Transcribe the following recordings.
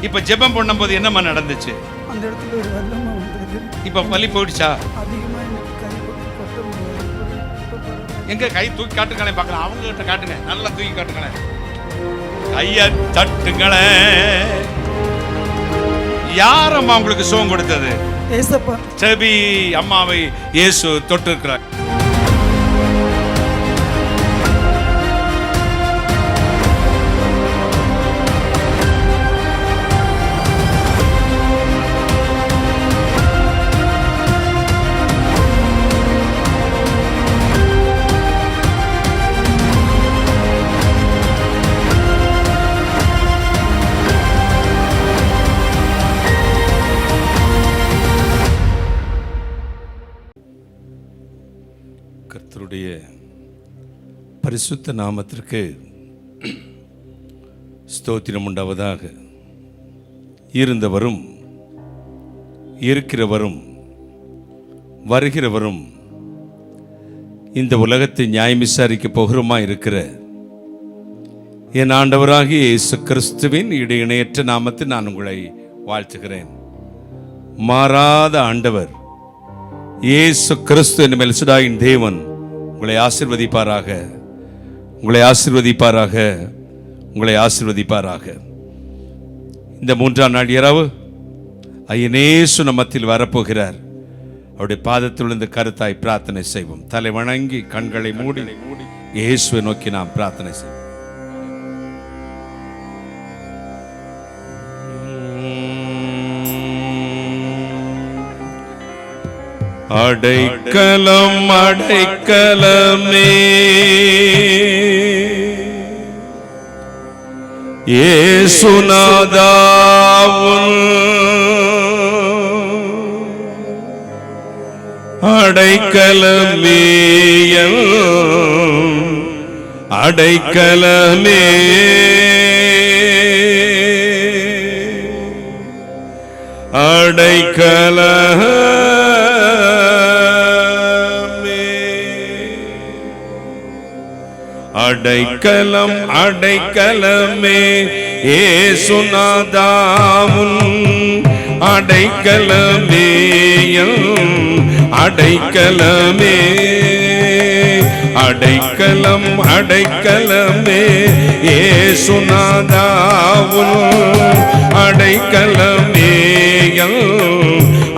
இப்ப ஜெபம் பண்ணும்போது என்னம்மா நடந்துச்சு? அந்த இடத்துல ஒரு வெள்ளமா வந்தது. இப்ப வலி போயிடுச்சா? அதிகமா எனக்கு கை கொட்ட முடியாது. எங்க கை தூக்கி காட்டுங்களே பார்க்கலாம். அவங்க கிட்ட காட்டுங்க, நல்லா தூக்கி காட்டுங்களேன். கைய தட்டுங்களேன். யாரம்மா உங்களுக்கு சுகம் கொடுத்தது? ஏசப்பா. செபி அம்மாவை இயேசு தொட்டிருக்கிறார். கர்த்தருடைய பரிசுத்த நாமத்திற்கு ஸ்தோத்திரம் உண்டாவதாக. இருந்தவரும் இருக்கிறவரும் வருகிறவரும் இந்த உலகத்தை நியாயம் விசாரிக்க போகிறோமா இருக்கிற என் ஆண்டவராகிய இயேசு கிறிஸ்துவின் இணையற்ற நாமத்தில் நான் உங்களை வாழ்த்துகிறேன். மாறாத ஆண்டவர் இயேசு கிறிஸ்து என்னும் எல்சடாயின் தேவன் உங்களை ஆசீர்வதிப்பாராக, உங்களை ஆசீர்வதிப்பாராக, உங்களை ஆசீர்வதிப்பாராக. இந்த 3ஆம் நாள் இரவு ஐயனேசு நம்மத்தில் வரப்போகிறார். அவருடைய பாதத்தில் விழுந்து கருத்தாய் பிரார்த்தனை செய்வோம். தலை வணங்கி கண்களை மூடி இயேசுவை நோக்கி நாம் பிரார்த்தனை செய்வோம். அடைக்கலம் அடைக்கலமே இயேசுநாதா அடைக்கலமே அடைக்கலமே அடைக்கல அடைக்கலம் அடைக்கலமே இயேசுநாதாவும் அடைக்கலமே அடைக்கலமே அடைக்கலம் அடைக்கலமே இயேசுநாதாவும் அடைக்கலமே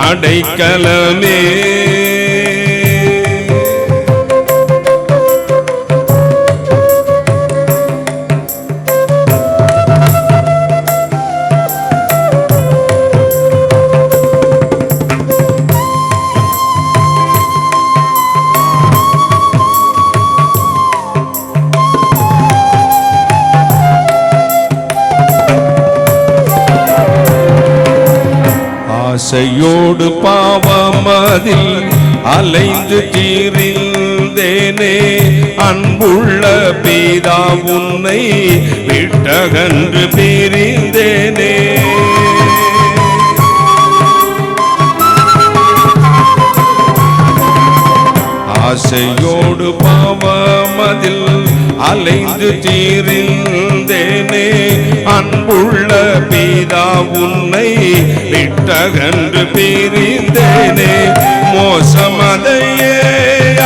அடைக்கலமே ஆசையோடு பாவமதில் அலைந்து தீர்ந்தேனே, அன்புள்ள பிதா உன்னை விட்டகன்று பிரிந்தேனே. ஆசையோடு பாவமதில் அலைந்து தீர்ந்தேனே, அன்புள்ள பிதா உன்னை விட்டகன்று பிரிந்தேனே. மோசமதையே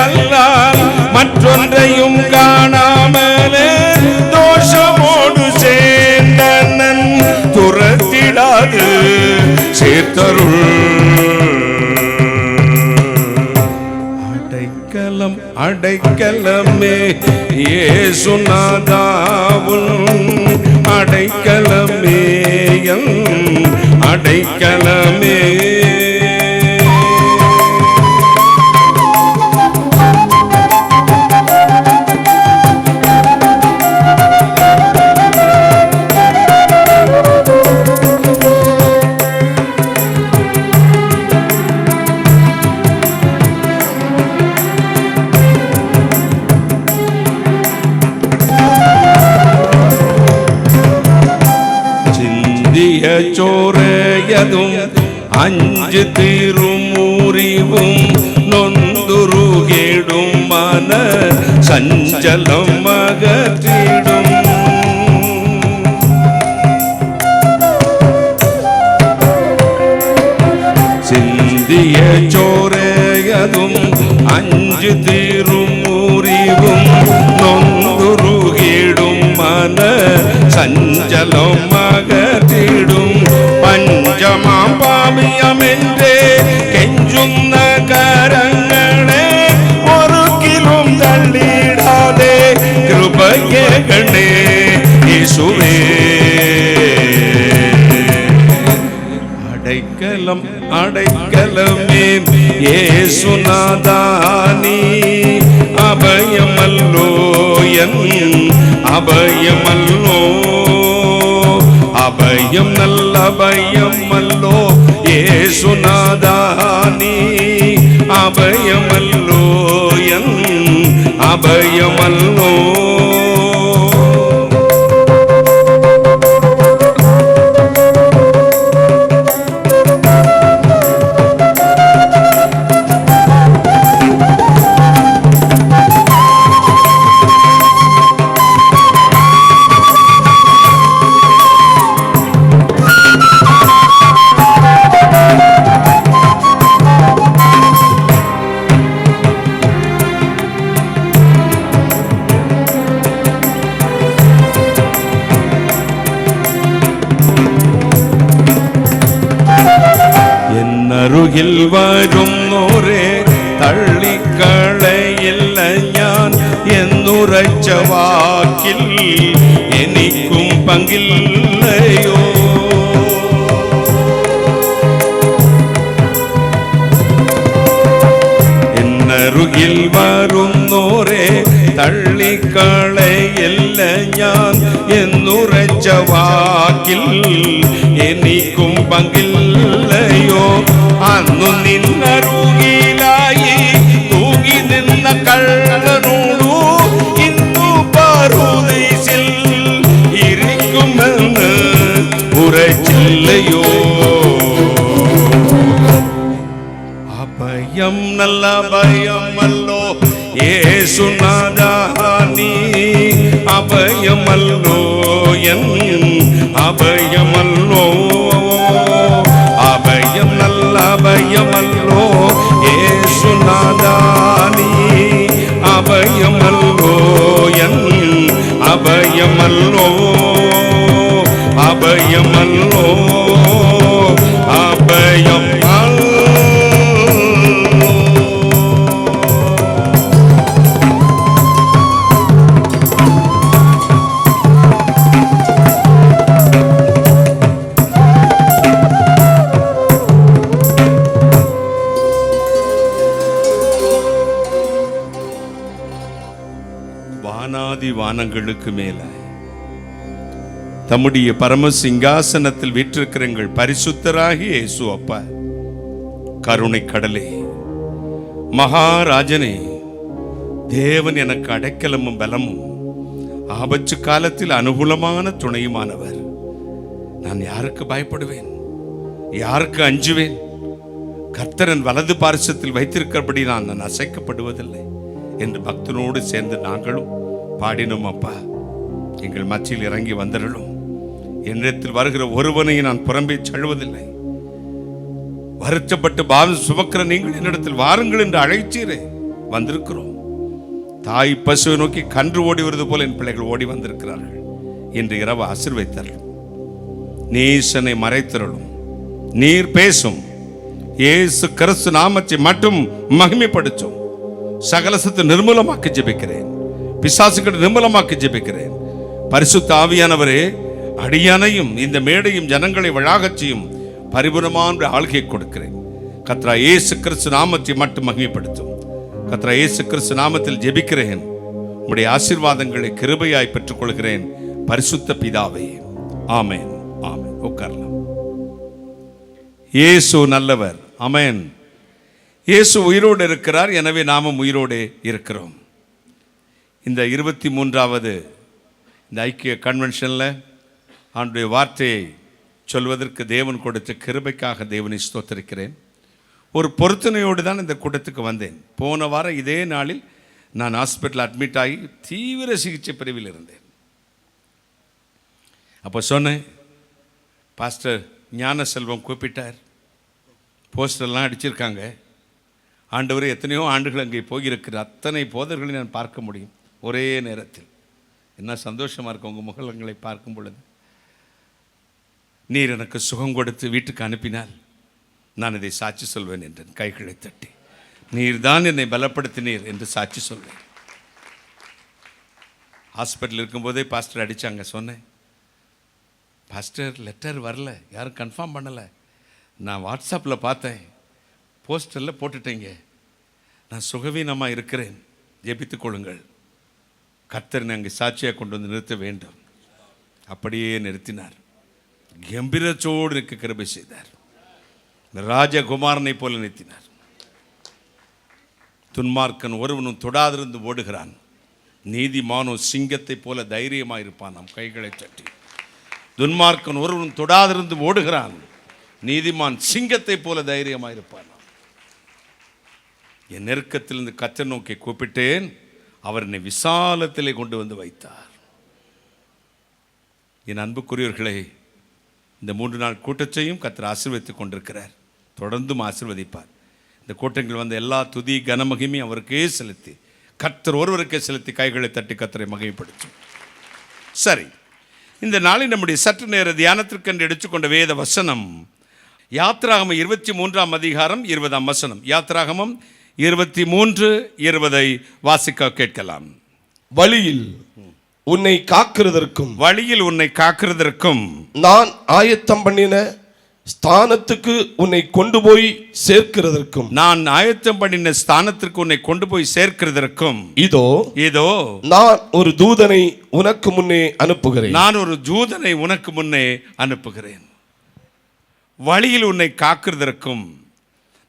அல்லால் மற்றொன்றையும் காணாமலே தோஷமோடு சேர்ந்தனன் துரத்திடாது சேர்த்தருள். அடைக்கலம் அடைக்கலமே இயேசுநாதாவும் அடைக்கலமே அடைக்கலமே. ചോരയതും അഞ്ച് തിരുമുറിവും നൊന്തുരുകേടും മന സഞ്ചലം അകറ്റിടും. நெஞ்சு தீரும் முறிவும் நொந்துருகிடும் மன சஞ்சலம் அகற்றிடும் பஞ்சமாம் பாவியமென்றே கெஞ்சும் நகரங்களே ஒரு கிலும் தள்ளிடாதே கிருபையே கண்ணே இயேசுவே. அடைக்கலம் அடைக்கலமே இயேசுநாதானி அபயமல்லோ என் அபயமல்லோ அபயம் நல்ல அபயம் அல்லோ இயேசுநாதானி அபயமல்லோ என் அபயமல்லோ. അരുകിൽ വരുന്നോരെ തള്ളിക്കളയില്ല ഞാൻ എന്നുറച്ച വാക്കിൽ എനിക്കും പങ്കില്ലയോ. എന്നരുകിൽ വരുന്നോരെ തള്ളിക്കളയില്ല ഞാൻ എന്നുറച്ച വാക്കിൽ എനിക്കും പങ്കില്ലയോ. അന്നു നിന്നരുകിലായി തൂങ്ങി നിന്ന കള്ളനോടു ഇന്നു പറുദീസിൽ ഇരിക്കുമെന്ന് ഉറച്ചില്ലയോ. അഭയം നല്ല ഭയമല്ലോ യേശുനാഥാ നീ അഭയമല്ലോ എൻ അഭയമല്ലോ. അഭയം നല്ല അഭയമല്ലോ യേശുനാഥാ നീ അഭയമല്ലോ എൻ അഭയമല്ലോ. അഭയമല്ലോ അഭയം. வானாதி வானங்களுக்கு மேலாய் தம்முடைய பரம சிங்காசனத்தில் வீற்றிருக்கிற எங்கள் பரிசுத்தராகிய இயேசு அப்பா, கருணை கடலே, மகாராஜனே, தேவன் எனக்கு அடைக்கலமும் பலமும் ஆபத்து காலத்தில் அனுகூலமான துணையுமானவர். நான் யாருக்கு பயப்படுவேன், யாருக்கு அஞ்சுவேன்? கர்த்தரன் வலது பார்சத்தில் வைத்திருக்கிறபடி நான் அசைக்கப்படுவதில்லை என்று பக்தனோடு சேர்ந்து நாங்களும் பாடினோம். அப்பா, எங்கள் மத்தியில் இறங்கி வந்தருளும். என்னிடத்தில் வருகிற ஒருவனையும் நான் புறம்பே செல்வதில்லை. வருத்தப்பட்டு பாவம் சுமக்கிற நீங்கள் என்னிடத்தில் வாருங்கள் என்று அழைச்சீரே, வந்திருக்கிறோம். தாய் பசுவை நோக்கி கன்று ஓடி வருவது போல என் பிள்ளைகள் ஓடி வந்திருக்கிறார்கள். இன்று இரவு ஆசீர்வதித்தருளும். நேசனை மறைத்தருளும். நீர் பேசும். இயேசு கிறிஸ்து நாமத்தை மட்டும் மகிமைப்படுத்தும். சகலசத்தை நிர்மூலமாக்கி ஜெபிக்கிறேன். பிசாசுகளை நிர்மூலமாக்கி ஜெபிக்கிறேன். பரிசுத்த ஆவியானவரே, அடியானையும் இந்த மேடையும் ஜனங்களை வழாகச் செய்யும் பரிபூர்ணமான ஆள்கை கொடுக்கிறேன். கர்த்தர் இயேசு கிறிஸ்து நாமத்தை மட்டும் மகிமைப்படுத்தும். கர்த்தர் இயேசு கிறிஸ்து நாமத்தில் ஜெபிக்கிறேன். உம்முடைய ஆசீர்வாதங்களை கிருபையாய் பெற்றுக் கொள்கிறேன். பரிசுத்த பிதாவே, ஆமென். ஆமென். உட்காரலாம். இயேசு நல்லவர். ஆமென். இயேசு உயிரோடு இருக்கிறார். எனவே நாமும் உயிரோடு இருக்கிறோம். இந்த 23வது இந்த ஐக்கிய கன்வென்ஷனில் ஆண்டுடைய வார்த்தையை சொல்வதற்கு தேவன் கொடுத்த கிருபைக்காக தேவனை ஸ்தோத்திரிக்கிறேன். ஒரு பொருத்தனையோடு தான் இந்த கூட்டத்துக்கு வந்தேன். போன வாரம் இதே நாளில் நான் ஹாஸ்பிட்டல் அட்மிட் ஆகி தீவிர சிகிச்சை பிரிவில் இருந்தேன். அப்போ சொன்னேன், பாஸ்டர் ஞான செல்வம் கூப்பிட்டார், போஸ்டர்லாம் அடிச்சிருக்காங்க, ஆண்டவரே, எத்தனையோ ஆண்டுகள் அங்கே போயிருக்கிற அத்தனை போதர்களை நான் பார்க்க முடியும் ஒரே நேரத்தில். என்ன சந்தோஷமாக இருக்கும் உங்கள் முகங்களை பார்க்கும் பொழுது. நீர் எனக்கு சுகம் கொடுத்து வீட்டுக்கு அனுப்பினால் நான் இதை சாட்சி சொல்வேன் என்றேன், கைகளை தட்டி. நீர் தான் என்னை பலப்படுத்தினீர் என்று சாட்சி சொல்வேன். ஹாஸ்பிட்டல் இருக்கும்போதே பாஸ்டர் அடித்தாங்க. சொன்னேன், பாஸ்டர் லெட்டர் வரல, யாரும் கன்ஃபார்ம் பண்ணலை. நான் வாட்ஸ்அப்பில் பார்த்தேன், போஸ்டரில் போட்டுட்டேங்க. நான் சுகவீனமாக இருக்கிறேன், ஜெபித்துக் கொள்ளுங்கள். கர்த்தர் அங்கே சாட்சியாக கொண்டு வந்து நிறுத்த வேண்டும். அப்படியே நிறுத்தினார். கம்பீரத்தோடு இருக்க கிருபை செய்தார். ராஜகுமாரனை போல நிறுத்தினார். துன்மார்க்கன் ஒருவனும் தொடாதிருந்து ஓடுகிறான், நீதிமானோ சிங்கத்தை போல தைரியமாக இருப்பான். நாம் கைகளை தட்டி. துன்மார்க்கன் ஒருவனும் தொடாதிருந்து ஓடுகிறான், நீதிமான் சிங்கத்தை போல தைரியமாக இருப்பான். என் நெருக்கத்திலிருந்து கர்த்தரை நோக்கி கூப்பிட்டேன், அவர் என்னை விசாலத்திலே கொண்டு வந்து வைத்தார். என் அன்புக்குரியவர்களே, இந்த 3 நாள் கூட்டத்தையும் கர்த்தர் ஆசீர்வதித்துக் கொண்டிருக்கிறார். தொடர்ந்தும் ஆசீர்வதிப்பார். இந்த கூட்டங்கள் வந்த எல்லா துதி கனமகிமையும் அவருக்கே செலுத்தி, கர்த்தர் ஒருவருக்கே செலுத்தி கைகளை தட்டி கர்த்தரை மகிமைப்படுத்தும். சரி, இந்த நாளில் நம்முடைய சற்று நேர தியானத்திற்கென்று எடுத்துக்கொண்ட வேத வசனம் யாத்ராகமம் 23ஆம் அதிகாரம் 20ஆம் வசனம். யாத்ராகமம் 23:20 வாசிக்க கேட்கலாம். வழியில் உன்னை காக்கிறதற்கும் நான் ஆயத்தம் பண்ணின ஸ்தானத்துக்கு உன்னை கொண்டு போய் சேர்க்கிறதற்கும் இதோ நான் ஒரு தூதனை உனக்கு முன்னே அனுப்புகிறேன். வழியில் உன்னை காக்கிறதற்கும்,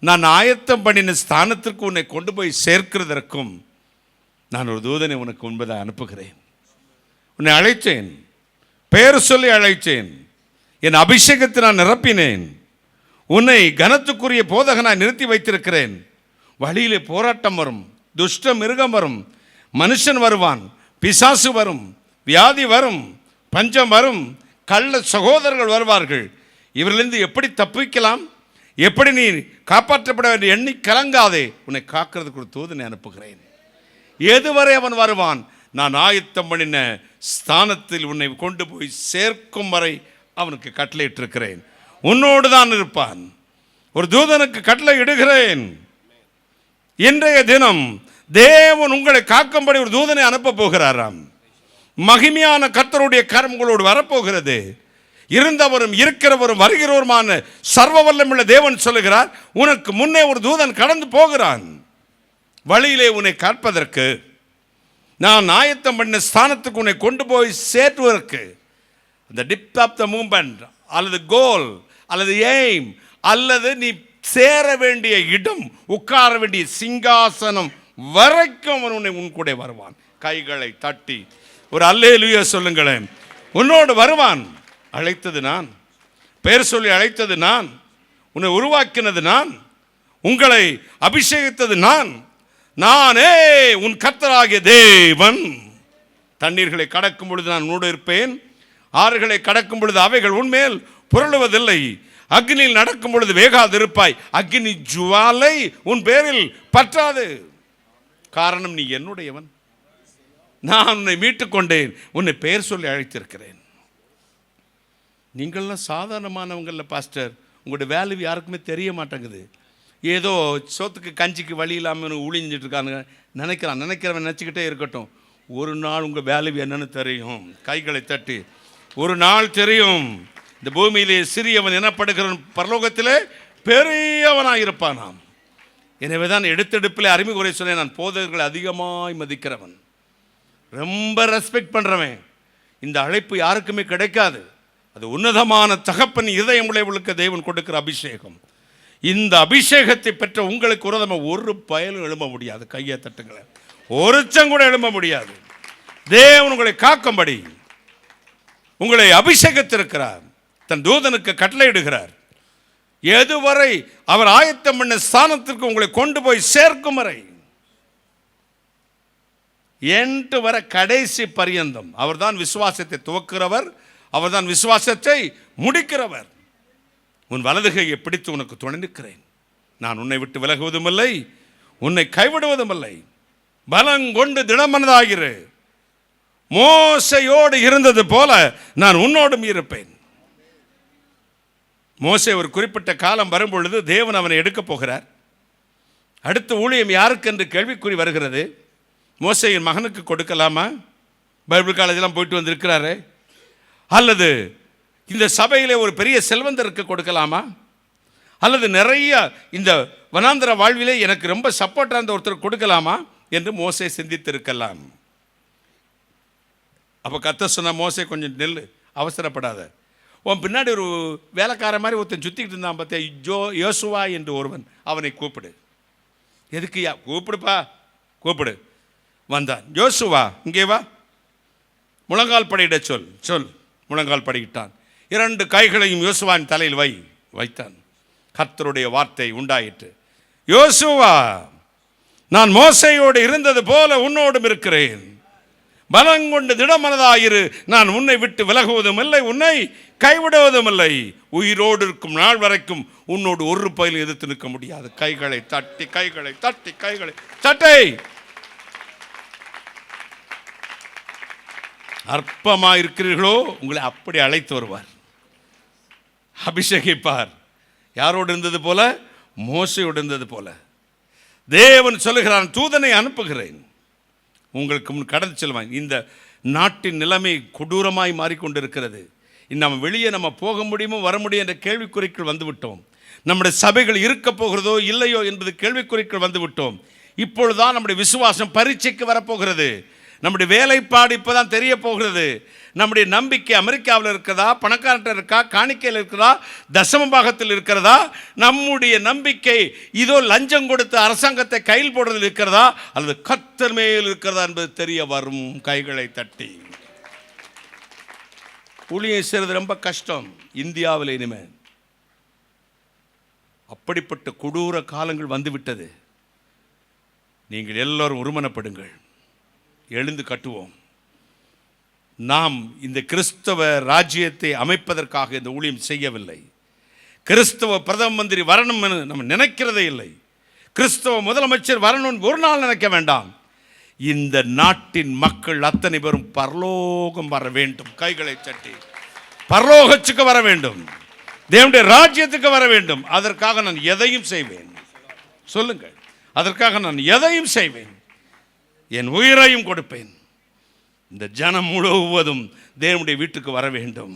நான் ஆயத்தம் பண்ணின ஸ்தானத்திற்கு உன்னை கொண்டு போய் சேர்க்கிறதற்கும் நான் ஒரு தூதனை உனக்கு முன்பதாக அனுப்புகிறேன். உன்னை அழைத்தேன், பெயர் சொல்லி அழைத்தேன், என் அபிஷேகத்தை நான் நிரப்பினேன், உன்னை கனத்துக்குரிய போதகனாய் நிறுத்தி வைத்திருக்கிறேன். வழியிலே போராட்டம் வரும், துஷ்ட மிருகம் வரும், மனுஷன் வருவான், பிசாசு வரும், வியாதி வரும், பஞ்சம் வரும், கள்ள சகோதரர்கள் வருவார்கள். இவரிலிருந்து எப்படி தப்பிக்கலாம், எப்படி நீ காப்பாற்றப்பட வேண்டிய எண்ணி கலங்காதே, உன்னை காக்கிறதுக்கு ஒரு தூதனை அனுப்புகிறேன். எதுவரை அவன் வருவான், நான் ஆயத்தம் பண்ணின ஸ்தானத்தில் உன்னை கொண்டு போய் சேர்க்கும் வரை அவனுக்கு கட்டளையிட்டிருக்கிறேன். உன்னோடு தான் இருப்பான். ஒரு தூதனுக்கு கட்டளை இடுகிறேன். இன்றைய தினம் தேவன் உங்களை காக்கும்படி ஒரு தூதனை அனுப்ப போகிறாராம். மகிமையான கர்த்தருடைய கரம் உங்களோடு வரப்போகிறது. இருந்தவரும் இருக்கிறவரும் வருகிறவருமான சர்வ வல்லமையுள்ள தேவன் சொல்லுகிறார், உனக்கு முன்னே ஒரு தூதன் கடந்து போகிறான். வழியிலே உன்னை காப்பதற்கு, நான் ஆயத்தம் பண்ண ஸ்தானத்துக்கு உன்னை கொண்டு போய் சேர்த்துவதற்கு, அந்த டிப் ஆஃப் த மூமெண்ட் அல்லது கோல் அல்லது எய்ம் அல்லது நீ சேர வேண்டிய இடம், உட்கார வேண்டிய சிங்காசனம் வரைக்கும் அவன் உன்னை உன் கூட வருவான். கைகளை தட்டி ஒரு அல்லேலூயா சொல்லுங்களேன். உன்னோடு வருவான். அழைத்தது நான், பெயர் சொல்லி அழைத்தது நான், உன்னை உருவாக்கினது நான், உங்களை அபிஷேகித்தது நான், நானே உன் கர்த்தராகிய தேவன். தண்ணீர்களை கடக்கும் பொழுது நான் உன்னோடு இருப்பேன், ஆறுகளை கடக்கும் பொழுது அவைகள் உன்மேல் புரளுவதில்லை, அக்னியில் நடக்கும் பொழுது வேகாதிருப்பாய், அக்னி ஜுவாலை உன் பேரில் பற்றாது. காரணம், நீ என்னுடையவன், நான் உன்னை மீட்டுக் கொண்டேன், உன்னை பெயர் சொல்லி அழைத்திருக்கிறேன். நீங்கள்லாம் சாதாரணமானவங்கள பாஸ்டர், உங்களுடைய வேல்யூ யாருக்குமே தெரிய மாட்டேங்குது. ஏதோ சோத்துக்கு கஞ்சிக்கு வழி இல்லாமல் உழிஞ்சிட்டு இருக்காங்க நினைக்கிறவன் நினச்சிக்கிட்டே இருக்கட்டும். ஒரு நாள் உங்கள் வேல்யூ என்னன்னு தெரியும். கைகளை தட்டி ஒரு நாள் தெரியும். இந்த பூமியிலே சிறியவன் எனப்படுகிறவன் பரலோகத்திலே பெரியவனாக இருப்பானாம். எனவே தான் எடுத்தெடுப்பில் அறிமுறை சொன்னேன், நான் போதகர்களை அதிகமாக மதிக்கிறவன், ரொம்ப ரெஸ்பெக்ட் பண்ணுறவன். இந்த அழைப்பு யாருக்குமே கிடைக்காது. அது உன்னதமான தகப்பன் இதயம் உடையவர்களுக்கு தேவன் கொடுக்கிற அபிஷேகம். இந்த அபிஷேகத்தை பெற்ற உங்களுக்கு உரதமாக ஒரு பயலும் எழும்ப முடியாது. கையை தட்டுங்களேன். ஒருச்சம் கூட எழும்ப முடியாது. தேவன் உங்களை காக்கும்படி உங்களை அபிஷேகத்திருக்கிறார். தன் தூதனுக்கு கட்டளையிடுகிறார். எதுவரை அவர் ஆயத்தம் பண்ண ஸ்தானத்திற்கு உங்களை கொண்டு போய் சேர்க்கும் வரை, எண்டு வர கடைசி பரியந்தம் அவர்தான் விசுவாசத்தை துவக்கிறவர், அவர்தான் விசுவாசத்தை முடிக்கிறவர். உன் வலதுகையை பிடித்து உனக்கு துணை நிற்கிறேன், நான் உன்னை விட்டு விலகுவதும் இல்லை, உன்னை கைவிடுவதும் இல்லை. பலங்கொண்டு திடமனதாகிரு. மோசையோடு இருந்தது போல நான் உன்னோடும் இருப்பேன். மோசே ஒரு குறிப்பிட்ட காலம் வரும்பொழுது தேவன் அவனை எடுக்கப் போகிறார். அடுத்த ஊழியம் யாருக்கு என்று கேள்விக்குறி வருகிறது. மோசேயின் மகனுக்கு கொடுக்கலாமா? பைபிள் காலேஜெலாம் போயிட்டு வந்திருக்கிறாரு. அல்லது இந்த சபையிலே ஒரு பெரிய செல்வந்தருக்கு கொடுக்கலாமா? அல்லது நிறைய இந்த வனாந்தர வாழ்விலே எனக்கு ரொம்ப சப்போர்ட்டாக இருந்த ஒருத்தர் கொடுக்கலாமா என்று மோசே சிந்தித்திருக்கலாம். அப்போ கர்த்தர் சொன்ன, மோசே கொஞ்சம் நெல், அவசரப்படாத. உன் பின்னாடி ஒரு வேலைக்கார மாதிரி ஒருத்தன் சுற்றிக்கிட்டு இருந்தான் பார்த்தியா, யோசுவா என்று ஒருவன், அவனை கூப்பிடு. எதுக்குயா? கூப்பிடுப்பா, கூப்பிடு. வந்தான். யோசுவா, இங்கே வா, முழங்கால் படியிட சொல். சொல். முழங்கால் படியிட்டான். 2 கைகளையும் யோசுவாவின் தலையில் வைத்தான். கர்த்தருடைய வார்த்தை உண்டாயிற்று. யோசுவா, நான் மோசையோடு இருந்தது போல உன்னோடும் இருக்கிறேன். பலங்கொண்டு திடமனதாயிரு. நான் உன்னை விட்டு விலகுவதும் இல்லை, உன்னை கைவிடுவதும் இல்லை. உயிரோடு இருக்கும் நாள் வரைக்கும் உன்னோடு ஒரு பயிலும் எதிர்த்து நிற்க முடியாது. கைகளை தட்டி, கைகளை தட்டி, கைகளை தட்டை. அற்பமாக இருக்கிறீர்களோ, உங்களை அப்படி அழைத்து வருவார், அபிஷேகிப்பார். யாரோடு இருந்தது போல? மோசையோடு இருந்தது போல. தேவன் சொல்லுகிறான், தூதனை அனுப்புகிறேன், உங்களுக்கு முன் கடந்து செல்வான். இந்த நாட்டின் நிலைமை கொடூரமாய் மாறிக்கொண்டிருக்கிறது. நம்ம வெளியே நம்ம போக முடியுமோ வர முடியும் என்ற கேள்விக்குறிக்குள் வந்துவிட்டோம். நம்முடைய சபைகள் இருக்க போகிறதோ இல்லையோ என்பது கேள்விக்குறிக்குள் வந்துவிட்டோம். இப்பொழுதுதான் நம்முடைய விசுவாசம் பரீட்சைக்கு வரப்போகிறது. நம்முடைய வேலைப்பாடு இப்போதான் தெரிய போகிறது. நம்முடைய நம்பிக்கை அமெரிக்காவில் இருக்கிறதா, பணக்காரர்கிட்ட இருக்கா, காணிக்கையில் இருக்கிறதா, தசம பாகத்தில் இருக்கிறதா? நம்முடைய நம்பிக்கை இதோ லஞ்சம் கொடுத்து அரசாங்கத்தை கையில் போடுறதில் இருக்கிறதா, அல்லது கர்த்தர் மேல் இருக்கிறதா என்பது தெரிய வரும். கைகளை தட்டி. ஊழியம் செய்வது ரொம்ப கஷ்டம் இந்தியாவில். இனிமேல் அப்படிப்பட்ட கொடூர காலங்கள் வந்துவிட்டது. நீங்கள் எல்லோரும் ஒருமனப்படுங்கள், எழுந்து கட்டுவோம். நாம் இந்த கிறிஸ்தவ ராஜ்யத்தை அமைப்பதற்காக இந்த ஊழியம் செய்யவில்லை. கிறிஸ்தவ பிரதம மந்திரி வரணும் என்று நம்ம நினைக்கிறதே இல்லை. கிறிஸ்தவ முதலமைச்சர் வரணும்னு ஒரு நாள் நினைக்க வேண்டாம். இந்த நாட்டின் மக்கள் அத்தனை பேரும் பரலோகம் வர வேண்டும். கைகளை தட்டி பரலோகத்துக்கு வர வேண்டும், தேவனுடைய ராஜ்யத்துக்கு வர வேண்டும். அதற்காக நான் எதையும் செய்வேன். சொல்லுங்கள், அதற்காக நான் எதையும் செய்வேன், என் உயிரையும் கொடுப்பேன். இந்த ஜனம் முழுவதும் தேவனுடைய வீட்டுக்கு வர வேண்டும்.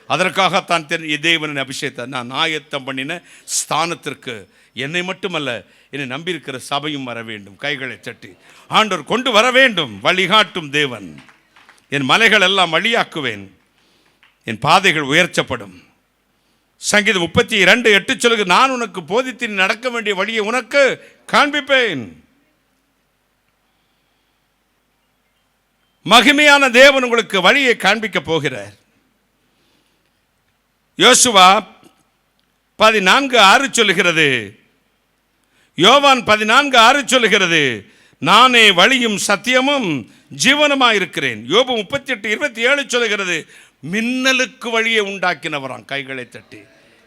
அதற்காகத்தான் தேவனின் அபிஷேகத்தை நான் ஆயத்தம் பண்ணின ஸ்தானத்திற்கு என்னை மட்டுமல்ல, என்னை நம்பியிருக்கிற சபையும் வர வேண்டும். கைகளை தட்டி ஆண்டவர் கொண்டு வர வேண்டும். வழிகாட்டும் தேவன். என் மலைகள் எல்லாம் வழியாக்குவேன், என் பாதைகள் உயர்ச்சப்படும். சங்கீதம் 32:8 சொல்லுங்க, நான் உனக்கு போதித்து நடக்க வேண்டிய வழியை உனக்கு காண்பிப்பேன். மகிமையான தேவன் உங்களுக்கு வழியை காண்பிக்க போகிறார். யோசுவா 14:6 சொல்லுகிறது, யோவான் 14:6 சொல்லுகிறது, நானே வழியும் சத்தியமும் ஜீவனுமாயிருக்கிறேன். யோபு 38:27 சொல்லுகிறது, மின்னலுக்கு வழியை உண்டாக்கினவராம். கைகளை தட்டி.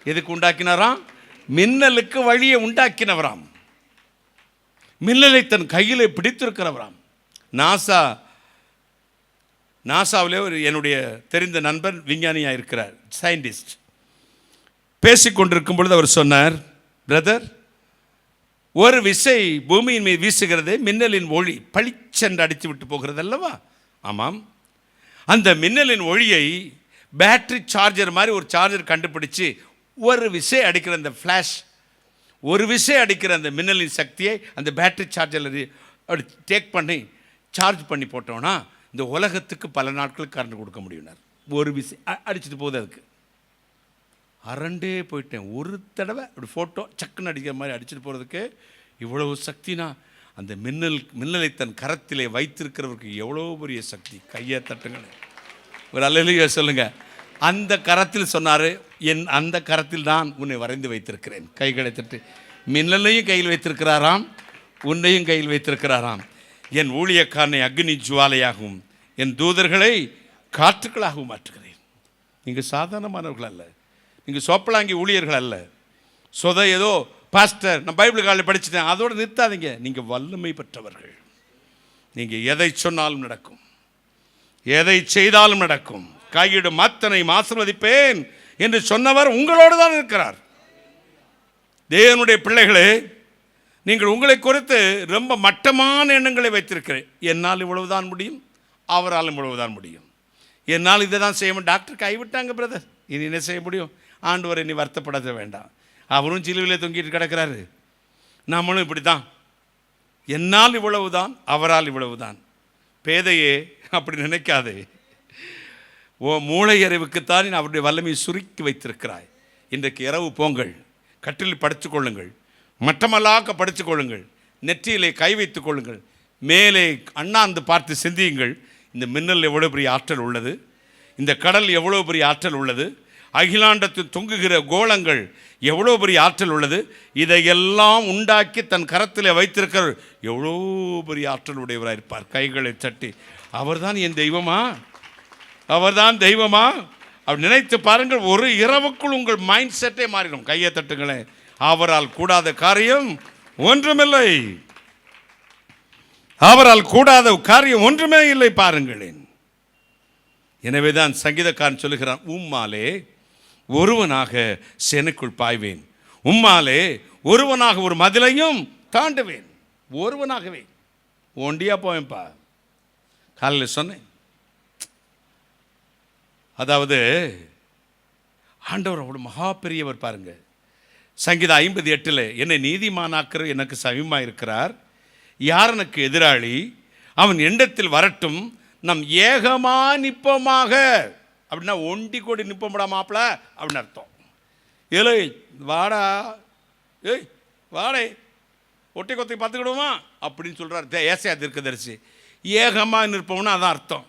எதுக்கு உண்டாக்கினாராம்? மின்னலுக்கு வழியை உண்டாக்கினவராம். மின்னலை தன் கையிலே பிடித்திருக்கிறவராம். நாசாவிலே ஒரு என்னுடைய தெரிந்த நண்பர் விஞ்ஞானியாக இருக்கிறார், சயின்டிஸ்ட். பேசிக்கொண்டிருக்கும் பொழுது அவர் சொன்னார், பிரதர், ஒரு விசை பூமியின் மீது வீசுகிறது, மின்னலின் ஒளி பளிச்சென்று அடித்து விட்டு போகிறது அல்லவா? ஆமாம். அந்த மின்னலின் ஒளியை பேட்டரி சார்ஜர் மாதிரி ஒரு சார்ஜர் கண்டுபிடிச்சு ஒரு விசை அடிக்கிற அந்த ஃப்ளாஷ், ஒரு விசை அடிக்கிற அந்த மின்னலின் சக்தியை அந்த பேட்டரி சார்ஜரில் அப்படி டேக் பண்ணி சார்ஜ் பண்ணி போட்டோன்னா இந்த உலகத்துக்கு பல நாட்கள் கரண்ட் கொடுக்க முடியும்னார். ஒரு விசை அடிச்சுட்டு போகுது. அதுக்கு அரண்டே போயிட்டேன். ஒரு தடவை அப்படி ஃபோட்டோ சக்குன்னு அடிக்கிற மாதிரி அடிச்சுட்டு போகிறதுக்கு இவ்வளவு சக்தினா, அந்த மின்னலை தன் கரத்திலே வைத்திருக்கிறவருக்கு எவ்வளோ பெரிய சக்தி. கையை தட்டுங்கள், ஒரு அல்லேலூயா சொல்லுங்க. அந்த கரத்தில் சொன்னார், அந்த கரத்தில் தான் உன்னை வரைந்து வைத்திருக்கிறேன். கைகளை தட்டு. மின்னலையும் கையில் வைத்திருக்கிறாராம், உன்னையும் கையில் வைத்திருக்கிறாராம். என் ஊழியக்காரனை அக்னி ஜுவாலையாகவும் என் தூதர்களை காற்றுக்களாகவும் மாற்றுகிறேன். நீங்கள் சாதாரணமானவர்கள் அல்ல, நீங்கள் சோப்பலாங்கி ஊழியர்கள் அல்ல. ஏதோ பாஸ்டர் நான் பைபிள் காலையில் படிச்சுட்டேன், அதோடு நிறுத்தாதீங்க. நீங்கள் வல்லமை பெற்றவர்கள். நீங்கள் எதை சொன்னாலும் நடக்கும், எதை செய்தாலும் நடக்கும். கையிடும் அத்தனை ஆசீர்வதிப்பேன் என்று சொன்னவர் உங்களோடு தான் இருக்கிறார். தேவனுடைய பிள்ளைகளே, நீங்கள் உங்களை குறித்து ரொம்ப மட்டமான எண்ணங்களை வைத்திருக்கிறேன். என்னால் இவ்வளவுதான் முடியும், அவரால் இவ்வளவுதான் முடியும், என்னால் இதை தான் செய்ய முடியும். டாக்டர் கைவிட்டாங்க பிரதர், இனி என்ன செய்ய முடியும்? ஆண்டவரை இனி வருத்தப்பட வேண்டாம், அவரும் சிலுவையில் தொங்கிட்டு கிடக்கிறாரு, நம்மளும் இப்படி தான். என்னால் இவ்வளவுதான், அவரால் இவ்வளவுதான். பேதையே அப்படி நினைக்காதே. மூளை அறிவுக்குத்தான் நீ அவருடைய வல்லமையை சுருக்கி வைத்திருக்கிறாய். இன்றைக்கு இரவு போங்கள், கட்டில் படுத்துக் கொள்ளுங்கள், மட்டமல்லாக்க படுத்துக் கொள்ளுங்கள், நெற்றியிலே கை வைத்துக் கொள்ளுங்கள், மேலே அண்ணாந்து பார்த்து சிந்தியுங்கள். இந்த மின்னல் எவ்வளோ பெரிய ஆற்றல் உள்ளது, இந்த கடல் எவ்வளோ பெரிய ஆற்றல் உள்ளது, அகிலாண்டத்தில் தொங்குகிற கோலங்கள் எவ்வளோ பெரிய ஆற்றல் உள்ளது. இதையெல்லாம் உண்டாக்கி தன் கரத்தில் வைத்திருக்கிற எவ்வளோ பெரிய ஆற்றல் உடையவராக இருப்பார். கைகளை தட்டி, அவர்தான் என் தெய்வமா, அவர்தான் தெய்வமா அப்படி நினைத்து பாருங்கள். ஒரு இரவுக்குள் உங்கள் மைண்ட் செட்டே மாறிடும். கையை தட்டுங்களேன். அவரால் கூடாத காரியம் ஒன்றுமில்லை, அவரால் கூடாத காரியம் ஒன்றுமே இல்லை. பாருங்களேன். எனவேதான் சங்கீதக்காரன் சொல்லுகிறான், உம்மாலே ஒருவனாக சேனைக்குள் பாய்வேன், உம்மாலே ஒருவனாக ஒரு மதிலையும் தாண்டுவேன். ஒருவனாகவே ஒண்டியா போவேன்ப்பா. காலையில் சொன்னேன், அதாவது ஆண்டவர் அவ்வளோ மகா பெரியவர். பாருங்க, சங்கீதம் 58 என்னை நீதிமானாக்கிற எனக்கு சமீபமாக இருக்கிறார், யார் எனக்கு எதிராளி, அவன் எண்ணத்தில் வரட்டும், நம் ஏகமா நிற்போமாக. அப்படின்னா ஒண்டி கோடி நிற்போம்டா மாப்பிள அப்படின்னு அர்த்தம். ஏழை வாடா, ஏய் வாடே, ஒட்டி கொத்தி பார்த்துக்கிடுவோமா அப்படின்னு சொல்கிறார் ஏசாயா தீர்க்கதரிசி. ஏகமாக நிற்போம்னா அதான் அர்த்தம்.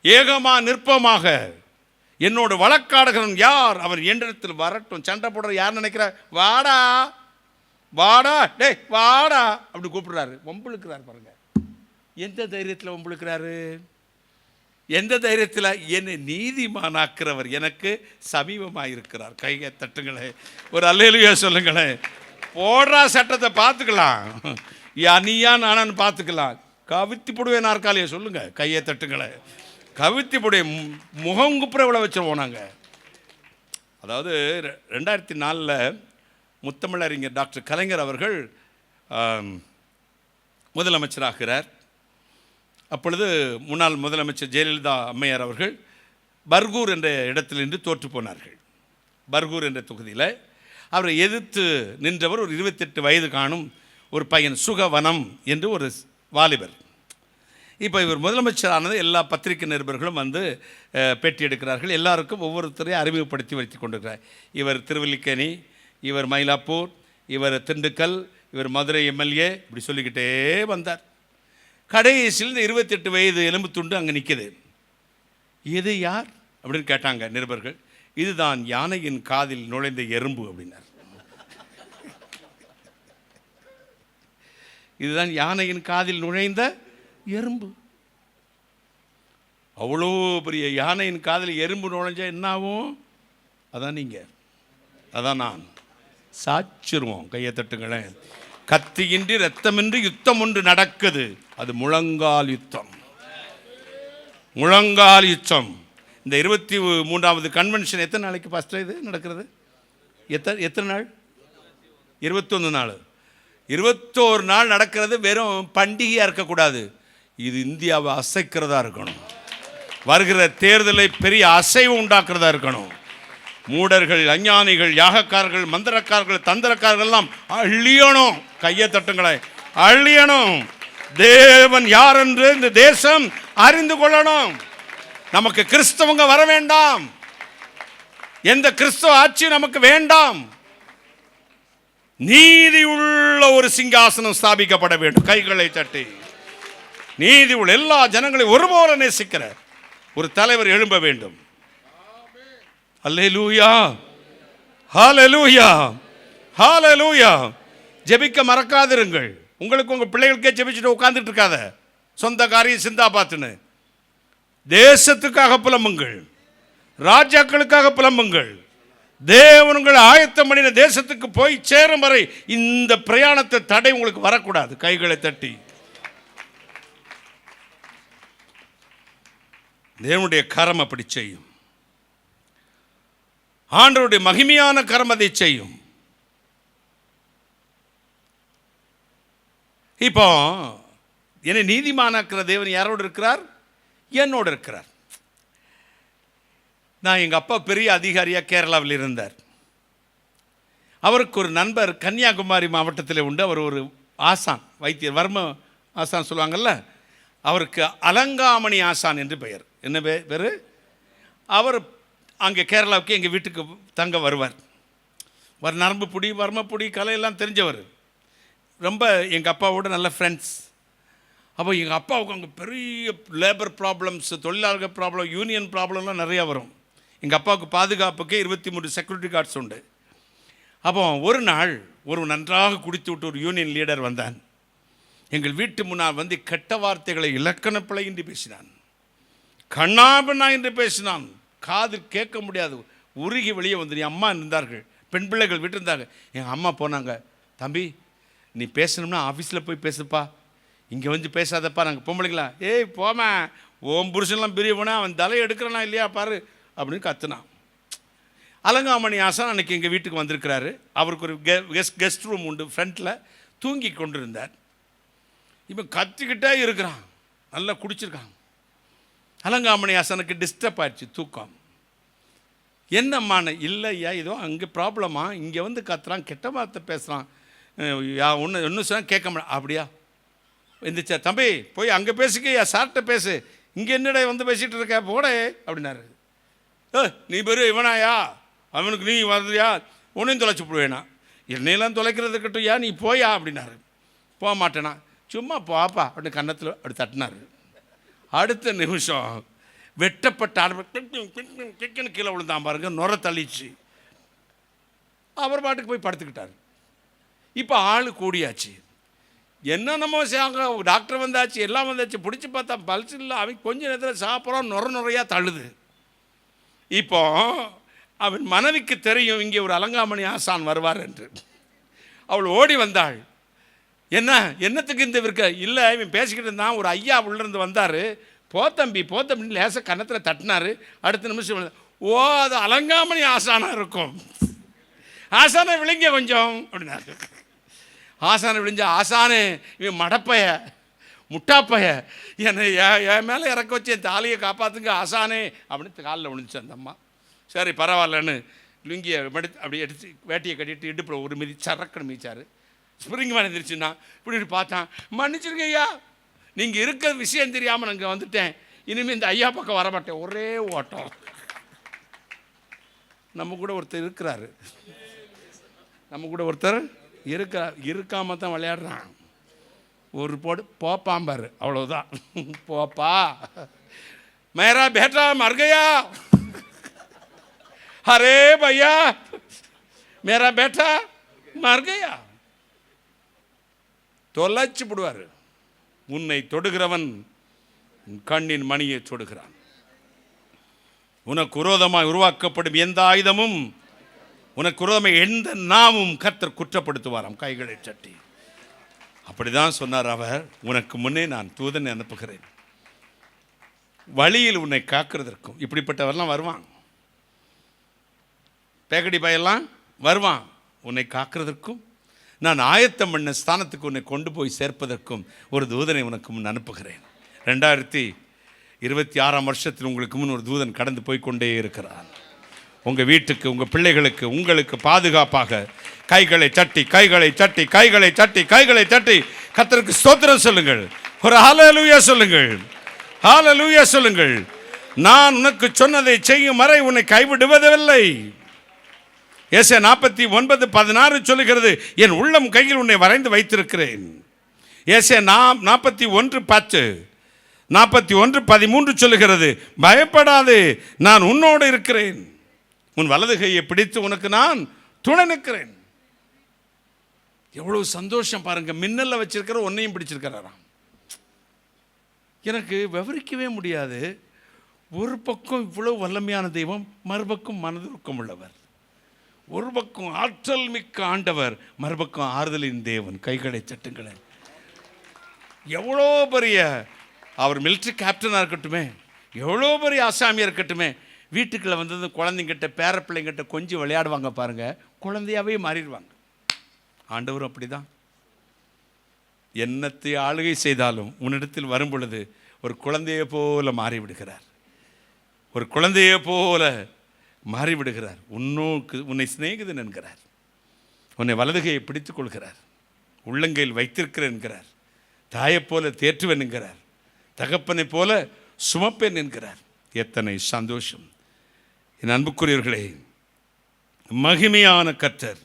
ஏகமா நிற்போமாக, என்னோட வழக்காடுகிறவன் யார், அவன் என்னிடத்தில் வரட்டும். சண்டை போடுற யார் நினைக்கிறார்? வாடா வாடா, டேய் வாடா அப்படி கூப்பிடுறாரு. வம்புழுக்கிறார். பாருங்க, எந்த தைரியத்தில் வம்புழுக்கிறாரு? எந்த தைரியத்தில்? என்னை நீதிமானாக்கிறவர் எனக்கு சமீபமாக இருக்கிறார். கையை தட்டுங்களே, ஒரு அல்லேலூயா சொல்லுங்களேன். போடுறா சட்டத்தை பார்த்துக்கலாம், நீயா நானான்னு பார்த்துக்கலாம். கவித்தி போடுவேன் நாற்காலியை சொல்லுங்க. கையை தட்டுங்களேன். கவித்தி போடைய முகங்குப்புற விழ வச்சுருவோம் நாங்கள். அதாவது 2004 முத்தமிழறிஞர் டாக்டர் கலைஞர் அவர்கள் முதலமைச்சராகிறார். அப்பொழுது முன்னாள் முதலமைச்சர் ஜெயலலிதா அம்மையார் அவர்கள் பர்கூர் என்ற இடத்திலிருந்து தோற்று போனார்கள். பர்கூர் என்ற தொகுதியில் அவரை எதிர்த்து நின்றவர் ஒரு 28 வயது காணும் ஒரு பையன், சுகவனம் என்று ஒரு வாலிபர். இப்போ இவர் முதலமைச்சரானது எல்லா பத்திரிகை நிருபர்களும் வந்து பேட்டி எடுக்கிறார்கள். எல்லாருக்கும் ஒவ்வொருத்தரையும் அறிமுகப்படுத்தி வைத்து கொண்டிருக்கிறார். இவர் திருவல்லிக்கேணி, இவர் மயிலாப்பூர், இவர் திண்டுக்கல், இவர் மதுரை எம்எல்ஏ, இப்படி சொல்லிக்கிட்டே வந்தார். கடைசியில் இந்த 28 வயது எலும்பு துண்டு அங்கே நிற்கிது. இது யார் அப்படின்னு கேட்டாங்க நிருபர்கள். இதுதான் யானையின் காதில் நுழைந்த எறும்பு அப்படின்னார். இதுதான் யானையின் காதில் நுழைந்த எறும்பு. அவ்வளோ பெரிய யானையின் காதில் எறும்பு நுழைஞ்சா என்ன ஆகும்? அதான் நீங்கள், அதான் நான். சாச்சிருவோம். கையை தட்டுங்களேன். கத்தியின்றி ரத்தமின்றி யுத்தம் ஒன்று நடக்குது, அது முழங்கால் யுத்தம். முழங்கால் யுத்தம். இந்த 23வது கன்வென்ஷன் எத்தனை நாளைக்கு ஃபஸ்ட்டு இது நடக்கிறது? எத்தனை நாள்? 21 நாள். 21 நாள் நடக்கிறது. வெறும் பண்டிகையாக இருக்கக்கூடாது, இது இந்தியாவை அசைக்கிறதா இருக்கணும். வருகிற தேர்தலை பெரிய அசைவு உண்டாக்குறதா இருக்கணும். மூடர்கள், அஞ்ஞானிகள், யாகக்காரர்கள், மந்திரக்காரர்கள், தந்திரக்காரர்கள் எல்லாம் அழியணும். கையை தட்டுங்களேன். அழியணும். தேவன் யார் என்று இந்த தேசம் அறிந்து கொள்ளணும். நமக்கு கிறிஸ்தவங்க வர வேண்டாம், எந்த கிறிஸ்தவ ஆட்சி நமக்கு வேண்டாம். நீதி உள்ள ஒரு சிங்காசனம் ஸ்தாபிக்கப்பட வேண்டும். கைகளை தட்டி நீதி உள்ள எல்லா ஜனங்களையும் ஒருபோல நேசிக்கிற ஒரு தலைவர் எழும்ப வேண்டும். அல்லேலூயா, ஹல்லேலூயா, ஹல்லேலூயா. ஜெபிக்க மறக்காதிருங்கள். உங்களுக்கு உங்கள் பிள்ளைகளுக்கே ஜெபிச்சுட்டு உட்கார்ந்துட்டு இருக்காத. சொந்த காரியம் சிந்தா பார்த்துன்னு தேசத்துக்காக புலம்புங்கள், ராஜாக்களுக்காக புலம்புங்கள், தேவன் உங்களை ஆயத்தம் பண்ணின தேசத்துக்கு போய் சேரும் வரை இந்த பிரயாணத்தை தடை உங்களுக்கு வரக்கூடாது. கைகளை தட்டி தேவனுடைய கரம் அப்படி செய்யும். ஆண்டவருடைய மகிமையான கரம் அதை செய்யும். இப்போ என்னை நீதிமானாக்குற தேவன் யாரோடு இருக்கிறார்? என்னோடு இருக்கிறார். நான் எங்கள் அப்பா பெரிய அதிகாரியாக கேரளாவில் இருந்தார். அவருக்கு ஒரு நண்பர் கன்னியாகுமரி மாவட்டத்தில் உண்டு. அவர் ஒரு ஆசான், வைத்தியர், வர்ம ஆசான் சொல்லுவாங்கள்ல, அவருக்கு அலங்காமணி ஆசான் என்று பெயர். என்ன பேர்? அவர் அங்கே கேரளாவுக்கு எங்கள் வீட்டுக்கு தங்க வருவார். நரம்பு புடி, வர்மப்புடி, கலையெல்லாம் தெரிஞ்சவர். ரொம்ப எங்கள் அப்பாவோட நல்ல ஃப்ரெண்ட்ஸ். அப்போ எங்கள் அப்பாவுக்கு அங்கே பெரிய லேபர் ப்ராப்ளம்ஸ், தொழிலாளர்கள் ப்ராப்ளம், யூனியன் ப்ராப்ளம்லாம் நிறையா வரும். எங்கள் அப்பாவுக்கு பாதுகாப்புக்கே 23 செக்யூரிட்டி கார்ட்ஸ் உண்டு. அப்போ ஒரு நாள் ஒரு நன்றாக குடித்து விட்டு ஒரு யூனியன் லீடர் வந்தான். எங்கள் வீட்டு முன்னால் வந்து கெட்ட வார்த்தைகளை இலக்கண பிழையின்றி பேசினான். கண்ணாபின்னா என்று பேசினான். காதில் கேட்க முடியாது. உருகி வெளியே வந்து என் அம்மா இருந்தார்கள், பெண் பிள்ளைகள் விட்டு இருந்தாங்க. எங்கள் அம்மா போனாங்க, தம்பி நீ பேசணும்னா ஆஃபீஸில் போய் பேசுப்பா, இங்கே வந்து பேசாதப்பா, நாங்கள் பொம்பளைங்களா, ஏய் போமா, ஓம் புருஷன்லாம் பிரியவனா, அவன் தலை எடுக்கிறானா இல்லையா பாரு அப்படின்னு கத்துனான். அலங்காமணி ஆசான் அன்றைக்கி எங்கள் வீட்டுக்கு வந்திருக்கிறாரு. அவருக்கு ஒரு கெஸ்ட் ரூம் உண்டு, ஃப்ரண்ட்டில் தூங்கி கொண்டு இருந்தார். இப்போ கத்திக்கிட்டே இருக்கிறான், நல்லா குடிச்சிருக்கான். அலங்காமணி ஆசானுக்கு டிஸ்டர்ப் ஆயிடுச்சு தூக்கம். என்னம்மான? இல்லை ஐயா, ஏதோ அங்கே ப்ராப்ளமா, இங்கே வந்து கத்துறான், கெட்ட வார்த்தை பேசுகிறான், ஒன்று சொன்னால் கேட்க முடியாது. அப்படியா? எந்திரிச்சா, தம்பி போய் அங்கே பேசிக்கையா, சார்கிட்ட பேசு, இங்கே என்னடா வந்து பேசிகிட்டு இருக்க, போடே அப்படின்னாரு. நீ பெரு இவனாயா, அவனுக்கு நீ வரலையா, உன்னையும் தொலைச்சி போடுவேனா? என்னையெல்லாம் தொலைக்கிறது இருக்கட்டும், யா நீ போயா அப்படின்னாரு. போக மாட்டேனா? சும்மா போப்பா அப்படின்னு கன்னத்தில் அப்படி தட்டினார். அடுத்த நிமிஷம் வெட்டப்பட்ட கிக்கன்னு கீழே விழுந்தான் பாருங்க, நுர தள்ளிச்சு. அவர் பாட்டுக்கு போய் படுத்துக்கிட்டார். இப்போ ஆள் கூடியாச்சு, என்னென்னமோ சாங்க, டாக்டர் வந்தாச்சு, எல்லாம் வந்தாச்சு, பிடிச்சி பார்த்தா பல்ஸ் இல்லை. அவன் கொஞ்ச நேரத்தில் சாப்பிட்றான், நுரையாக தள்ளுது. இப்போ அவன் மனைவிக்கு தெரியும் இங்கே ஒரு அலங்காமணி ஆசான் வருவார் என்று. அவள் ஓடி வந்தாள். என்னத்துக்கு இந்த இருக்க? இல்லை, இவன் பேசிக்கிட்டு இருந்தான், ஒரு ஐயா உள்ளேருந்து வந்தார், போத்தம்பின்னு லேசாக கன்னத்தில் தட்டினார். அடுத்த நிமிஷம், ஓ அது அலங்காமணி ஆசானாக இருக்கும், ஆசானை விழுங்க கொஞ்சம் அப்படின்னாரு. ஆசானை விழிஞ்ச, ஆசானே இவன் மடப்பைய முட்டாப்பைய, என்னை என் மேலே இறக்க வச்சு என் தாலியை காப்பாற்றுங்க ஆசானே அப்படின்னு காலில் விழுந்துச்சு அந்த அம்மா. சரி பரவாயில்லன்னு லுங்கியை அப்படி எடுத்து வேட்டியை கட்டிட்டு இடுப்பில் ஒரு மிதி சரக்குன்னு மிதிச்சார். ஸ்ப்ரிங் மேலே இருந்துருச்சுன்னா இப்படி பார்த்தான், மன்னிச்சிருங்க ஐயா, நீங்கள் இருக்கிற விஷயம் தெரியாமல் நான் இங்கே வந்துட்டேன், இனிமேல் இந்த ஐயா பக்கம் வரமாட்டேன். ஒரே ஓட்டம். நம்ம கூட ஒருத்தர் இருக்கிறாரு, இருக்காம தான் விளையாடுறான். ஒரு போடு போப்பாம்பாரு, அவ்வளோதான். போப்பா, மேரா பேட்டா மர் கயா, அரே பையா மேரா பேட்டா மர் கயா. தொலைச்சு போடுவார். உன்னை தொடுகிறவன் கண்ணின் மணியை தொடுகிறான். உனக்கு விரோதமாய் உருவாக்கப்படும் எந்த ஆயுதமும், உனக்கு விரோதமாய் எந்த நாமும் கர்த்தர் குற்றப்படுத்துவாராம் கைகளை சட்டி. அப்படிதான் சொன்னார் அவர். உனக்கு முன்னே நான் தூதனை அனுப்புகிறேன், வழியில் உன்னை காக்கிறதற்கும். இப்படிப்பட்டவரெல்லாம் வருவான், பேக்கடி பையெல்லாம் வருவான். உன்னை காக்கிறதற்கும் நான் ஆயத்தம் பண்ண ஸ்தானத்துக்கு உன்னை கொண்டு போய் சேர்ப்பதற்கும் ஒரு தூதனை உனக்கு முன் அனுப்புகிறேன். 2026 வருஷத்தில் உங்களுக்கு முன் ஒரு தூதன் கடந்து போய் கொண்டே இருக்கிறான். உங்கள் வீட்டுக்கு, உங்கள் பிள்ளைகளுக்கு, உங்களுக்கு பாதுகாப்பாக கைகளை தட்டி கர்த்தருக்கு ஸ்தோத்திரம் சொல்லுங்கள். ஒரு ஹல்லேலூயா சொல்லுங்கள், ஹல்லேலூயா சொல்லுங்கள். நான் உனக்கு சொன்னதை செய்யும் வரை உன்னை கைவிடுவதில்லை. ஏசாயா 49:16 சொல்லுகிறது, என் உள்ளம் கையில் உன்னை வரைந்து வைத்திருக்கிறேன். ஏசாயா 41:10, 41:13 சொல்லுகிறது, பயப்படாதே, நான் உன்னோடு இருக்கிறேன், உன் வலது கையை பிடித்து உனக்கு நான் துணை நிற்கிறேன். எவ்வளவு சந்தோஷம் பாருங்க. மின்னல்ல வச்சிருக்கிற ஒன்னையும் பிடிச்சிருக்கிறாராம். எனக்கு விவரிக்கவே முடியாது. ஒரு பக்கம் இவ்வளவு வல்லமையான தெய்வம், மறுபக்கம் மனதுருக்கம் உள்ளவர். ஒரு பக்கம் ஆற்றல் மிக்க ஆண்டவர், மறுபக்கம் ஆறுதலின் தேவன். கைகளை தட்டுங்களேன். எவ்வளோ பெரிய அவர் மிலிட்ரி கேப்டனாக இருக்கட்டுமே, எவ்வளோ பெரிய ஆசாமியாக இருக்கட்டுமே, வீட்டுக்குள்ளே வந்தது குழந்தைங்கிட்ட பேர பிள்ளைங்கிட்ட கொஞ்சம் விளையாடுவாங்க பாருங்கள், குழந்தையாகவே மாறிடுவாங்க. ஆண்டவர் அப்படி தான். என்னத்தை ஆளுகை செய்தாலும் உன்னிடத்தில் வரும் பொழுது ஒரு குழந்தையை போல மாறிவிடுகிறார். ஒரு குழந்தையை போல மாறிவிடுகிறார். உன்னை சிநேகிதன் என்கிறார். உன்னை வலதுகையை பிடித்துக் கொள்கிறார். உள்ளங்கையில் வைத்திருக்கிறேன் என்கிறார். தாயைப்போல தேற்றுவேன் என்கிறார். தகப்பனை போல சுமப்பேன் என்கிறார். எத்தனை சந்தோஷம்! என் அன்புக்குரியவர்களே, மகிமையான கர்த்தர்.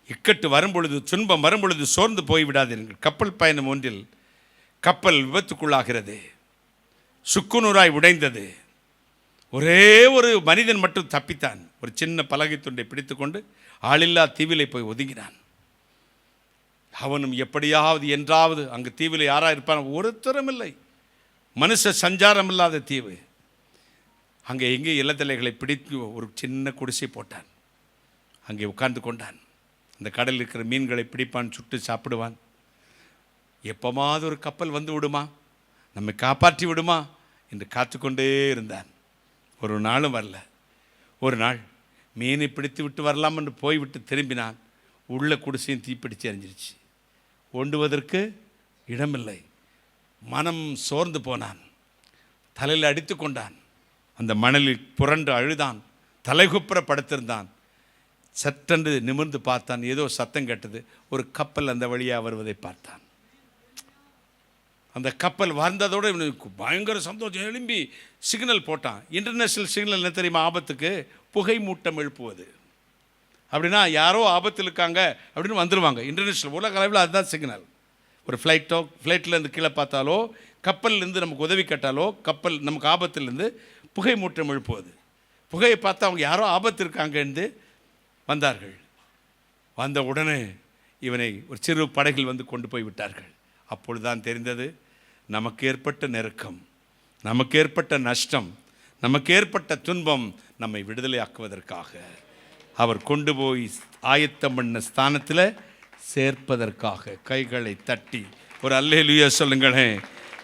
இக்கட்டு வரும்பொழுது, துன்பம் வரும்பொழுது சோர்ந்து போய்விடாதீர்கள். கப்பல் பயணம் ஒன்றில் கப்பல் விபத்துக்குள்ளாகிறது. சுக்குநூறாய் உடைந்தது. ஒரே ஒரு மனிதன் மட்டும் தப்பித்தான். ஒரு சின்ன பலகை துண்டை பிடித்துக்கொண்டு ஆளில்லா தீவிலை போய் ஒதுங்கினான். அவனும் எப்படியாவது என்றாவது, அங்கு தீவில் யாராக இருப்பான், ஒருத்தரும் இல்லை, மனுஷ சஞ்சாரம் இல்லாத தீவு. அங்கே எங்கே இளத்தலைகளை பிடித்து ஒரு சின்ன குடிசை போட்டான். அங்கே உட்கார்ந்து கொண்டான். அந்த கடலில் இருக்கிற மீன்களை பிடிப்பான், சுட்டு சாப்பிடுவான். எப்போமாவது ஒரு கப்பல் வந்து விடுமா, நம்மை காப்பாற்றி விடுமா என்று காத்துக்கொண்டே இருந்தான். ஒரு நாளும் வரல. ஒரு நாள் மீனை பிடித்து விட்டு வரலாம் என்று போய்விட்டு திரும்பினான். உள்ள குடிசையும் தீப்பிடிச்சு எறிஞ்சிருச்சு. ஒண்டுவதற்கு இடமில்லை. மனம் சோர்ந்து போனான். தலையில் அடித்து கொண்டான். அந்த மணலில் புரண்டு அழுதான். தலைகுப்புற படுத்திருந்தான். சட்டென்று நிமிர்ந்து பார்த்தான். ஏதோ சத்தம் கேட்டது. ஒரு கப்பல் அந்த வழியாக வருவதை பார்த்தான். அந்த கப்பல் வந்ததோடு இவனுக்கு பயங்கர சந்தோஷம். எழும்பி சிக்னல் போட்டான். இன்டர்நேஷ்னல் சிக்னல் என்ன தெரியுமா? ஆபத்துக்கு புகை மூட்டம் எழுப்புவது. அப்படின்னா யாரோ ஆபத்தில் இருக்காங்க அப்படின்னு வந்துடுவாங்க. இன்டர்நேஷ்னல் உலக அளவில் அதுதான் சிக்னல். ஒரு ஃப்ளைட்லேருந்து கீழே பார்த்தாலோ, கப்பல்லேருந்து நமக்கு உதவி கேட்டாலோ, கப்பல் நமக்கு ஆபத்துலேருந்து புகை மூட்டம் எழுப்புவது. புகையை பார்த்தா அவங்க யாரோ ஆபத்து இருக்காங்கன்னு வந்தார்கள். வந்த உடனே இவனை ஒரு சிறு படகில் வந்து கொண்டு போய் விட்டார்கள். அப்பொழுதுதான் தெரிந்தது, நமக்கு ஏற்பட்ட நெருக்கம், நமக்கு ஏற்பட்ட நஷ்டம், நமக்கு ஏற்பட்ட துன்பம் நம்மை விடுதலை ஆக்குவதற்காக, அவர் கொண்டு போய் ஆயத்தம் பண்ண ஸ்தானத்தில் சேர்ப்பதற்காக. கைகளை தட்டி ஒரு அல்லேலூயா சொல்லுங்களேன்.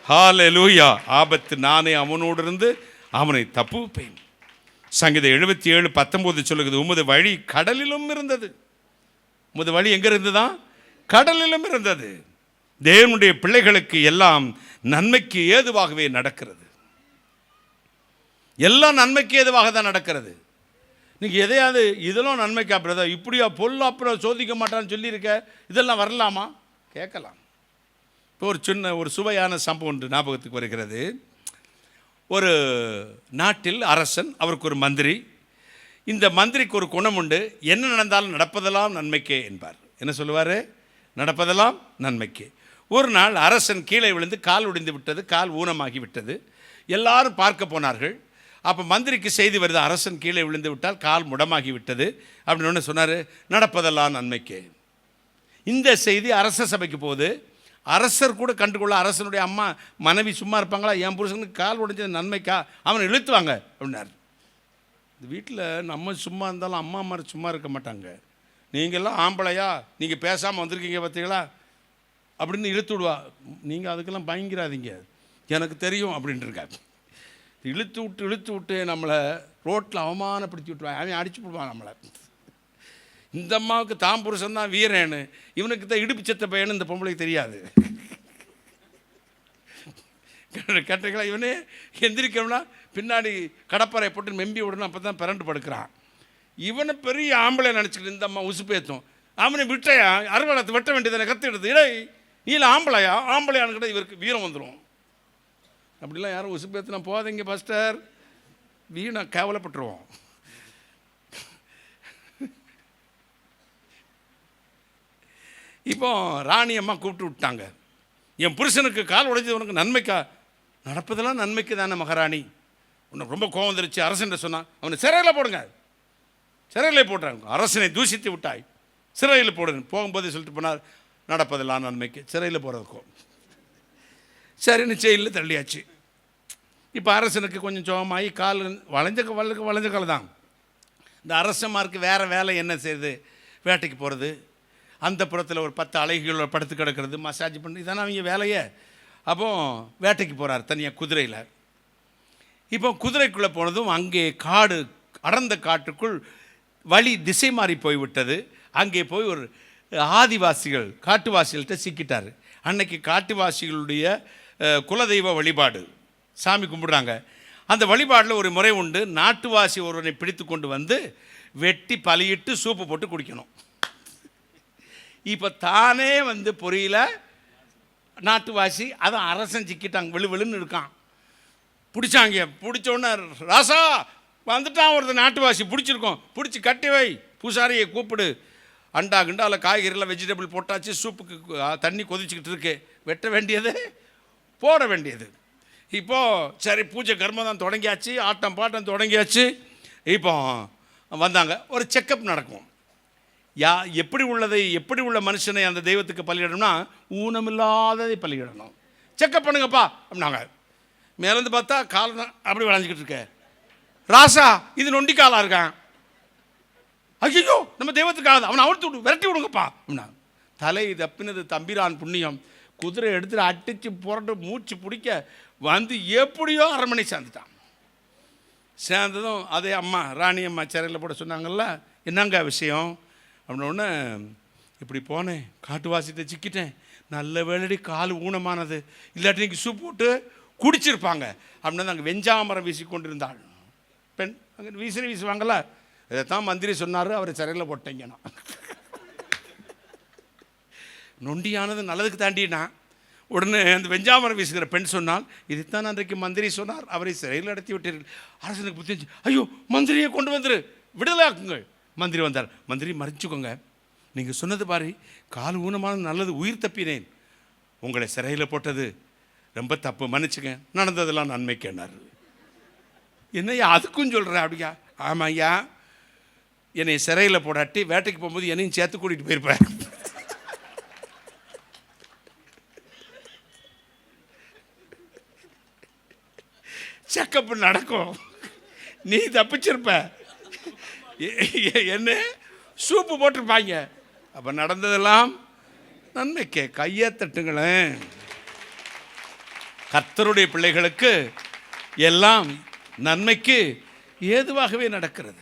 ஹல்லேலூயா. ஆபத்து நானே அவனோடு இருந்து அவனை தப்புவிப்பேன். சங்கீதம் 77:19 சொல்லுகிறது, உமது வழி கடலிலும் இருந்தது. உமது வழி எங்கே இருந்ததா? கடலிலும் இருந்தது. தேவனுடைய பிள்ளைகளுக்கு எல்லாம் நன்மைக்கு ஏதுவாகவே நடக்கிறது. எல்லாம் நன்மைக்கு ஏதுவாக தான் நடக்கிறது. நீங்கள் எதையாவது இதெல்லாம் நன்மைக்கா பிரதர், இப்படியா பொல்லாப்புறம் சோதிக்க மாட்டான்னு சொல்லியிருக்க, இதெல்லாம் வரலாமா கேட்கலாம். இப்போ ஒரு சுவையான சம்பவம் ஒன்று ஞாபகத்துக்கு வருகிறது. ஒரு நாட்டில் அரசன், அவருக்கு ஒரு மந்திரி. இந்த மந்திரிக்கு ஒரு குணம் உண்டு. என்ன நடந்தாலும் நடப்பதெல்லாம் நன்மைக்கே என்பார். என்ன சொல்லுவார்? நடப்பதெல்லாம் நன்மைக்கே. ஒரு நாள் அரசன் கீழே விழுந்து கால் உடைந்து விட்டது, கால் ஊனமாகி விட்டது. எல்லாரும் பார்க்க போனார்கள். அப்போ மந்திரிக்கு செய்தி வருது, அரசன் கீழே விழுந்து விட்டால் கால் முடமாகி விட்டது அப்படின்னு ஒன்று சொன்னார். நடப்பதெல்லாம் நன்மைக்கே. இந்த செய்தி அரச சபைக்கு போகுது. அரசர் கூட கண்டுகொள்ள, அரசனுடைய அம்மா மனைவி சும்மா இருப்பாங்களா? என் புருஷனுக்கு கால் உடைஞ்சது நன்மைக்கா, அவனை இழுத்துவாங்க அப்படின்னார். இந்த வீட்டில் நம்ம சும்மா இருந்தாலும் அம்மா மாதிரி சும்மா இருக்க மாட்டாங்க. நீங்கள்லாம் ஆம்பளையா, நீங்கள் பேசாமல் வந்திருக்கீங்க பார்த்தீங்களா அப்படின்னு இழுத்து விடுவா. நீங்கள் அதுக்கெல்லாம் பயங்கிறாதீங்க, எனக்கு தெரியும் அப்படின்ட்டு இருக்காரு. இழுத்து விட்டு நம்மளை ரோட்டில் அவமானப்படுத்தி விட்டுருவான். அவன் அடிச்சு விடுவான் நம்மளை. இந்த அம்மாவுக்கு தான் புருஷன் தான் வீரேன்னு, இவனுக்கு தான் இடுப்பு செத்த பையனு இந்த பொம்பளைக்கு தெரியாது. கேட்டீங்களா? இவனே எந்திரிக்கணும்னா பின்னாடி கடப்பாறை போட்டு மெம்பி விடணும், அப்போ தான் பிறண்டு படுக்கிறான். இவனை பெரிய ஆம்பளை நினச்சிக்கிட்டு இந்த அம்மா உசுப்பேற்றும். அவனை விட்டையா, அறுவலத்தை வெட்ட வேண்டியதானே, கற்று எடுத்து இடை நீல ஆம்பளையா, ஆம்பளையான்னு கிட்ட இவருக்கு வீரம் வந்துடும். அப்படிலாம் யாரும் உசுப்பேற்றினா போகாதீங்க பாஸ்டர், வீணாக கேவலப்பட்டுருவோம். இப்போ ராணி அம்மா கூப்பிட்டு விட்டாங்க. என் புருஷனுக்கு கால் உடைஞ்சது உனக்கு நன்மைக்கா? நடப்பதெல்லாம் நன்மைக்கு தானே மகாராணி. உன்னை ரொம்ப கோவம் வந்துருச்சு. அரசன் சொன்னான், அவனை சிறையில் போடுங்க. சிறையில் போட்டாங்க. அரசனை தூசித்து விட்டாய், சிறையில் போடுங்க. போகும்போதே சொல்லிட்டு போனார், நடப்பதெல்லாம் நன்மைக்கு. சிறையில் போகிறதுக்கும் சரின்னு செயலில் தள்ளியாச்சு. இப்போ அரசனுக்கு கொஞ்சம் சோகமாகி கால் வளைஞ்ச கால் தான். இந்த அரசமாருக்கு வேறு வேலை என்ன செய்யுது? வேட்டைக்கு போகிறது, அந்த புறத்தில் ஒரு 10 அழகிகளோட படுத்து கிடக்கிறது, மசாஜ் பண்ணி, இதானே அவங்க வேலையை. அப்போ வேட்டைக்கு போகிறார் தனியாக குதிரையில். இப்போ குதிரைக்குள்ளே போனதும் அங்கே காடு, அடர்ந்த காட்டுக்குள் வழி திசை மாறி போய்விட்டது. அங்கே போய் ஒரு ஆதிவாசிகள், காட்டுவாசிகள்கிட்ட சிக்கிட்டார். அன்னைக்கு காட்டுவாசிகளுடைய குலதெய்வ வழிபாடு, சாமி கும்பிடுறாங்க. அந்த வழிபாடில் ஒரு முறை உண்டு. நாட்டுவாசி ஒருவனை பிடித்து கொண்டு வந்து வெட்டி பலியிட்டு சூப்பு போட்டு குடிக்கணும். இப்போ தானே வந்து பொரியல நாட்டுவாசி, அதான் அரசன் சிக்கிட்டாங்க, விழுன்னு இருக்கான். பிடிச்சாங்க. பிடிச்சோன்னே, ராசா வந்துட்டான் ஒருத்தர் நாட்டுவாசி, பிடிச்சிருக்கோம், பிடிச்சி கட்டி வை, பூசாரியை கூப்பிடு, அண்டா கிண்டாவில் காய்கறிலாம் வெஜிடபிள் போட்டாச்சு, சூப்புக்கு தண்ணி கொதிச்சுக்கிட்டு இருக்கு, வெட்ட வேண்டியது போட வேண்டியது. இப்போது சரி, பூஜை கர்மம் தான் தொடங்கியாச்சு, ஆட்டம் பாட்டம் தொடங்கியாச்சு. இப்போ வந்தாங்க, ஒரு செக்கப் நடக்கும். எப்படி உள்ள மனுஷனை அந்த தெய்வத்துக்கு பலியிடணும்னா ஊனமில்லாததை பலியிடணும். செக்கப் பண்ணுங்கப்பா அப்படின்னாங்க. மேலேருந்து பார்த்தா கால் தான் அப்படி விளைஞ்சிக்கிட்டு இருக்க. ராசா இது நொண்டி காலாக இருக்கான். ஐயோ நம்ம தெய்வத்துக்காக, அவனை அவுழ்த்து விடு, விரட்டி விடுங்கப்பா அப்படின்னா. தலை தப்பினது தம்பிரான் புண்ணியம். குதிரை எடுத்துட்டு அடித்து புரண்டு மூச்சு பிடிக்க வந்து எப்படியோ 1/2 மணி சேர்ந்துட்டான். சேர்ந்ததும் அதே அம்மா, ராணி அம்மா சிறையில் போட சொன்னாங்கல்ல, என்னங்க விஷயம் அப்படின்னோடனே, இப்படி போனேன், காட்டுவாசித்தை சிக்கிட்டேன், நல்ல வேலைடி கால் ஊனமானது, இல்லாட்டி நீங்கள் சூப் போட்டு குடிச்சிருப்பாங்க அப்படின்னா. அங்கே வெஞ்சாமரம் வீசி கொண்டிருந்தாள் பெண். அங்கே வீசுவாங்கள்ல, இதைத்தான் மந்திரி சொன்னார், அவரை சிறையில் போட்டீங்கன்னா. நொண்டியானது நல்லதுக்கு தாண்டினா உடனே அந்த வெஞ்சாமரம் வீசுகிற பெண் சொன்னால், இதுதான் அன்றைக்கு மந்திரி சொன்னார், அவரை சிறையில் நடத்தி விட்டீர்கள். அரசனுக்கு புரிஞ்சு, ஐயோ மந்திரியை கொண்டு வந்துரு, விடுதலாக்குங்கள். மந்திரி வந்தார். மந்திரி மறைச்சிக்கோங்க, நீங்கள் சொன்னது பாரு, கால் ஊனமான நல்லது, உயிர் தப்பினேன், உங்களை சிறையில் போட்டது ரொம்ப தப்பு, மன்னிச்சுங்க, நடந்ததெல்லாம் நன்மைக்கேனார். என்னையா அதுக்கும் சொல்கிறேன் அப்படியா? ஆமாம் ஐயா, என்னை சிறையில் போடாட்டி வேட்டைக்கு போகும்போது என்னையும் சேர்த்து கூட்டிகிட்டு போயிருப்பேன். செக்கப் நடக்கும், நீ தப்பிச்சிருப்ப, என்ன சூப்பு போட்டிருப்பாங்க. அப்போ நடந்ததெல்லாம் நன்மைக்கே. கையை தட்டுங்களேன். கர்த்தருடைய பிள்ளைகளுக்கு எல்லாம் நன்மைக்கு ஏதுவாகவே நடக்கிறது.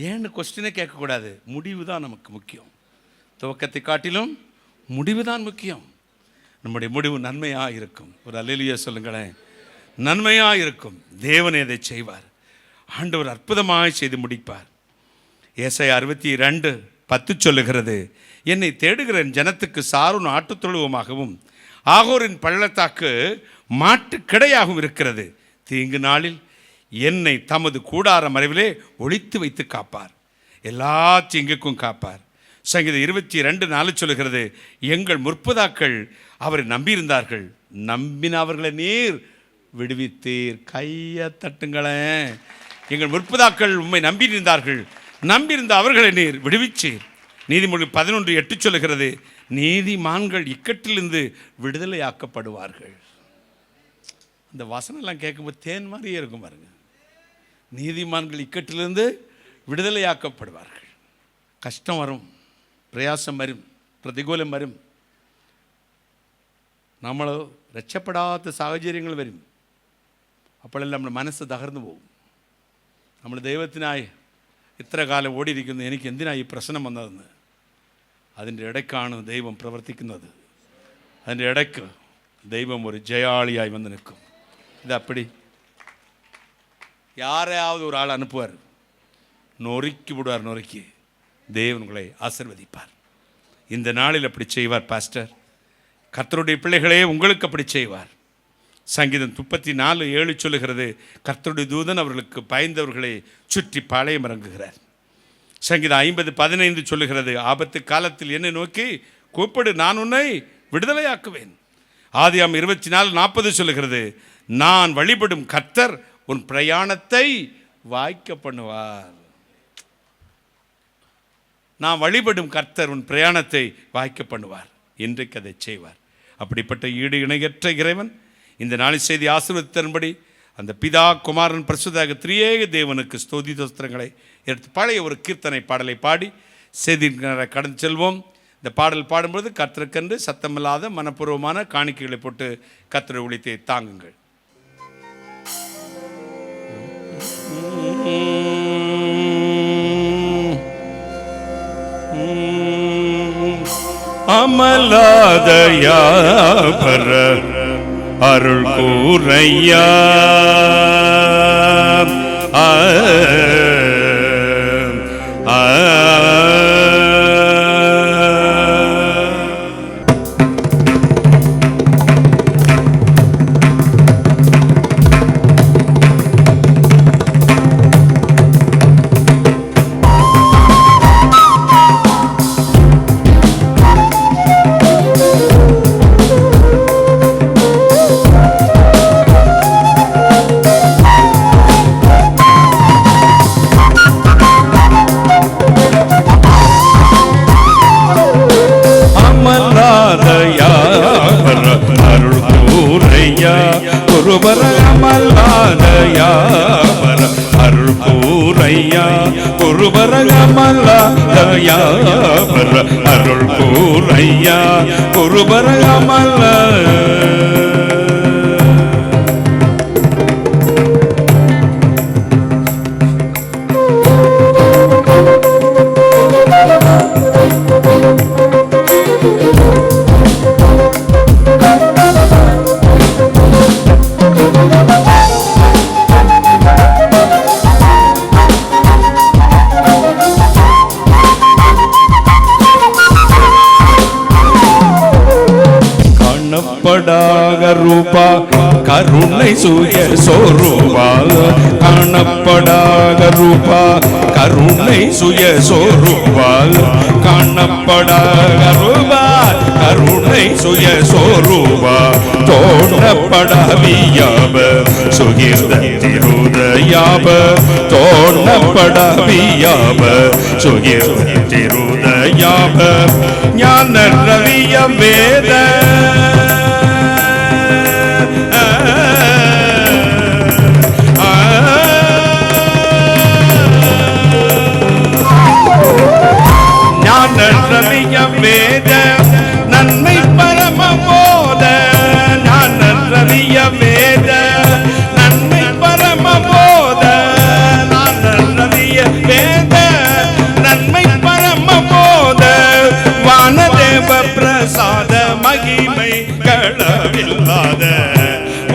ஏன்னு கொஸ்டினே கேட்கக்கூடாது. முடிவு தான் நமக்கு முக்கியம். துவக்கத்தை காட்டிலும் முடிவு தான் முக்கியம். நம்முடைய முடிவு நன்மையாக இருக்கும். ஒரு அல்லேலூயா சொல்லுங்களேன். நன்மையாக இருக்கும். தேவன் இதை செய்வார். ஆண்டவர் அற்புதமாக செய்து முடிப்பார். ஏசாயா 62:10 சொல்லுகிறது, என்னை தேடுகிற ஜனத்துக்கு சாரோன் ஆட்டுத் தொழுவமாகவும் ஆகோரின் பள்ளத்தாக்கு மாட்டு கிடையாகவும் இருக்கிறது. தீங்கு நாளில் என்னை தமது கூடார மறைவிலே ஒளித்து வைத்து காப்பார், எல்லா தீங்குக்கும் காப்பார். சங்கீதம் 22:4 சொல்லுகிறது, எங்கள் முற்பதாக்கள் அவரை நம்பியிருந்தார்கள், நம்பின அவர்களை நீர் விடுவித்தீர். கையை தட்டுங்களேன். எங்கள் முற்பதாக்கள் உம்மை நம்பியிருந்தார்கள், நம்பியிருந்த அவர்களை நீர் விடுவிச்சீர். நீதிமொழிகள் 11:8 சொல்லுகிறது, நீதிமான்கள் இக்கட்டிலிருந்து விடுதலையாக்கப்படுவார்கள். அந்த வசனம்லாம் கேட்கும்போது தேன் மாதிரியே இருக்கும் பாருங்க. நீதிமான்கள் இக்கட்டிலிருந்து விடுதலையாக்கப்படுவார்கள். கஷ்டம் வரும், பிரயாசம் வரும், பிரதிகூலம் வரும், നമ്മളോ രക്ഷപ്പെടാത്ത സാഹചര്യങ്ങൾ വരും. അപ്പോഴെല്ലാം നമ്മുടെ മനസ്സ് തകർന്നു പോകും. നമ്മൾ ദൈവത്തിനായി ഇത്ര കാലം ഓടിയിരിക്കുന്നു, എനിക്ക് എന്തിനായി ഈ പ്രശ്നം വന്നതെന്ന്. അതിൻ്റെ ഇടയ്ക്കാണ് ദൈവം പ്രവർത്തിക്കുന്നത്. അതിൻ്റെ ഇടയ്ക്ക് ദൈവം ഒരു ജയാളിയായി வந்து நிற்கும். இது அப்படி யாரையாவது ஒரு ஆள் அனுப்புவார், நொறுக்கி விடுவார், நொறுக்கி தேவன் உங்களை ஆசீர்வதிப்பார். இந்த நாளில் அப்படி செய்வார் பாஸ்டர். கர்த்தருடைய பிள்ளைகளே உங்களுக்கு அப்படி செய்வார். சங்கீதம் 34:7 சொல்லுகிறது, கர்த்தருடைய தூதன் அவர்களுக்கு பயந்தவர்களை சுற்றி பாளையம் இறங்குகிறார். சங்கீதம் 50:15 சொல்லுகிறது, ஆபத்து காலத்தில் என்னை நோக்கி கூப்பிடு, நான் உன்னை விடுதலையாக்குவேன். ஆதியாகமம் 24:40 சொல்லுகிறது, நான் வழிபடும் கர்த்தர் உன் பிரயாணத்தை வாய்க்க பண்ணுவார். நான் வழிபடும் கர்த்தர் உன் பிரயாணத்தை வாய்க்க பண்ணுவார். இன்றைக்கு அதை செய்வார். அப்படிப்பட்ட ஈடு இணையற்ற இறைவன் இந்த நாளை செய்தி ஆசீர்வதித்தன்படி அந்த பிதா குமாரன் பரிசுத்த திரியேக தேவனுக்கு ஸ்தோதி தோஸ்திரங்களை எடுத்து பழைய ஒரு கீர்த்தனை பாடலை பாடி செய்தி கடந்து செல்வோம். இந்த பாடல் பாடும்போது கர்த்தருக்கென்று சத்தமில்லாத மனப்பூர்வமான காணிக்கைகளை போட்டு கர்த்தரை ஒழித்தை தாங்குங்கள். அமலாதயாபர அருள் கூரையா குருபரகமல்லாதயாபர அருள் கூரையா குருபரகமல்லாதயாபர அருள் கூரையா குருபரகமல்ல ரூபா கருணை சுய சோரூபா காணப்படாத ரூபா கருணை சுய சோரூபா காணப்படாத ரூபா கருணை சுய சோரூபா தோணப்படாவியாப சுகிர்த திருதயாப தோணப்படாவியாப சுகிர்த திருதயாப ஞான ரவிய வேத ரவிய வேத நன்மை பரம போத ஞான ரவிய வேத நன்மை பரம போத ஞான ரவிய வேத நன்மை பரம போத வானதேவ பிரசாத மகிமை களவில்லாத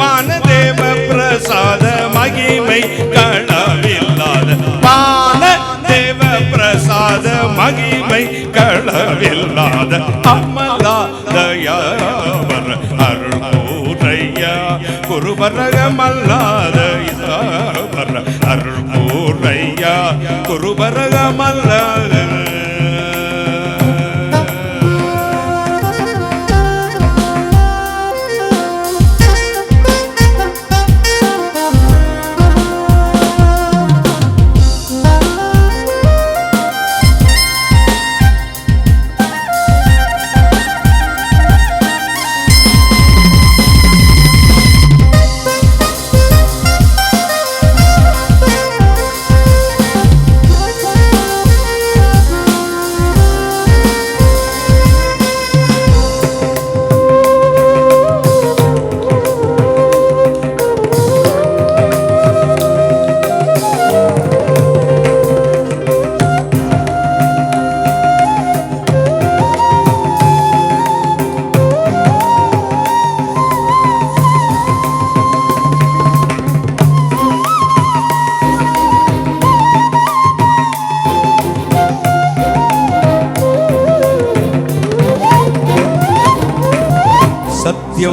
வானதேவ பிரசாத மகிமை களவில்லாத வானதேவ பிரசாத மகிமை களவில்லாத அமலாதயாபர அருள் கூரையா குருபரகமல்லாதயாபர அருள் கூரையா குருபரகமல்லாத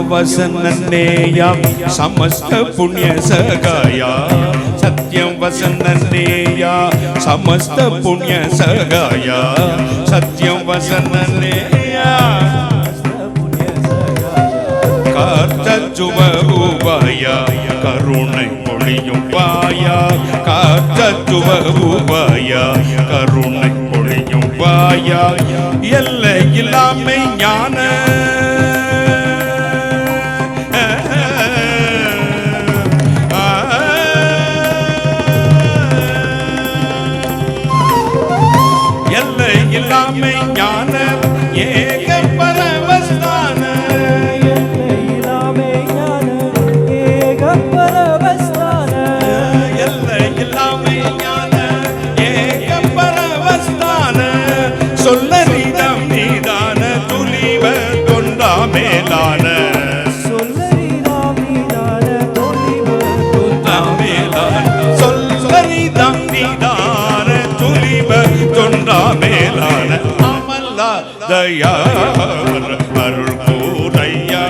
वसन्नेया समस्त पुण्य सगाया सत्यं वसन्नेया समस्त पुण्य सगाया सत्यं वसन्नेया காத்தச்சுவபூபாயா கருணை பொழியும் பாயா காத்தச்சுவபூபாயா கருணை பொழியும் பாயா எல்லை இல்லாமை ஞான தயாவர் அருள் கூரையா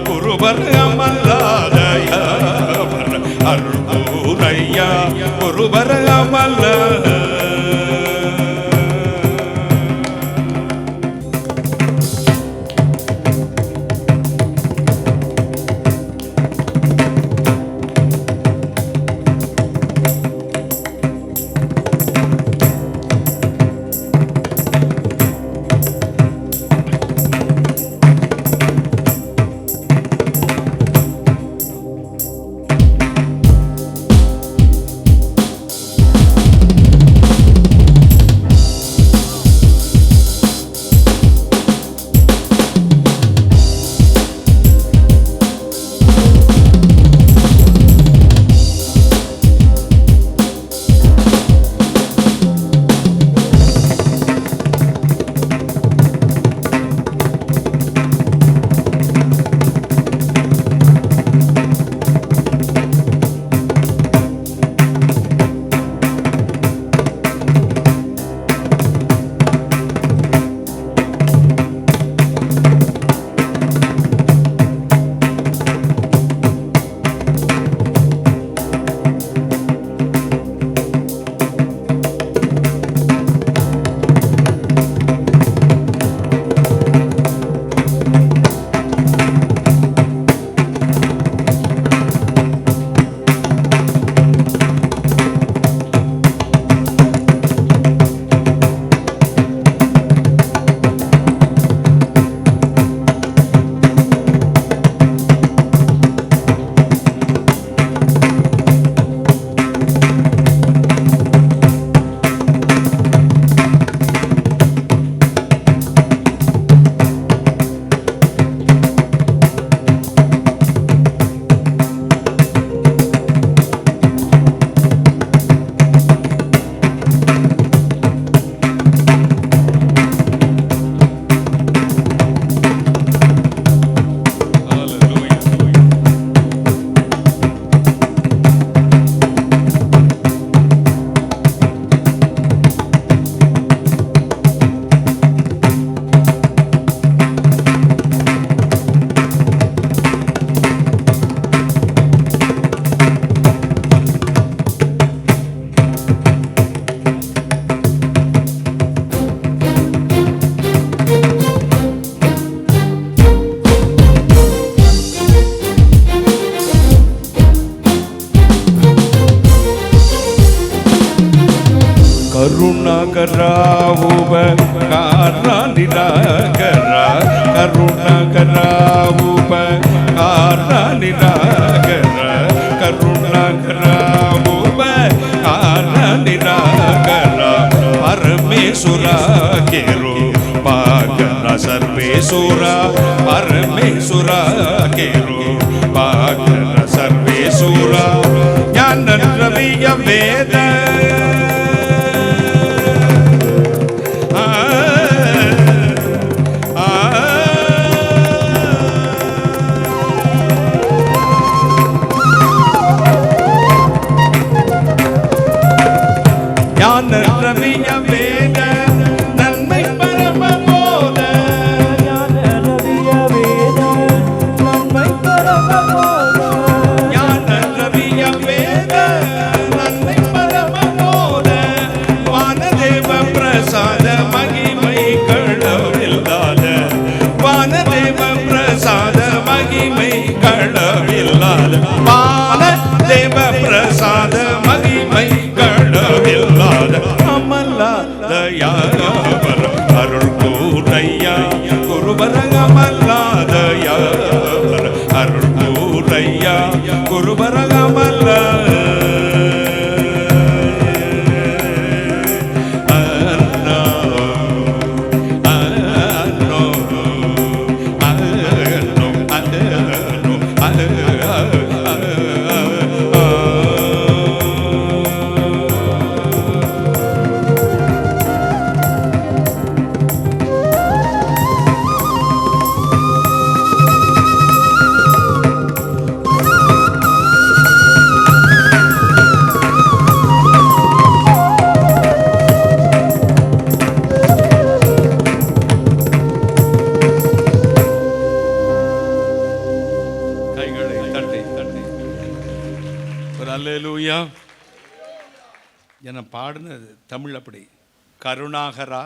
குருவர் அமல்லா தயாவர் அருள் கூரையா குருவர் அமல்லா. கருணாகரா உபகாரா நிராகரா கருணாகரா உபகாரா நிராகரா கருணாகரா உபகாரா நிராகரா பரமேஸ்வரா கேரோ பாகரா சர்வேஸ்வரா பரமேஸ்வரா கேரோ பாகரா சர்வேஸ்வரா ஞான ரவிய வேத ரவிய வேத நன்மை பரமபோத ஞான ரவிய வேத நன்மை பரமபோத ஞான ரவிய வேத நன்மை பரமபோத வானதேவ பிரசாத மகிமை களவில்லாத வானதேவ பிரசாத மகிமை களவில்லாத வானதேவ பிரசாத மகிமை களவில்லாத அமல்லாதயாவர் அருள் கூரையா குருவர் அமல்லாதயாவர் அருள் கூரையா குருவர் அமல்ல ஒரு அல்லேலூயா. என்ன பாடுனது தமிழ் அப்படி. கருணாகரா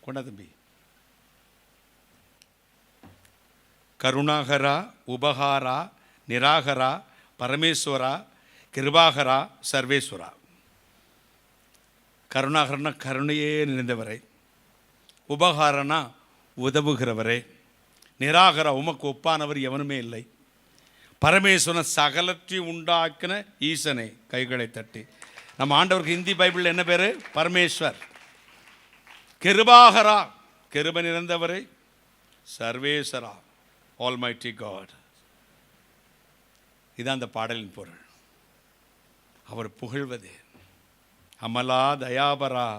கொண்டா தம்பி. கருணாகரா, உபகாரா, நிராகரா, பரமேஸ்வரா, கிருபாகரா, சர்வேஸ்வரா. கருணாகரனா கருணையே நிறைந்தவரே, உபகாரனா உதவுகிறவரே, நிராகரா உமக்கு ஒப்பானவர் எவனுமே இல்லை, பரமேஸ்வரன் சகலத்தையும் உண்டாக்கின ஈசனே. கைகளை தட்டி. நம்ம ஆண்டவருக்கு ஹிந்தி பைபிளில் என்ன பேர்? பரமேஸ்வர். கிருபாகரா கிருப நிறைந்தவரே, சர்வேஸ்வரா ஆல்மைட்டி காட். இதான் அந்த பாடலின் பொருள். அவர் புகழ்வது அமலா தயாபரா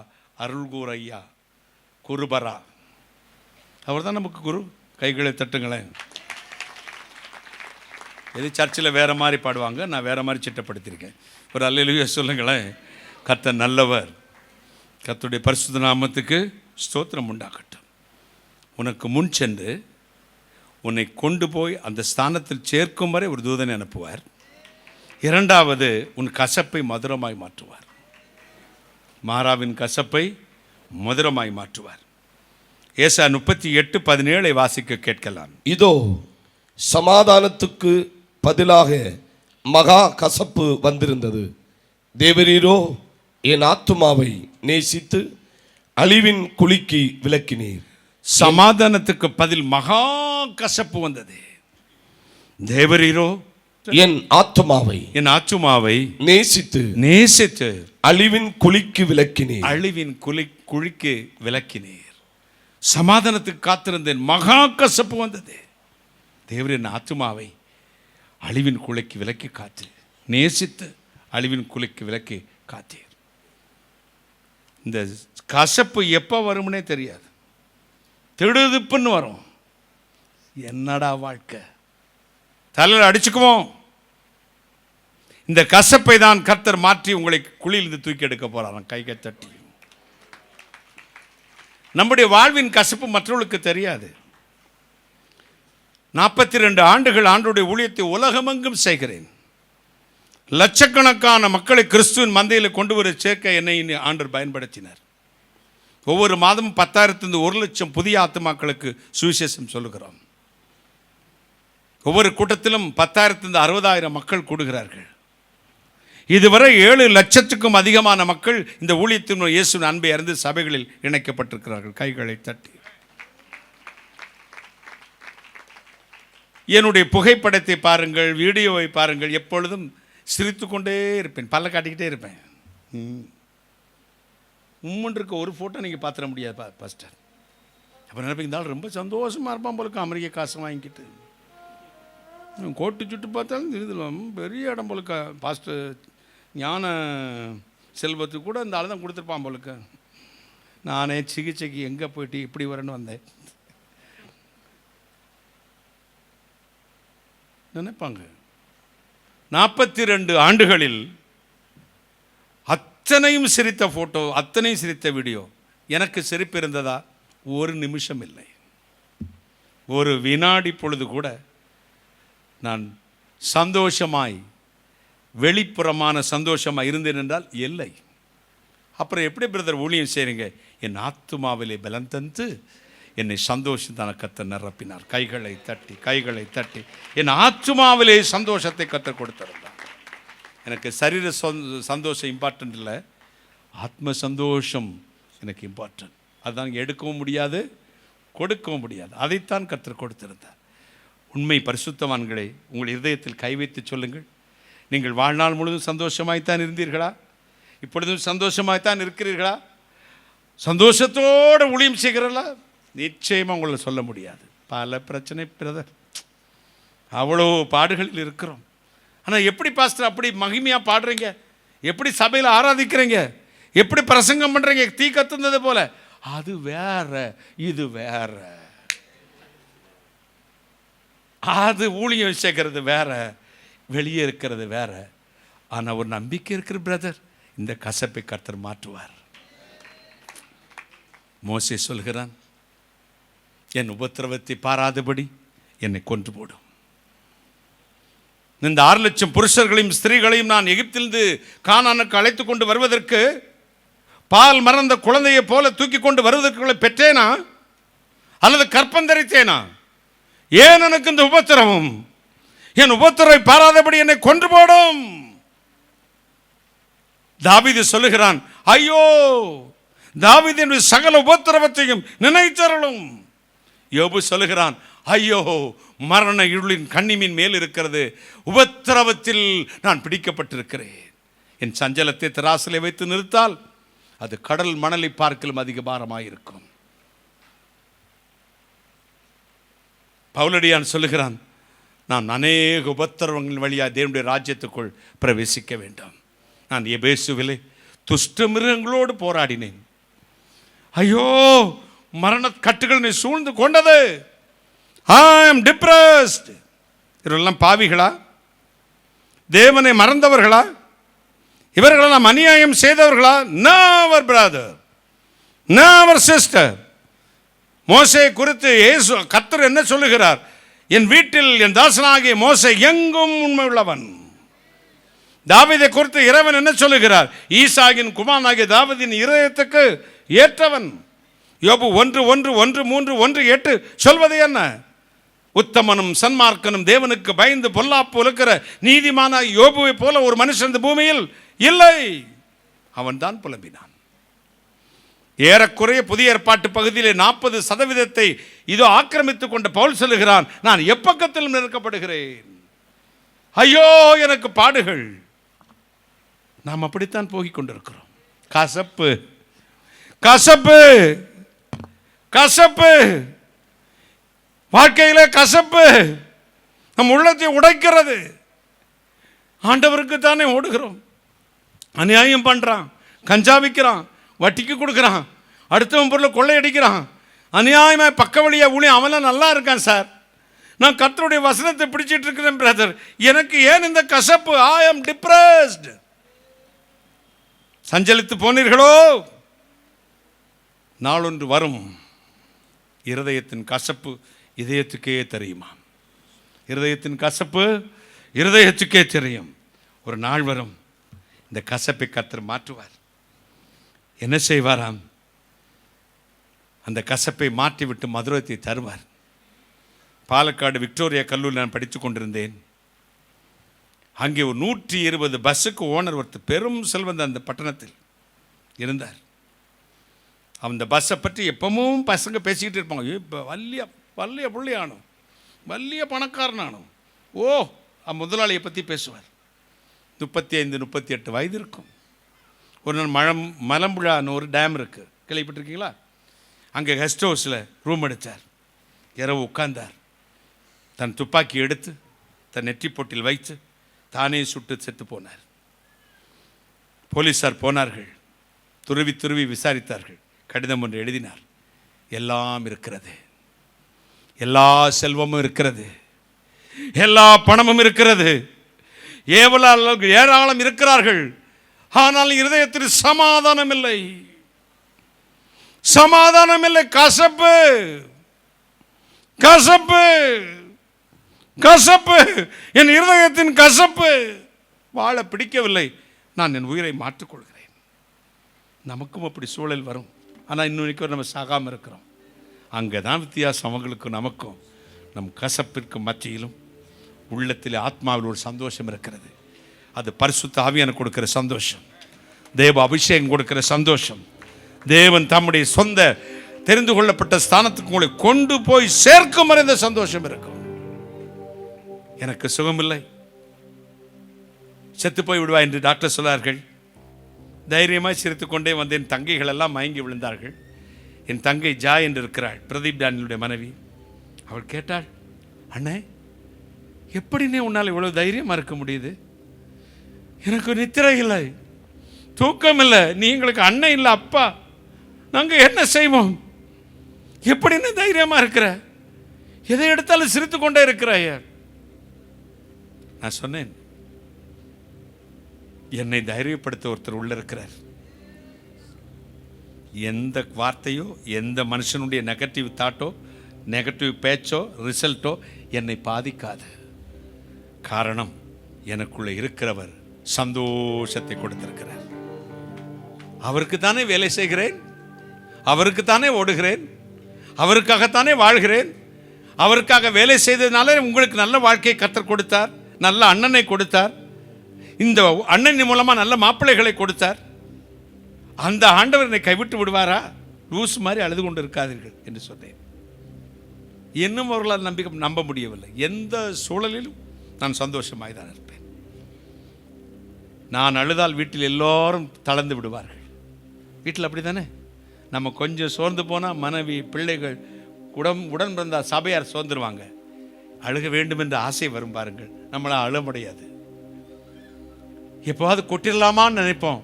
அருள்கூரையா குருபரா. அவர் தான் நமக்கு குரு. கைகளை தட்டுங்களேன். இது சர்ச்சில் வேறு மாதிரி பாடுவாங்க, நான் வேறு மாதிரி சிட்டப்படுத்தியிருக்கேன். ஒரு அல்லேலூயா சொல்லுங்களேன். கர்த்தர் நல்லவர். கர்த்தருடைய பரிசுத்த நாமத்துக்கு ஸ்தோத்திரம் உண்டாகட்டும். உனக்கு முன் சென்று உன்னை கொண்டு போய் அந்த ஸ்தானத்தில் சேர்க்கும் வரை ஒரு தூதனை அனுப்புவார். இரண்டாவது, உன் கசப்பை மதுரமாய் மாற்றுவார். மாறாவின் கசப்பை மதுரமாய் மாற்றுவார். ஏசாயா 38:17 வாசிக்க கேட்கலாம். இதோ சமாதானத்துக்கு பதிலாக மகா கசப்பு வந்திருந்தது. தேவரீரோ என் ஆத்துமாவை நேசித்து அழிவின் குழிக்கு விலக்கினீர். சமாதானத்துக்கு பதில் மகா கசப்பு வந்தது. தேவரீரோ என் ஆத்துமாவை நேசித்து அழிவின் குழிக்கு விலக்கினீர். அழிவின் குழிக்கு விலக்கினீர். சமாதானத்துக்கு காத்திருந்தேன், மகா கசப்பு வந்தது. தேவரின் ஆத்துமாவை அழிவின் குழிக்கு விலக்கி காத்து, நேசித்து அழிவின் குழிக்கு விலக்கி காத்தீர். இந்த கசப்பு எப்போ வரும்னே தெரியாது. திடுதிப்புன்னு வரும். என்னடா வாழ்க்கை, தலையில் அடிச்சுக்குவோம். இந்த கசப்பை தான் கர்த்தர் மாற்றி உங்களை குழியிலிருந்து தூக்கி எடுக்க போறாராம். கைகை தட்டி. நம்முடைய வாழ்வின் கசப்பு மற்றவர்களுக்கு தெரியாது. 42 ஆண்டுகள் ஆண்டவருடைய ஊழியத்தை உலகமெங்கும் செய்கிறேன். லட்சக்கணக்கான மக்களை கிறிஸ்துவின் மந்தையில் கொண்டு வர சேர்க்க என்னை ஆண்டவர் பயன்படுத்தினார். ஒவ்வொரு மாதமும் 10,000 1 லட்சம் புதிய ஆத்துமாக்களுக்கு சுவிசேஷம் சொல்லுகிறோம். ஒவ்வொரு கூட்டத்திலும் 10,000 60,000 மக்கள் கூடுகிறார்கள். இதுவரை 7 லட்சத்துக்கும் அதிகமான மக்கள் இந்த ஊழியத்தின் இயேசுவின் அன்பை அறிந்து சபைகளில் இணைக்கப்பட்டிருக்கிறார்கள். கைகளை தட்டி. என்னுடைய புகைப்படத்தை பாருங்கள், வீடியோவை பாருங்கள். எப்பொழுதும் சிரித்து கொண்டே இருப்பேன், பல்ல காட்டிக்கிட்டே இருப்பேன். இருக்க ஒரு ஃபோட்டோ நீங்கள் பார்த்துட முடியாது பாஸ்டர். அப்போ நினைப்பீங்க, இருந்தாலும் ரொம்ப சந்தோஷமாக இருப்பான் போலுக்கு, அமெரிக்க காசு வாங்கிக்கிட்டு கோட்டு சுட்டு பார்த்தாலும் இதில் பெரிய இடம் போலுக்க. பாஸ்டர் ஞான செல்வத்துக்கு கூட இந்த ஆள் தான் கொடுத்துருப்பான் போலுக்க. நானே சிகிச்சைக்கு எங்கே போயிட்டு இப்படி வரேன்னு வந்தேன் நினைப்பாங்க. 42 ஆண்டுகளில் அத்தனையும் சிரித்த ஃபோட்டோ, அத்தனையும் சிரித்த வீடியோ. எனக்கு சிரிப்பு இருந்ததா? ஒரு நிமிஷம் இல்லை. ஒரு வினாடி பொழுது கூட நான் சந்தோஷமாய், வெளிப்புறமான சந்தோஷமாக இருந்தேன் என்றால் இல்லை. அப்புறம் எப்படி பிரதர் ஊழியம் செய்கிறீங்க? என் ஆத்துமாவிலே பலம் தந்து என்னை சந்தோஷத்தான கர்த்தர் நிரப்பினார். கைகளை தட்டி என் ஆத்துமாவிலே சந்தோஷத்தை கர்த்தர் கொடுத்திருந்தார். எனக்கு சரீர சந்தோஷம் இம்பார்ட்டன்ட் இல்லை, ஆத்ம சந்தோஷம் எனக்கு இம்பார்ட்டன்ட். அதுதான் எடுக்கவும் முடியாது, கொடுக்கவும் முடியாது. அதைத்தான் கர்த்தர் கொடுத்திருந்தார். உண்மை பரிசுத்தவான்களை உங்கள் இதயத்தில் கை வைத்து சொல்லுங்கள். நீங்கள் வாழ்நாள் முழுவதும் சந்தோஷமாய்த்தான் இருந்தீர்களா? இப்பொழுதும் சந்தோஷமாய்த்தான் இருக்கிறீர்களா? சந்தோஷத்தோடு ஊழியம் செய்கிறீர்களா? நிச்சயமாக உங்களை சொல்ல முடியாது. பல பிரச்சனை பிரதர், அவ்வளோ பாடுகளில் இருக்கிறோம். ஆனால் எப்படி பாஸ்டர் அப்படி மகிமையாக பாடுறீங்க? எப்படி சபையில் ஆராதிக்கிறீங்க? எப்படி பிரசங்கம் பண்ணுறீங்க? தீ கத்துனது போல. அது வேற, இது வேற. அது ஊழியம் சேர்க்கறது வேற, வெளியே இருக்கிறது வேற. ஆனால் ஒரு நம்பிக்கை இருக்கிற பிரதர், இந்த கசப்பை கர்த்தர் மாற்றுவார். மோசே சொல்கிறான், என் உபத்திரவத்தை பாராதபடி என்னை கொன்று போடும். இந்த 6 லட்சம் புருஷர்களையும் ஸ்திரீகளையும் நான் எகிப்திலிருந்து கானானுக்கு அழைத்து கொண்டு வருவதற்கு, பால் மறந்த குழந்தையை போல தூக்கி கொண்டு வருவதற்கு பெற்றேனா அல்லது கற்பந்தரித்தேனா? ஏன் எனக்கு இந்த உபத்திரவம்? என் உபத்திரவை பாராதபடி என்னை கொன்று போடும். தாவீது சொல்லுகிறான், ஐயோ தாவீதின் சகல உபத்திரவத்தையும் நினைத்தருளும். யோபு சொல்லுகிறான், ஐயோ மரண இருளின் கண்ணிமின் மேல் இருக்கிறது, உபத்திரவத்தில் நான் பிடிக்கப்பட்டிருக்கிறேன். என் சஞ்சலத்தை திராசிலே வைத்து நிறுத்தால் அது கடல் மணலை பார்க்கலும் அதிக பாரமாயிருக்கும். பவுலடியான் சொல்லுகிறான், நான் அநேக உபத்திரவங்கள் வழியாக தேவனுடைய ராஜ்யத்துக்குள் பிரவேசிக்க வேண்டும். நான் எபேசுவிலே துஷ்ட மிருகங்களோடு போராடினேன். ஐயோ மரண கட்டுகள் நீ சூழ்ந்து கொண்டது. I am depressed. இவரெல்லாம் பாவிகளா? தேவனை மறந்தவர்களா? இவர்களெல்லாம் அநியாயம் செய்தவர்களா? Never brother, never sister. மோசே குறித்து இயேசு கர்த்தர் என்ன சொல்லுகிறார்? என் வீட்டில் என் தாசனாகிய மோசே எங்கும் உண்மை உள்ளவன். தாவீதை குறித்து இறைவன் என்ன சொல்லுகிறார்? ஈசாகின் குமாரனாகிய தாவீதின் இருதயத்துக்கு ஏற்றவன். யோபு 1:1-1:3-1:8 சொல்வது என்ன? உத்தமனும் சன்மார்க்கனும் தேவனுக்கு பயந்து பொல்லாப்பு இருக்கிற நீதிமான யோபுவை போல ஒரு மனுஷன் இந்த பூமியில் இல்லை. அவன் தான் புலம்பினான். ஏறக்குறைய புதிய ஏற்பாட்டு பகுதியிலே 40% இதோ ஆக்கிரமித்துக் கொண்ட பவுல் சொல்லுகிறான், நான் எப்பக்கத்திலும் நெருக்கப்படுகிறேன். ஐயோ எனக்கு பாடுகள். நாம் அப்படித்தான் போகிக் கொண்டிருக்கிறோம். கசப்பு கசப்பு கசப்பு, வாழ்க்கையிலே கசப்பு நம் உள்ளத்தை உடைக்கிறது. ஆண்டவருக்கு தானே ஓடுகிறோம். அநியாயம் பண்றான், கஞ்சா விற்கிறான், வட்டிக்கு கொடுக்குறான், அடுத்தவன் பொருளை கொள்ளையடிக்கிறான், அநியாயமாக பக்க வழியா ஊழியம். அவன்லாம் நல்லா இருக்கான் சார், நான் கர்த்தருடைய வசனத்தை பிடிச்சிட்டு இருக்கிறேன் பிரதர், எனக்கு ஏன் இந்த கசப்பு? I am depressed. சஞ்சலித்து போனீர்களோ? நாளொன்று வரும், இருதயத்தின் கசப்பு இதயத்துக்கே தெரியுமா? இருதயத்தின் கசப்பு இருதயத்துக்கே தெரியும். ஒரு நாள் வரும், இந்த கசப்பை கர்த்தர் மாற்றுவார். என்ன செய்வாராம்? அந்த கசப்பை மாற்றிவிட்டு மதுரத்தை தருவார். பாலக்காடு விக்டோரியா கல்லூரி நான் படித்து கொண்டிருந்தேன். அங்கே ஒரு 120 பஸ்ஸுக்கு ஓனர் ஒருத்தர், பெரும் செல்வந்த அந்த பட்டணத்தில் இருந்தார். அந்த பஸ்ஸை பற்றி எப்பவும் பசங்க பேசிக்கிட்டு இருப்பாங்க, இப்போ வல்லிய புள்ளியானும் வல்லிய பணக்காரனானும். ஓ முதலாளியை பற்றி பேசுவார். 35-38 வயது இருக்கும். ஒரு நாள் மலம்புழான்னு ஒரு டேம் இருக்குது, கேள்விப்பட்டிருக்கீங்களா? அங்கே கெஸ்ட் ஹவுஸில் ரூம் எடுத்தார். இரவு உட்கார்ந்தார். தன் துப்பாக்கி எடுத்து தன் நெற்றி பொட்டில் வைத்து தானே சுட்டு செத்து போனார். போலீஸார் போனார்கள், துருவி விசாரித்தார்கள். கடிதம் ஒன்று எழுதினார். எல்லாம் இருக்கிறது, எல்லா செல்வமும் இருக்கிறது, எல்லா பணமும் இருக்கிறது, ஏராளம் இருக்கிறார்கள், ஆனால் இருதயத்தில் சமாதானம் இல்லை. சமாதானம் இல்லை. கசப்பு கசப்பு கசப்பு, என் இருதயத்தின் கசப்பு. வாழ பிடிக்கவில்லை, நான் என் உயிரை மாற்றிக்கொள்கிறேன். நமக்கும் அப்படி சூழல் வரும். ஆனால் இன்னும் நம்ம சாகாமல் இருக்கிறோம். அங்கே தான் வித்தியாசம் அவங்களுக்கும் நமக்கும். நம் கசப்பிற்கு மத்தியிலும் உள்ளத்தில் ஆத்மாவில் ஒரு சந்தோஷம் இருக்கிறது. அது பரிசுத்த ஆவியான கொடுக்கிற சந்தோஷம், தேவ அபிஷேகம் கொடுக்கிற சந்தோஷம். தேவன் தம்முடைய சொந்த தெரிந்து கொள்ளப்பட்ட ஸ்தானத்துக்கு உங்களை கொண்டு போய் சேர்க்கும் வரை இந்த சந்தோஷம் இருக்கும். எனக்கு சுகமில்லை, செத்து போய் விடுவா என்று டாக்டர் சொன்னார்கள். தைரியமாக சிரித்து கொண்டே வந்து என் தங்கைகள் எல்லாம் மயங்கி விழுந்தார்கள். என் தங்கை ஜா என்று இருக்கிறாள், பிரதீப் டேனியலுடைய மனைவி. அவள் கேட்டாள், அண்ணே எப்படின்னே உன்னால் இவ்வளவு தைரியமாக இருக்க முடியுது? எனக்கு நித்திரை இல்லை, தூக்கம் இல்லை, நீ எங்களுக்கு அண்ணன் இல்லை அப்பா, நாங்கள் என்ன செய்வோம்? எப்படின்னு தைரியமாக இருக்கிற? எதை எடுத்தாலும் சிரித்து கொண்டே இருக்கிறாய. நான் சொன்னேன், என்னை தைரியப்படுத்த ஒருத்தர் உள்ள இருக்கிறார். எந்த வார்த்தையோ எந்த மனுஷனுடைய நெகட்டிவ் தாட்டோ நெகட்டிவ் பேச்சோ ரிசல்ட்டோ என்னை பாதிக்காது. காரணம், எனக்குள்ள இருக்கிறவர் சந்தோஷத்தை கொடுத்திருக்கிறார். அவருக்கு தானே வேலை செய்கிறேன், அவருக்கு தானே ஓடுகிறேன், அவருக்காகத்தானே வாழ்கிறேன். அவருக்காக வேலை செய்ததுனால உங்களுக்கு நல்ல வாழ்க்கையை கர்த்தர் கொடுத்தார், நல்ல அண்ணனை கொடுத்தார், இந்த அண்ணன் மூலமா நல்ல மாப்பிள்ளைகளை கொடுத்தார். அந்த ஆண்டவர் என்னை கைவிட்டு விடுவாரா? லூஸ் மாதிரி அழுது கொண்டு இருக்காதீர்கள் என்று சொன்னேன். இன்னும் அவர்களால் நம்ப முடியவில்லை. எந்த சூழலிலும் நான் சந்தோஷமாய் தான் இருப்பேன். நான் அழுதால் வீட்டில் எல்லோரும் தளர்ந்து விடுவார்கள். வீட்டில் அப்படி தானே? நம்ம கொஞ்சம் சோர்ந்து போனால் மனைவி, பிள்ளைகள், உடன் பிறந்த சபையார் சோர்ந்துருவாங்க. அழுக வேண்டும் என்ற ஆசை வரும் பாருங்கள், நம்மளால் அழ முடியாது. எப்போவாது கொட்டிடலாமான்னு நினைப்போம்.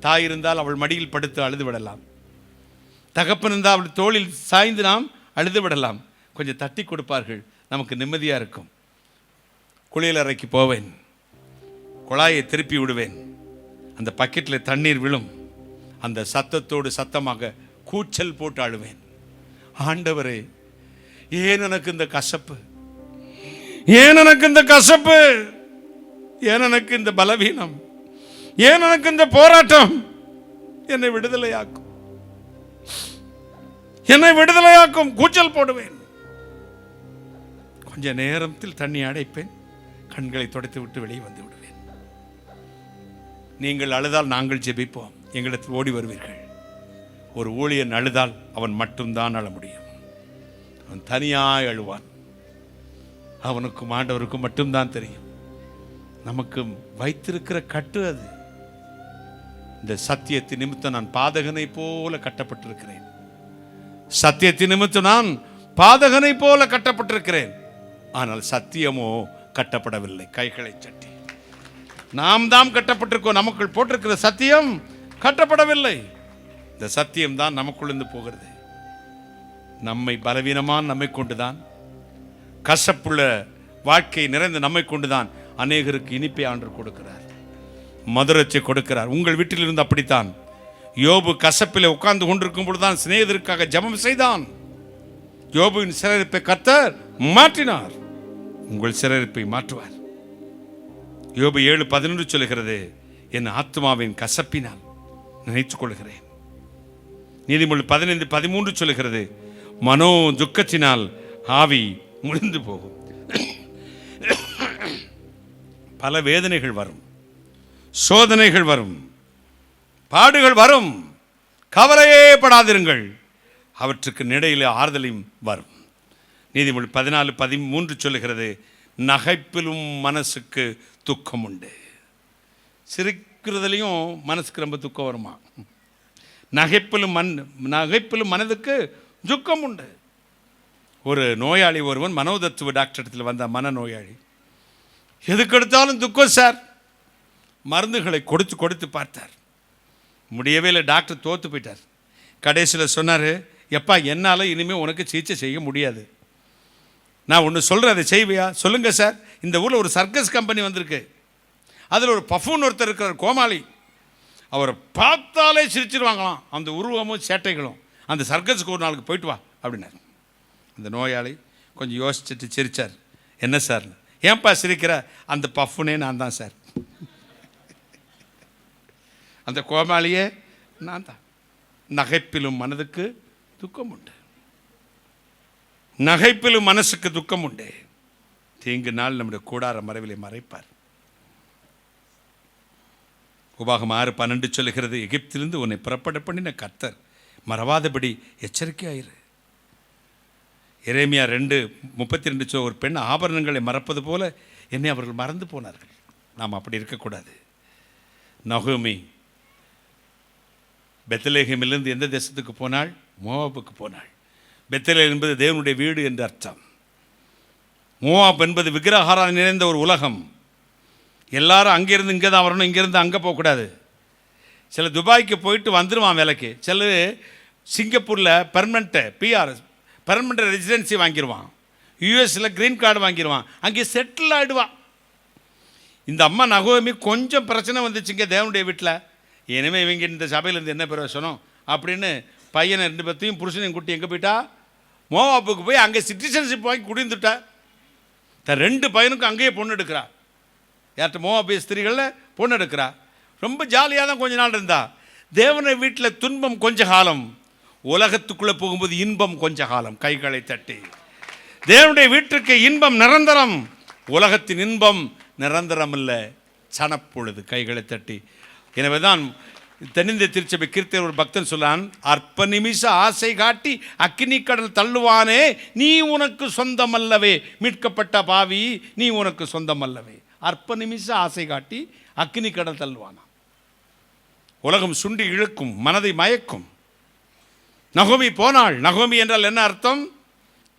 தாய் இருந்தால் அவள் மடியில் படுத்து அழுது விடலாம், தகப்பன் இருந்தால் அவள் தோளில் சாய்ந்து நாம் அழுது விடலாம். கொஞ்சம் தட்டி கொடுப்பார்கள், நமக்கு நிம்மதியாக இருக்கும். குளியல் அறைக்கு போவேன், குழாயை திருப்பி விடுவேன், அந்த பக்கெட்டில் தண்ணீர் விழும், அந்த சத்தத்தோடு சத்தமாக கூச்சல் போட்டு அழுவேன். ஆண்டவரே, ஏன் எனக்கு இந்த கசப்பு, ஏன் எனக்கு இந்த கசப்பு, ஏன் எனக்கு இந்த பலவீனம், ஏன் எனக்கு இந்த போராட்டம்? என்னை விடுதலையாக்கும், என்னை விடுதலையாக்கும். கூச்சல் போடுவேன். கொஞ்ச நேரத்தில் தண்ணி அடைப்பேன், கண்களை துடைத்து விட்டு வெளியே வந்து விடுவேன். நீங்கள் அழுதால் நாங்கள் ஜெபிப்போம், எங்களிடத்தில் ஓடி வருவீர்கள். ஒரு ஊழியன் அழுதால் அவன் மட்டும்தான் அழ முடியும். அவன் தனியாய் அழுவான். அவனுக்கும் ஆண்டவருக்கும் மட்டும்தான் தெரியும். நமக்கு வைத்திருக்கிற கட்டு அது. இந்த சத்தியத்தின் நிமித்தம் நான் பாதகனை போல கட்டப்பட்டிருக்கிறேன். சத்தியத்தின் நிமித்தம் நான் பாதகனை போல கட்டப்பட்டிருக்கிறேன். ஆனால் சத்தியமோ கட்டப்படவில்லை. கைகளை சட்டி நாம் தான் கட்டப்பட்டிருக்கோம். நமக்குள் போட்டிருக்கிற சத்தியம் கட்டப்படவில்லை. இந்த சத்தியம் தான் நமக்குள்ளிருந்து போகிறது. நம்மை பலவீனமான நம்மை கொண்டுதான், கசப்புள்ள வாழ்க்கை நிறைந்த நம்மை கொண்டுதான் அநேகருக்கு இனிப்பை ஆண்டவர் கொடுக்கிறார், மதுரத்தை கொடுக்கிறார். உங்கள் வீட்டில் இருந்து அப்படித்தான். யோபு கசப்பிலே உட்கார்ந்து கொண்டிருக்கும் பொழுதுதான் சிநேகிதருக்காக ஜெபம் செய்தான். யோபுவின் சிறையிருப்பை கர்த்தர் மாற்றினார். உங்கள் சிறையிருப்பை மாற்றுவார். யோபு 7:11 சொல்லுகிறது, என் ஆத்மாவின் கசப்பினால் நினைத்துக் கொள்கிறேன். நீதிமொழி 15:13 சொல்லுகிறது, மனோ துக்கத்தினால் ஆவி முடிந்து போகும். பல வேதனைகள் வரும், சோதனைகள் வரும், பாடுகள் வரும். கவலையே படாதிருங்கள், அவற்றுக்கு இடையிலே ஆறுதலையும் வரும். நீதிமொழி 14:13 சொல்லுகிறது, நகைப்பிலும் மனசுக்கு துக்கம் உண்டு. சிரிக்கிறதுலையும் மனசுக்கு ரொம்ப துக்கம் வருமா? நகைப்பிலும் மனதுக்கு துக்கம் உண்டு. ஒரு நோயாளி ஒருவன் மனோதத்துவ டாக்டர் இடத்துல வந்த மனநோயாளி, எதுக்கெடுத்தாலும் துக்கம் சார். மருந்துகளை கொடுத்து பார்த்தார், முடியவே இல்லை. டாக்டர் தோற்று போயிட்டார். கடைசியில் சொன்னார், எப்பா என்னால் இனிமேல் உனக்கு சிகிச்சை செய்ய முடியாது, நான் ஒன்று சொல்கிறேன், அதை செய்வியா? சொல்லுங்கள் சார். இந்த ஊரில் ஒரு சர்க்கஸ் கம்பெனி வந்திருக்கு, அதில் ஒரு பஃபூன் ஒருத்தர் இருக்கிறார், கோமாளி. அவரை பார்த்தாலே சிரிச்சிருவாங்களாம், அந்த உருவமும் சேட்டைகளும். அந்த சர்க்கஸுக்கு ஒரு நாளுக்கு போயிட்டு வா அப்படின்னார். அந்த நோயாளி கொஞ்சம் யோசிச்சுட்டு சிரித்தார். என்ன சார்? ஏன்பா சிரிக்கிற? அந்த பஃபுனே நான் தான் சார், அந்த கோமாளியே நான் தான். நகைப்பிலும் மனதுக்கு துக்கம் உண்டு, நகைப்பிலும் மனசுக்கு துக்கம் உண்டு. தீங்கு நாள் நம்முடைய கூடார மறைவிலே மறைப்பார். உபாகம் 6:12 சொல்லுகிறது, எகிப்திலிருந்து உன்னை புறப்பட பண்ணின கர்த்தர் மறவாதபடி எச்சரிக்கையாயிரு. எரேமியா 2:32 ஒரு பெண் ஆபரணங்களை மறப்பது போல என்னை அவர்கள் மறந்து போனார்கள். நாம் அப்படி இருக்கக்கூடாது. நகோமி பெத்லெகேமிலிருந்து எந்த தேசத்துக்கு போனாள்? மோவாபுக்கு போனாள். பெத்லெகேம் என்பது தேவனுடைய வீடு என்று அர்த்தம். மோவாப் என்பது விக்கிரகாராதனை நிறைந்த ஒரு உலகம். எல்லாரும் அங்கேருந்து இங்கே தான் வரணும், இங்கேருந்து அங்கே போகக்கூடாது. சில துபாய்க்கு போயிட்டு வந்துடுவான் வேலைக்கு, சில சிங்கப்பூரில் பெர்மனெண்ட் ரெசிடென்சி வாங்கிடுவான், யூஎஸில் க்ரீன் கார்டு வாங்கிடுவான், அங்கே செட்டில் ஆகிடுவான். இந்த அம்மா நகோமி கொஞ்சம் பிரச்சனை வந்துச்சுங்க தேவனுடைய வீட்டில். இனிமேல் இவங்க இந்த சபையிலேருந்து என்ன பிரயோசனம் அப்படின்னு பையனை 2 பேர்த்தையும் புருஷனையும் கூட்டி எங்கே போயிட்டா? மோவாப்புக்கு போய் அங்கே சிட்டிசன்ஷிப் வாங்கி குடிந்துட்டா. 2 பையனுக்கும் அங்கேயே பொண்ணு எடுக்கிறா. யார்கிட்ட மோவாபிய ஸ்திரீகளில் பொண்ணு எடுக்கிறா. ரொம்ப ஜாலியாக தான் கொஞ்ச நாள் இருந்தா. தேவனை வீட்டில் துன்பம் கொஞ்ச காலம், உலகத்துக்குள்ளே போகும்போது இன்பம் கொஞ்ச காலம். கைகளை தட்டி தேவனுடைய வீட்டிற்கு இன்பம் நிரந்தரம், உலகத்தின் இன்பம் நிரந்தரம் இல்லை, சனப்பொழுது. கைகளை தட்டி. எனவே தான் தென்னிந்திய திருச்சபை கீர்த்தர் ஒரு பக்தன் சொல்லான், அற்ப நிமிஷ ஆசை காட்டி அக்கினி கடல் தள்ளுவானே, நீ உனக்கு சொந்தம் அல்லவே. மீட்கப்பட்ட பாவி, நீ உனக்கு சொந்தம் அல்லவே. அற்ப நிமிஷ ஆசை காட்டி அக்கினி கடல் தள்ளுவானா. உலகம் சுண்டி இழுக்கும், மனதை மயக்கும். நகோமி போனாள். நகோமி என்றால் என்ன அர்த்தம்?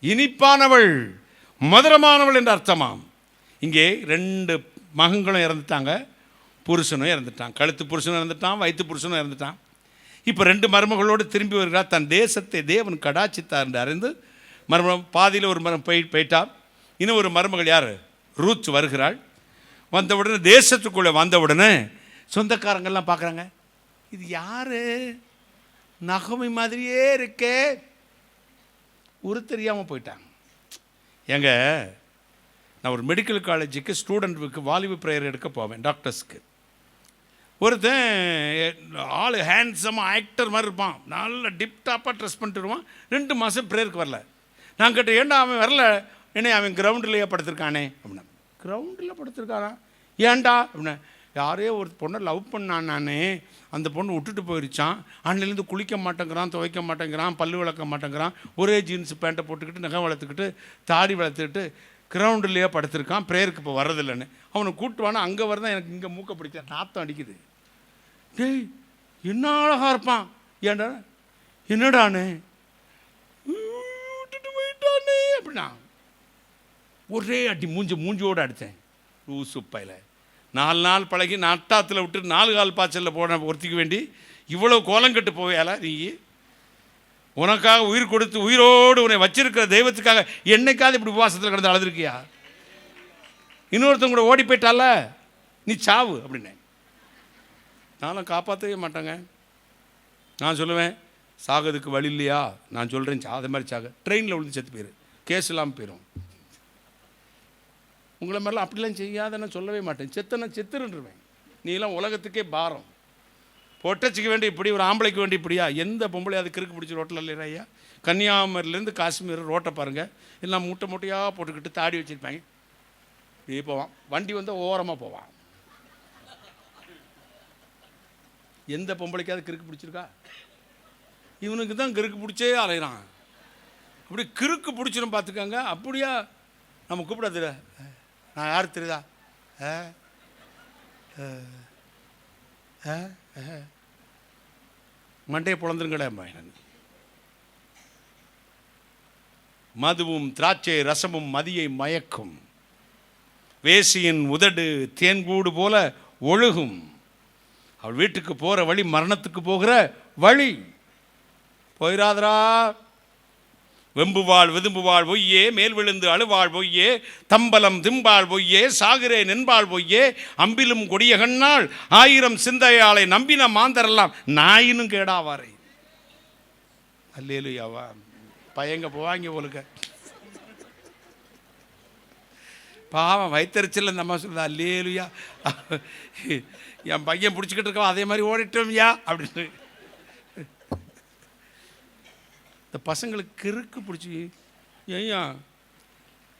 இனிப்பானவள், மதுரமானவள் என்ற அர்த்தமாம். இங்கே 2 மகன்களும் இறந்துட்டாங்க, புருஷனும் இறந்துட்டான். கழுத்து புருஷனும் இறந்துட்டான், வயிற்று புருஷனும் இறந்துட்டான். இப்போ 2 மருமகளோடு திரும்பி வருகிறார். தன் தேசத்தை தேவன் கடாச்சித்தார் என்று அறிந்து மருமகம் பாதியில் ஒரு மரம் போயிட்டா. இன்னும் ஒரு மருமகள் யார்? ரூத் வருகிறாள். வந்தவுடனே தேசத்துக்குள்ளே வந்தவுடனே சொந்தக்காரங்கள்லாம் பார்க்குறாங்க, இது யார்? நகோமி மாதிரியே இருக்கே. ஒரு தெரியாமல் போயிட்டாங்க. எங்க நான் ஒரு மெடிக்கல் காலேஜுக்கு ஸ்டூடெண்ட்டுக்கு வாலிபு ப்ரேயர் எடுக்க போவேன், டாக்டர்ஸ்க்கு. ஒருத்தன் ஆள் ஹேண்ட்ஸமாக ஆக்டர் மாதிரி இருப்பான், நல்ல டிப்டாப்பாக ட்ரெஸ் பண்ணிட்டு வருவான். 2 மாதம் ப்ரேயருக்கு வரல. நான் கேட்டேன், ஏன்டா அவன் வரல? ஏன்னா அவன் கிரவுண்டிலேயே படுத்திருக்கானே அப்படின்னா. கிரவுண்டில் படுத்திருக்கானா? ஏன்டா அப்படின்னா, யாரையோ ஒரு பொண்ணை லவ் பண்ணான் நான், அந்த பொண்ணு விட்டுட்டு போயிருச்சான். அன்னிலேருந்து குளிக்க மாட்டேங்கிறான், துவைக்க மாட்டேங்கிறான், பல்லு விளக்க மாட்டேங்கிறான், ஒரே ஜீன்ஸ் பேண்ட்டை போட்டுக்கிட்டு நகம் வளர்த்துக்கிட்டு தாடி வளர்த்துக்கிட்டு கிரவுண்டுலேயே படுத்திருக்கான், ப்ரேயருக்கு இப்போ வர்றதில்லைன்னு. அவனை கூட்டுவானா, அங்கே வரதான் எனக்கு இங்கே மூக்க பிடிச்ச நாத்தம் அடிக்குது. டேய் என்ன அழகாக இருப்பான், ஏன்டா என்னடானே விட்டுட்டு போயிட்டானே அப்படின்னா ஒரே அடி மூஞ்சியோடு அடித்தேன். லூசு பையில 4 நாள் பழகி நட்டாத்தில் விட்டு 4 கால் பாய்ச்சலில் போன ஒருத்திக்க வேண்டி இவ்வளோ கோலங்கட்டு போவையால நீ? உனக்காக உயிர் கொடுத்து உயிரோடு உன்னை வச்சிருக்கிற தெய்வத்துக்காக என்னைக்காவது இப்படி உபவாசத்தில் கிடந்து அழுதுருக்கியா? இன்னொருத்தங்க கூட ஓடி போயிட்டால, நீ சாவு அப்படின்னு. நானும் காப்பாற்றவே மாட்டேங்க. நான் சொல்லுவேன், சாகிறதுக்கு வழி இல்லையா? நான் சொல்கிறேன், அதே மாதிரி சாக. ட்ரெயினில் விழுந்து செத்து போயிரு, கேஸ் இல்லாமல் போயிடும். உங்களை மாதிரிலாம் அப்படிலாம் செய்யாதன்னு சொல்லவே மாட்டேன். செத்தனை செத்துருன்றுவேன். நீலாம் உலகத்துக்கே பாரம். பொட்டச்சிக்க வேண்டி இப்படி, ஒரு ஆம்பளைக்கு வேண்டி இப்படியா? எந்த பொம்பளை அது கிறுக்கு பிடிச்சி ரோட்டில் இல்லையா ஐயா? கன்னியாகுமரியிலேருந்து காஷ்மீர் ரோட்டை பாருங்கள், எல்லாம் மூட்டை மூட்டையாக போட்டுக்கிட்டு தாடி வச்சுருப்பாங்க. இப்படியே போவான். வண்டி வந்து ஓரமாக போவான். எந்த பொம்பளைக்காவது கிறுக்கு பிடிச்சிருக்கா? இவனுக்கு தான் கிறுக்கு பிடிச்சே அலைகிறான். அப்படி கிறுக்கு பிடிச்சிடும் பார்த்துக்கங்க. அப்படியா? நம்ம கூப்பிடாது, நான் யார் தெரியுதா? மண்டையை பொழந்துருங்கடா. மதுவும் திராட்சை ரசமும் மதியை மயக்கும், வேசியின் உதடு தேன்கூடு போல ஒழுகும். அவள் வீட்டுக்கு போகிற வழி மரணத்துக்கு போகிற வழி. போயிராதரா. வெம்புவாள் விதும்புவாள் பொய்யே, மேல் விழுந்து அழுவாள் பொய்யே, தம்பலம் திம்பாள் பொய்யே, சாகிறே நின்பாள் பொய்யே, அம்பிலும் கொடிய கண்ணாள் 1000 சிந்தையாளை நம்பின மாந்தரெல்லாம் நாயினும் கேடாவாரை. அல்லேலூயாவா. பையங்க போவாங்க போலுக்க. பாவம் வயிற்றுச்சல் இந்த அம்மா சொல்லுதா, அல்லேலூயா என் பையன் பிடிச்சிக்கிட்டு இருக்கவா அதே மாதிரி ஓடிட்டோம்யா அப்படின்னு. இந்த பசங்களுக்கு கிறுக்கு பிடிச்சி, ஐயா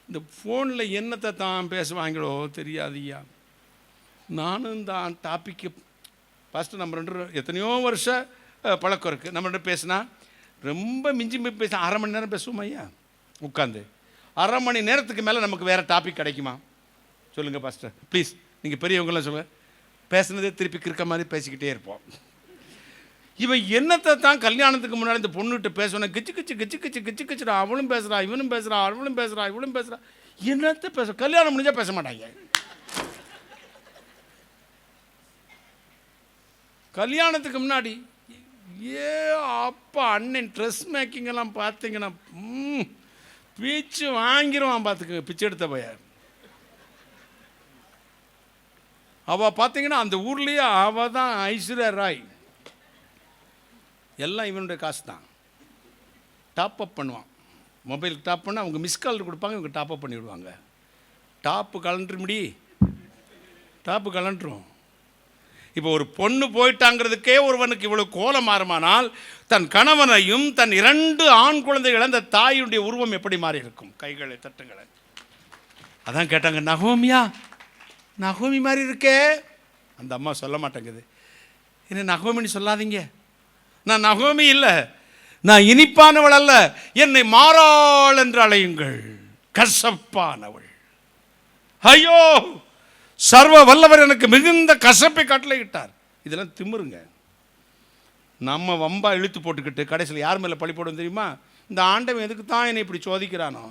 இந்த ஃபோனில் என்னத்தை தான் பேசுவாங்களோ தெரியாதுய்யா. நானும் தான் டாப்பிக்கு ஃபஸ்ட்டு நம்ம 2 எத்தனையோ வருஷம் பழக்கம் இருக்குது. நம்ம 2 பேசினா ரொம்ப மிஞ்சி பேச 1/2 மணி நேரம் பேசுவோம் ஐயா உட்காந்து. 1/2 மணி நேரத்துக்கு மேலே நமக்கு வேறு டாபிக் கிடைக்குமா? சொல்லுங்கள் பாஸ்டர் ப்ளீஸ். நீங்கள் பெரியவங்களாம் சொல்லுங்கள். பேசுனதே திருப்பி கிறுக்க மாதிரி பேசிக்கிட்டே இருப்போம். இவன் என்னத்தை தான் கல்யாணத்துக்கு முன்னாடி இந்த பொண்ணுகிட்ட பேசணும், கிச்சு கிச்சு கிச்சு கிச்சு கிச்சு கிச்சுடா. அவளும் பேசுகிறா, இவனும் பேசுகிறா, அவளும் பேசுகிறா, இவளும் பேசுகிறா. என்னத்தை பேச? கல்யாணம் முடிஞ்சால் பேச மாட்டாங்க. கல்யாணத்துக்கு முன்னாடி அப்பா அண்ணன் ட்ரெஸ் மேக்கிங் எல்லாம் பார்த்தீங்கன்னா பீச்சு வாங்கிடுவான். பார்த்துக்க, பிச்சை எடுத்த பையன். அவள் பார்த்தீங்கன்னா அந்த ஊர்லேயே அவள் தான் ஐஸ்வர்யா ராய். எல்லாம் இவனுடைய காசு தான். டாப்அப் பண்ணுவான். மொபைலுக்கு டாப் பண்ணால் அவங்க மிஸ் கால் கொடுப்பாங்க, இவங்க டாப்அப் பண்ணி விடுவாங்க. டாப்பு கலண்டர் முடி டாப்பு கலண்டுரும். இப்போ ஒரு பொண்ணு போயிட்டாங்கிறதுக்கே ஒருவனுக்கு இவ்வளவு கோலம் மாறுமானால் தன் கணவனையும் தன் 2 ஆண் குழந்தைகள் அந்த தாயுடைய உருவம் எப்படி மாறி இருக்கும்? கைகளை தட்டுங்களேன். அதான் கேட்டாங்க, நகோமியா, நகோமி மாதிரி இருக்கே. அந்த அம்மா சொல்ல மாட்டேங்குது. என்ன நகோமின்னு சொல்லாதீங்க, நான் நகோமி இல்லை, நான் இனிப்பானவள் அல்ல, என்னை மாறாள் என்று அழையுங்கள், கசப்பானவள். ஐயோ, சர்வ வல்லவர் எனக்கு மிகுந்த கசப்பை கட்டளையிட்டார். இதெல்லாம் திமிருங்க. நம்ம வம்பா இழுத்து போட்டுக்கிட்டு கடைசியில் யார் மேலே பழி போடும் தெரியுமா? இந்த ஆண்டவன் எதுக்கு தான் என்னை இப்படி சோதிக்கிறானோ.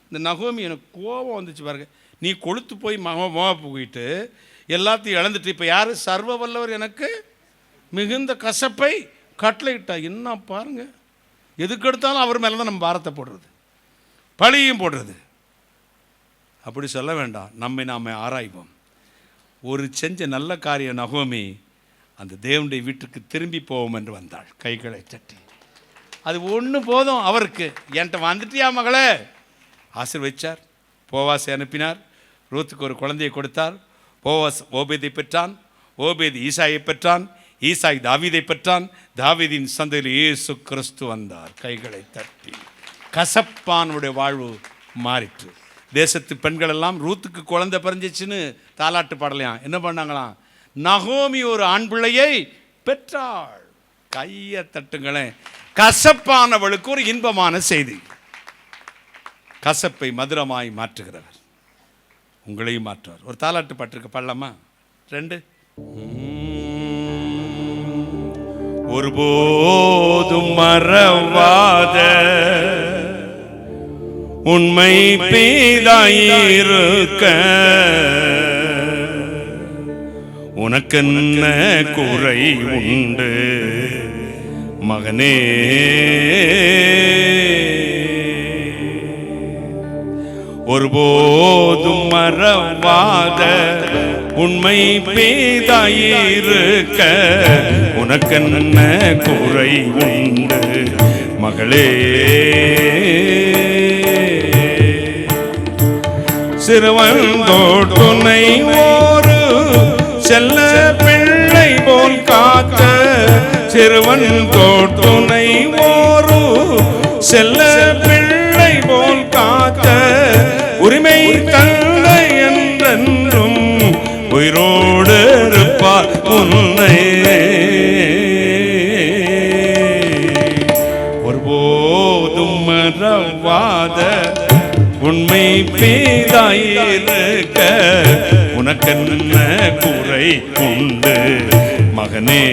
இந்த நகோமி எனக்கு கோபம் வந்துச்சு பாருங்க. நீ கொளுத்து போய் மோப்பு போயிட்டு எல்லாத்தையும் இழந்துட்டு இப்போ யார்? சர்வ வல்லவர் எனக்கு மிகுந்த கசப்பை கட்டளையிட்டா. என்ன பாருங்க, எதுக்கு எடுத்தாலும் அவர் மேலே தான் நம்ம பாரத்தை போடுறது, பழியும் போடுறது. அப்படி சொல்ல வேண்டாம், நம்மை நாம் ஆராய்வோம். ஒரு செஞ்ச நல்ல காரியம் நகோமி அந்த தேவனுடைய வீட்டுக்கு திரும்பி போவோம் என்று வந்தாள், கைகளை தட்டி. அது ஒன்று போதும் அவருக்கு. என்கிட்ட வந்துட்டியா மகளே, ஆசீர்வதிச்சார். போவாசை அனுப்பினார். ரூத்துக்கு ஒரு குழந்தையை கொடுத்தார். போவாஸ் ஓபேதை பெற்றான். ஓபேது ஈசாயை பெற்றான். ஈசாய் தாவீதை பெற்றான். தாவீதின் சந்தையில் இயேசு கிறிஸ்து வந்தார். கைகளை தட்டி. கசப்பானுடைய வாழ்வு மாறிற்று. தேசத்து பெண்கள் எல்லாம் ரூத்துக்கு குழந்தை பிறந்துச்சுன்னு தாலாட்டு பாடலையாம். என்ன பண்ணாங்களாம்? நகோமி ஒரு ஆண் பிள்ளையை பெற்றாள். கையை தட்டுங்களேன். கசப்பானவளுக்கு ஒரு இன்பமான செய்தி. கசப்பை மதுரமாய் மாற்றுகிறவர் உங்களையும் மாற்றுவார். ஒரு தாலாட்டு பாட்டு பாடலாமா? 2. ஒருபோதும் மறவாத உண்மை பேதாயிருக்க உனக்கென்ன குறை உண்டு மகனே? ஒருபோதும் மறவாத உண்மை பேதாயிருக்க உனக்கென்ன குறை உண்டு மகளே? சிறுவன் தோட்டுனை ஒரு செல்ல பிள்ளை போல் காக்க, சிறுவன் தோட்டுனை ஒரு செல்ல பிள்ளை போல் காக்க, உரிமை தந்தை என்றென்றும் உயிரோடு இருப்பார் உன்னை. ஒருபோதும் மறவாத உண்மை பேதாயிருக்க உனக்கென்ன குறை உண்டு மகனே?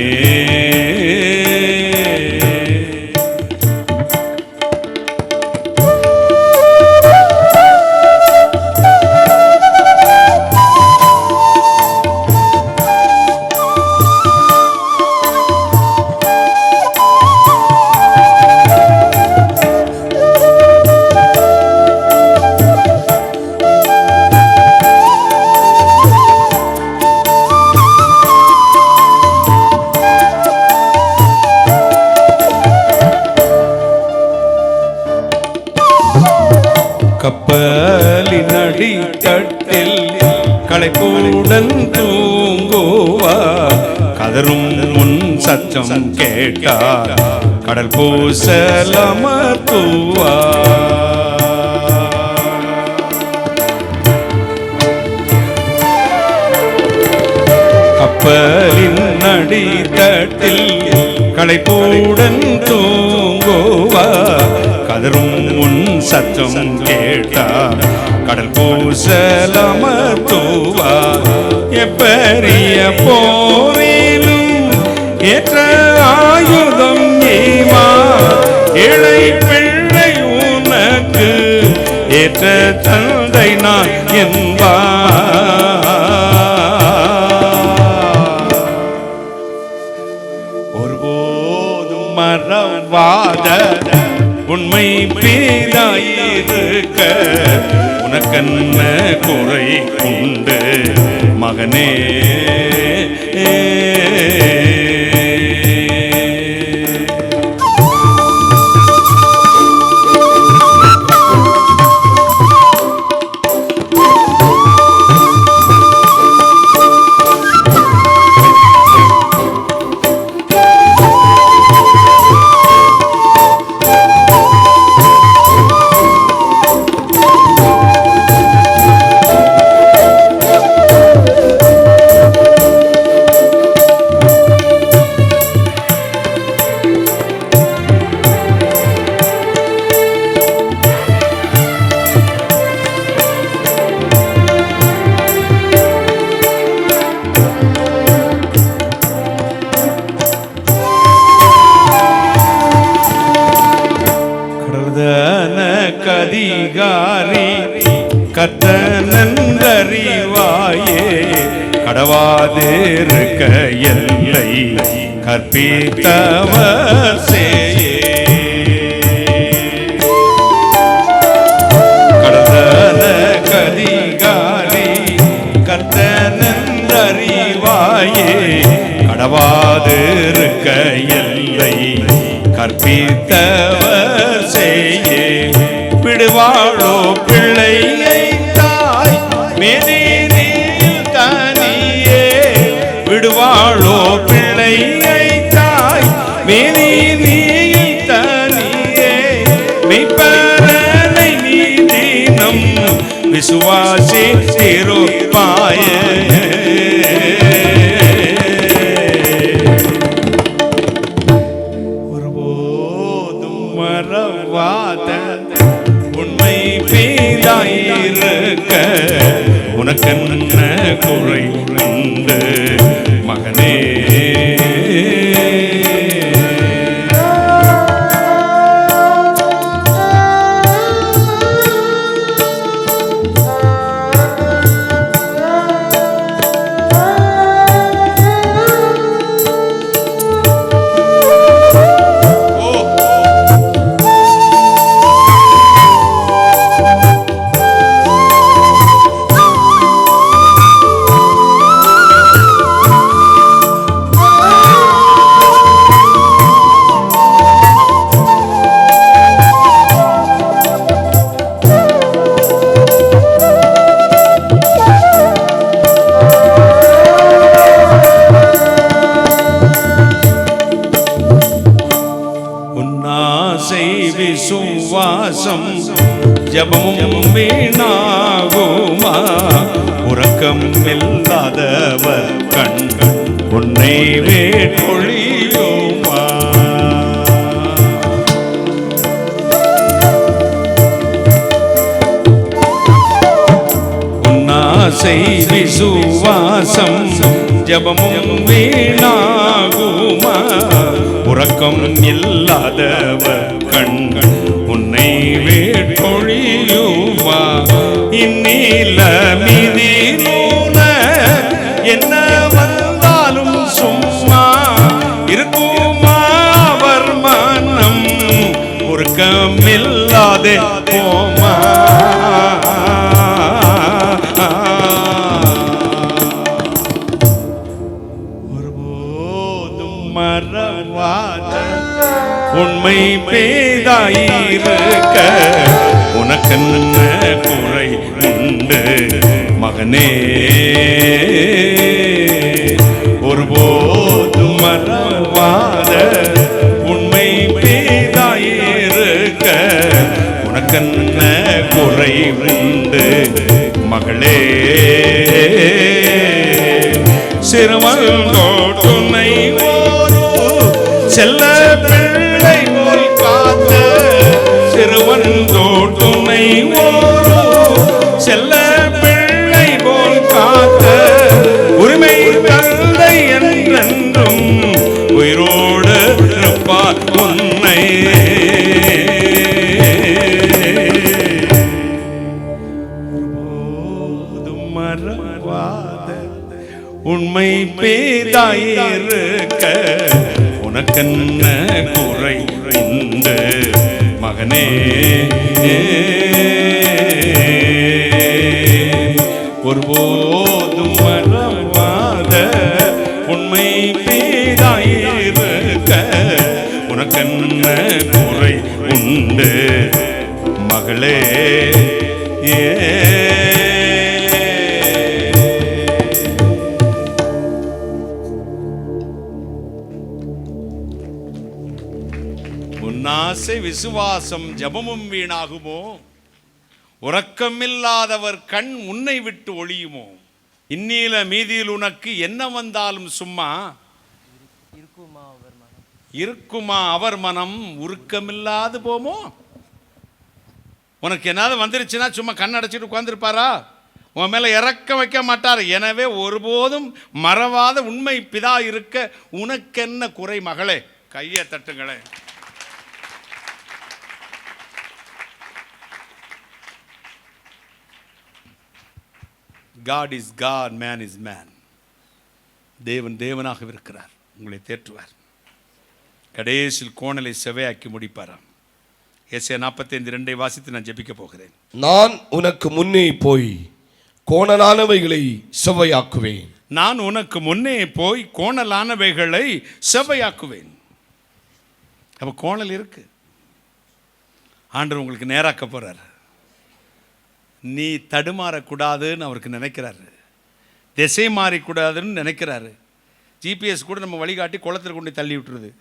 கப்பலின் அடித்தட்டில் களைப்புடன் தூங்குவா, கதரும் முன் சத்தம் கேட்டார் கடல் பூசலமர்த்துவா. கப்பலின் அடித்தட்டில் களைப்புடன் தூங்குவா, கதரும் உன் சத்தம் கேட்டார் கடல் பூசலமர்த்துவா. எப்பெரிய போரிலும் ஏற்ற ஆயுதம் நீமா, இளை பிள்ளை உனக்கு ஏற்ற தந்தை நான் என்பார். ஒருபோதும் மறவாத உண்மை பேதாயிருக்க உனக்கென்ன குறை உண்டு மகனே? கடவாதிருக்க எல்லை கற்பித்தவர் சேயே கடந்தன கதிகாரி கர்த்தனன்றறிவாயே கடவாதிருக்க எல்லை கற்பித்தவர் சேயே விடுவாளோ பிள்ளையை தாய் மேதினில் தனியே விடுவாளோ பிள்ளையை தாய் மேதினில் தனியே மெய்ப்பரனை நீதினம் விசுவாசி திருப்பாயே ஒருபோதும் மறவாத உண்மை பேராயிருக்க உனக்கென்ன குறை உண்டு மகனே விசுவாசம் ஜபமும் வீணாகுமா உறக்கம் இல்லாதவர் கண் உன்னை வேட்டொழியுமா உன்னாசை விசுவாசம் ஜபமும் வீணாகுமா உறக்கம் இல்லாதவர் கண் உன்னை வேட்டொழியுமா இந்நில மீதிலூன என்ன வந்தாலும் சும்மா இருக்குமா அவர் மனம் உறக்கம் இல்லாதே போமா உண்மை பேதாயிருக்க உனக்கென்ன குறை உண்டு மகனே ஒருபோதும் மறவாத உண்மை பேதாயிருக்க உனக்கென்ன குறை உண்டு மகளே சிறுவங்கோ துணை செல்ல பிள்ளை போல் காத்த சிறுவன் தோட்டுனை ஓரோ செல்ல பிள்ளை போல் காத்த உரிமை தந்தை என்றென்றும் உயிரோடு இருப்பார் உன்னை மறவாத உண்மை பேதாயிருக்க உனக்கென்ன குறை உண்டு மகனே ஒருபோதும் மறவாத உண்மை பேதாயிருக்க உனக்கென்ன குறை உண்டு மகளே உன்னாசை விசுவாசம் ஜபமும் வீணாகுமோ உறக்கமில்லாதவர் கண் உன்னை விட்டு ஒளியுமோ இந்நீல மீதியில் உனக்கு என்ன வந்தாலும் சும்மா இருக்குமா அவர் மனம் உருக்கமில்லாது போமோ உனக்கு என்னாவது வந்துருச்சுன்னா சும்மா கண் அடைச்சிட்டு உட்கார்ந்துருப்பாரா உன் மேல இறக்க வைக்க மாட்டார் எனவே ஒருபோதும் மறவாத உண்மை பிதா இருக்க உனக்கென்ன குறை மகளே கையை தட்டுங்களே God is God, man is man. தேவன் தேவனாக இருக்கிறார், உங்களை தேற்றுவார். கடைசியில் கோணலை செவையாக்கி முடிப்பாராம். ஏசாயா 45:2 வாசித்து நான் ஜெபிக்க போகிறேன். நான் உனக்கு முன்னே போய் கோணலானவைகளை செவ்வையாக்குவேன். நான் உனக்கு முன்னே போய் கோணலானவைகளை செவ்வையாக்குவேன். அப்ப கோணல் இருக்கு, ஆண்டவர் உங்களுக்கு நேராக்க போறார். நீ தடுமாறக்கூடாதுன்னு அவருக்கு நினைக்கிறாரு, திசை மாறிக்கூடாதுன்னு நினைக்கிறாரு. ஜிபிஎஸ் கூட நம்ம வழிகாட்டி குளத்தில் கொண்டு தள்ளி விட்டுருது.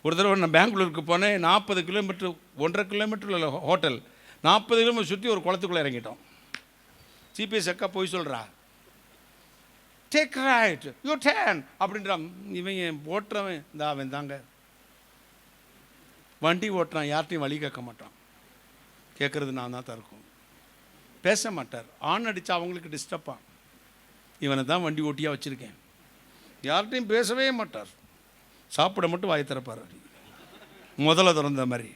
ஒரு தடவை நான் பெங்களூருக்கு போனேன். 40 கிலோமீட்டர் 1.5 கிலோமீட்டரில் ஹோட்டல், 40 கிலோமீட்டர் சுற்றி ஒரு குளத்துக்குள்ளே இறங்கிட்டோம். ஜிபிஎஸ் அக்கா போய் சொல்கிறா, டேக் ரைட் யூ டேன் அப்படின்றான். இவன் ஓட்டுறவன் இந்த அவன் தாங்க வண்டி ஓட்டுறான், யார்ட்டையும் வழி கேட்க மாட்டான். கேட்குறது நான் தான் இருக்கும், பேச மாட்டார். ஆன் அடித்தா அவங்களுக்கு டிஸ்டர்பான். இவனை தான் வண்டி ஓட்டியாக வச்சுருக்கேன், யார்கிட்டையும் பேசவே மாட்டார், சாப்பிட மட்டும் வாய் திறப்பார். முதல்ல திறந்த மாதிரி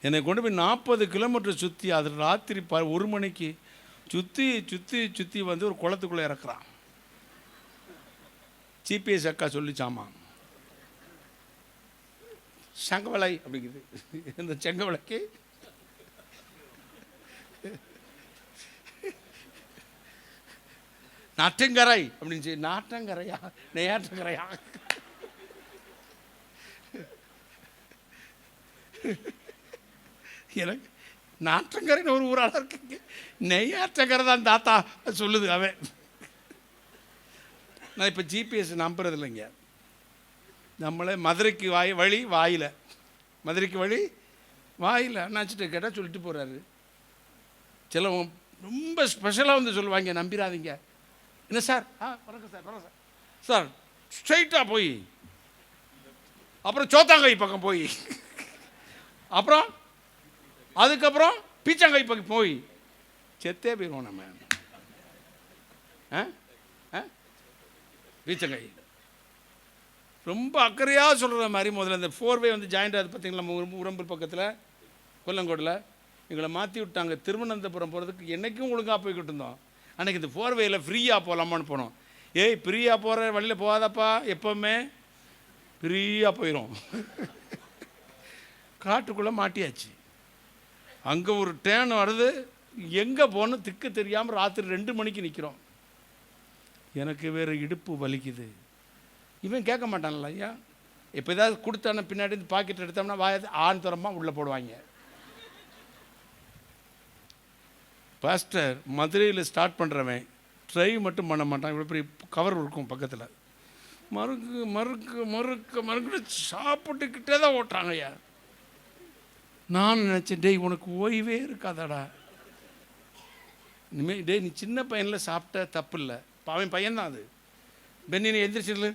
என்னை கொண்டு போய் 40 கிலோமீட்டர் சுற்றி, அது ராத்திரி 1 மணிக்கு சுற்றி சுற்றி சுற்றி வந்து ஒரு குளத்துக்குள்ளே இறக்குறான். ஜிபிஎஸ் அக்கா சொல்லிச்சாமா, செங்கவலை அப்படிங்குது. இந்த செங்கவலைக்கு நாட்டங்கரை அப்படின்னு சொல்லி, நாட்டங்கரையா நெய்யாற்றங்கரையா? எனக்கு நாற்றங்கரைன்னு ஒரு ஊராக இருக்குங்க, நெய்யாற்றங்கரை தான் தாத்தா சொல்லுது அவன். நான் இப்போ ஜிபிஎஸ் நம்புறது இல்லைங்க. நம்மளே மதுரைக்கு வழி வாயில், மதுரைக்கு வழி வாயில் அண்ணாச்சிட்ட கேட்டால் சொல்லிட்டு போகிறாரு. சிலவங்க ரொம்ப ஸ்பெஷலாக வந்து சொல்லுவாங்க, நம்பிடாதீங்க. என்ன சார்? வணக்கம் சார், வணக்கம் சார். சார் ஸ்ட்ரைட்டாக போய் அப்புறம் சோத்தாங்கை பக்கம் போய் அப்புறம் அதுக்கப்புறம் பீச்சாங்கை பக்கம் போய் செத்தே போயிடுவோம் நம்ம. பீச்சங்கை ரொம்ப அக்கறையாக சொல்கிற மாதிரி. முதல்ல இந்த 4வே வந்து ஜாயிண்ட் ஆகுது பார்த்தீங்களா, உரம்பூர் பக்கத்தில் கொல்லங்கோடில் எங்களை மாற்றி விட்டாங்க. திருவனந்தபுரம் போகிறதுக்கு என்றைக்கும் ஒழுங்காக போய்கிட்டு இருந்தோம். அன்றைக்கி இந்த 4வேயில் ஃப்ரீயாக போகலாமான்னு போனோம். ஏய் ஃப்ரீயாக போகிற வழியில் போகாதப்பா, எப்போவுமே ஃப்ரீயாக போயிடும். காட்டுக்குள்ளே மாட்டியாச்சு. அங்கே ஒரு டேன் வருது, எங்கே போகணும் திக்கு தெரியாமல் ராத்திரி 2 மணிக்கு நிற்கிறோம். எனக்கு வேறு இடுப்பு வலிக்குது. இவன் கேட்க மாட்டான்ல, ஐயா இப்போ ஏதாவது கொடுத்தான பின்னாடி இந்த பாக்கெட் எடுத்தோம்னா வாயது ஆண் தரமாக உள்ளே போடுவாங்க. பாஸ்டர் மதுரையில் ஸ்டார்ட் பண்ணுறவன் ட்ரைவ் மட்டும் பண்ண மாட்டான், இவ்வளோ பெரிய கவர் இருக்கும் பக்கத்தில், மறுக்கு மறுக்கு மறுக்க மறுக்கு சாப்பிட்டுக்கிட்டே தான் ஓட்டுறாங்க. ஐயா நான் நினச்சேன், டேய் உனக்கு ஓய்வே இருக்காதாடா, இனிமேல் டேய் நீ சின்ன பையனில் சாப்பிட்ட தப்பு இல்லை. அவன் பையன்தான் அது. பென்னினை எந்திரிச்சிடல,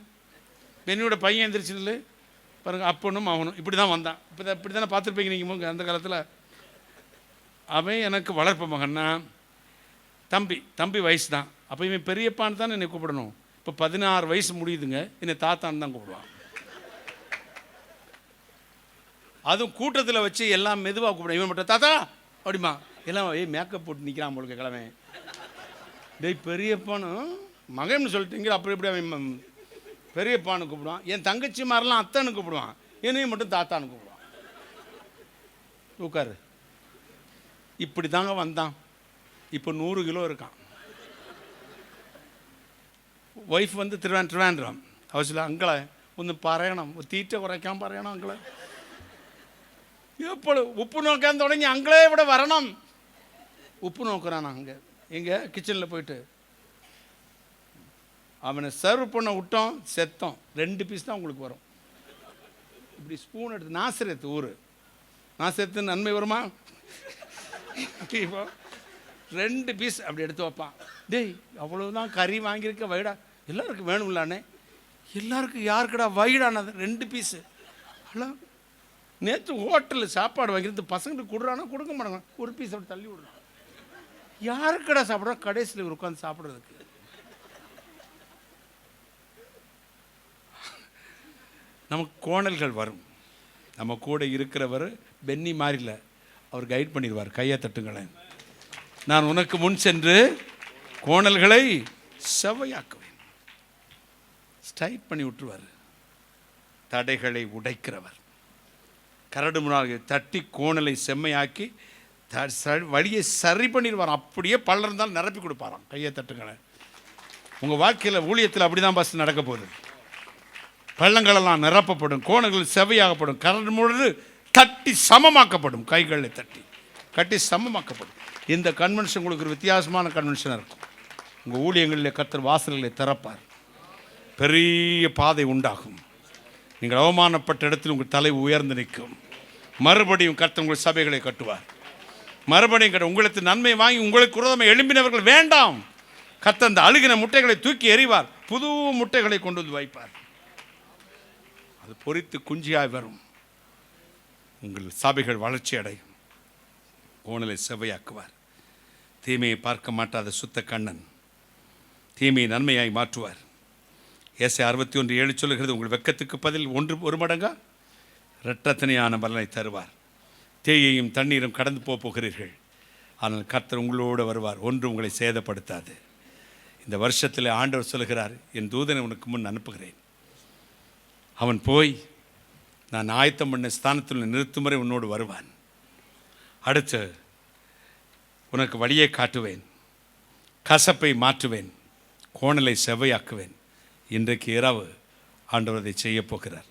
பெண்ணியோட பையன் எந்திரிச்சிடல பாருங்கள், அப்பனும் அவனும் இப்படி தான் வந்தான். இப்படி தானே பார்த்துருப்பீங்க நீங்கள் அந்த காலத்தில். அவன் எனக்கு வளர்ப்பு மகன்னா, தம்பி வயசு தான். அப்போ இவன் பெரியப்பான்னு தான் என்னை கூப்பிடணும். இப்போ 16 வயசு முடியுதுங்க, என்னை தாத்தான்னு தான் கூப்பிடுவான். அதுவும் கூட்டத்தில் வச்சு எல்லாம் மெதுவாக கூப்பிடுவேன். இவன் மட்டும் தாத்தா அப்படிமா, எல்லாம் மேக்கப் போட்டு நிற்கிறான் உங்களுக்கு கிழமை. டேய் பெரியப்பானு மகன்னு சொல்லிட்டீங்க, அப்படி எப்படி அவன் பெரியப்பான்னு கூப்பிடுவான். என் தங்கச்சி மாதிரிலாம் அத்தான்னு கூப்பிடுவான், என்னையும் மட்டும் தாத்தான்னு கூப்பிடுவான். உட்காரு. இப்படி தாங்க வந்தான். இப்போ 100 கிலோ இருக்கான். ஒய்ஃப் வந்து திருவாண்டம் அவசியம் அங்களை ஒன்று பறையணும், தீட்டை குறைக்காம பறையணும். அங்களை எப்போ உப்பு நோக்கான் தொடங்கி அங்களே விட வரணும். உப்பு நோக்குறான் அங்கே எங்கள் கிச்சனில் போயிட்டு. அவனை சர்வ் பண்ண விட்டோம், செத்தோம். 2 பீஸ் தான் உங்களுக்கு வரும். இப்படி ஸ்பூன் எடுத்து, நாசிரத்து ஊர் நாசிரத்து நன்மை வருமா? இப்போ 2 பீஸ் அப்படி எடுத்து வைப்பான். டேய் அவ்வளோதான் கறி வாங்கியிருக்க வைடா, எல்லாருக்கும் வேணும்லானே. எல்லாருக்கும் யாருக்குடா வைடானது 2 பீஸு. ஹலோ நேற்று ஹோட்டலில் சாப்பாடு வாங்கிருந்து பசங்களுக்கு கொடுறானா, கொடுக்க மாட்டாங்க. 1 பீஸ் அப்படி தள்ளி விடுறான். யாருக்கடா சாப்பிட்றா? கடைசியில் உட்காந்து சாப்பிட்றதுக்கு. நமக்கு கோணல்கள் வரும். நம்ம கூட இருக்கிறவர் பென்னி மாறில, அவர் கைட் பண்ணிடுவார். கையை தட்டுங்களேன். நான் உனக்கு முன் சென்று கோணல்களை செவ்வையாக்குவேன். ஸ்ட்ரைட் பண்ணி விட்டுருவார். தடைகளை உடைக்கிறவர். கரடு முன்னாடி தட்டி கோணலை செம்மையாக்கி வழியை சரி பண்ணிடுவார். அப்படியே பள்ளம் இருந்தாலும் நிரப்பி கொடுப்பாராம். கையை தட்டுங்களேன். உங்கள் வாழ்க்கையில் ஊழியத்தில் அப்படி தான் பஸ் நடக்க போகுது. பள்ளங்களெல்லாம் நிரப்பப்படும், கோணங்கள் செவ்வையாகப்படும், கரடு முழுது தட்டி சமமாக்கப்படும். கைகளை தட்டி கட்டி சமமாக்கப்படும். இந்த கன்வென்ஷன் உங்களுக்கு ஒரு வித்தியாசமான கன்வென்ஷனாக இருக்கும். உங்கள் ஊழியங்களில் கர்த்தர் வாசல்களை திறப்பார். பெரிய பாதை உண்டாகும். நீங்கள் அவமானப்பட்ட இடத்தில் உங்கள் தலை உயர்ந்து நிற்கும். மறுபடியும் கர்த்தர் உங்கள் சபைகளை கட்டுவார். மறுபடியும் உங்களுக்கு நன்மை வாங்கி உங்களுக்கு விரோதமாக எழும்பினவர்கள் வேண்டாம். கர்த்தர் அந்த அழுகின முட்டைகளை தூக்கி எறிவார். புது முட்டைகளை கொண்டு வந்து வைப்பார். அது பொரித்து குஞ்சியாய் வரும். உங்கள் சபைகள் வளர்ச்சி அடையும். கோணலை செவ்வையாக்குவார். தீமையை பார்க்க மாட்டாத சுத்த கண்ணன் தீமையை நன்மையாய் மாற்றுவார். ஏசாயா 61:7 சொல்லுகிறது, உங்கள் வெக்கத்துக்கு பதில் 1 மடங்கா இரட்டத்தனையான பலனை தருவார். தேயையும் தண்ணீரும் கடந்து போகிறீர்கள், ஆனால் கர்த்தர் உங்களோடு வருவார். ஒன்று உங்களை சேதப்படுத்தாது. இந்த வருஷத்தில் ஆண்டவர் சொல்கிறார், என் தூதனை உனக்கு முன் அனுப்புகிறேன். அவன் போய் நான் ஆயத்தம் பண்ண ஸ்தானத்தில் நிறுத்தும் வரை உன்னோடு வருவான். அடுத்து உனக்கு வழியை காட்டுவேன், கசப்பை மாற்றுவேன், கோணலை செவ்வையாக்குவேன். இன்றைக்கு இரவு ஆண்டவர் அதை செய்ய போகிறார்.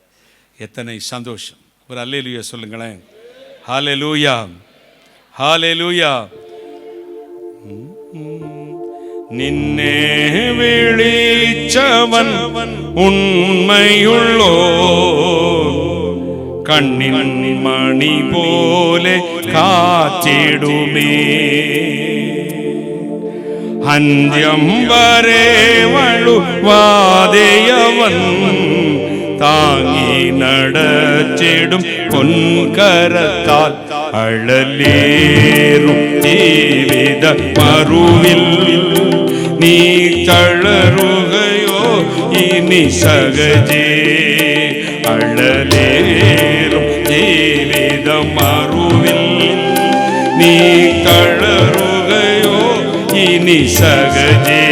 எத்தனை சந்தோஷம்! ஒரு அல்லேலூயா சொல்லுங்களேன். ஹல்லேலூயா, ஹல்லேலூயா. நின்னே விழிச்சவன் உண்மையுள்ளோ, கண்ணின் மணி போலே காத்திடுமே. அந்தியம் வரே வழுவாதேயவன் தாங்கி நடச்சிடும் பொன்கரத்தால் அழலேறும் ஜீவித மறுவில் நீ தளருகையோ இனி சகஜே. அழலேறும் ஜீவித மறுவில் நீ தளருகையோ இனி சகஜே.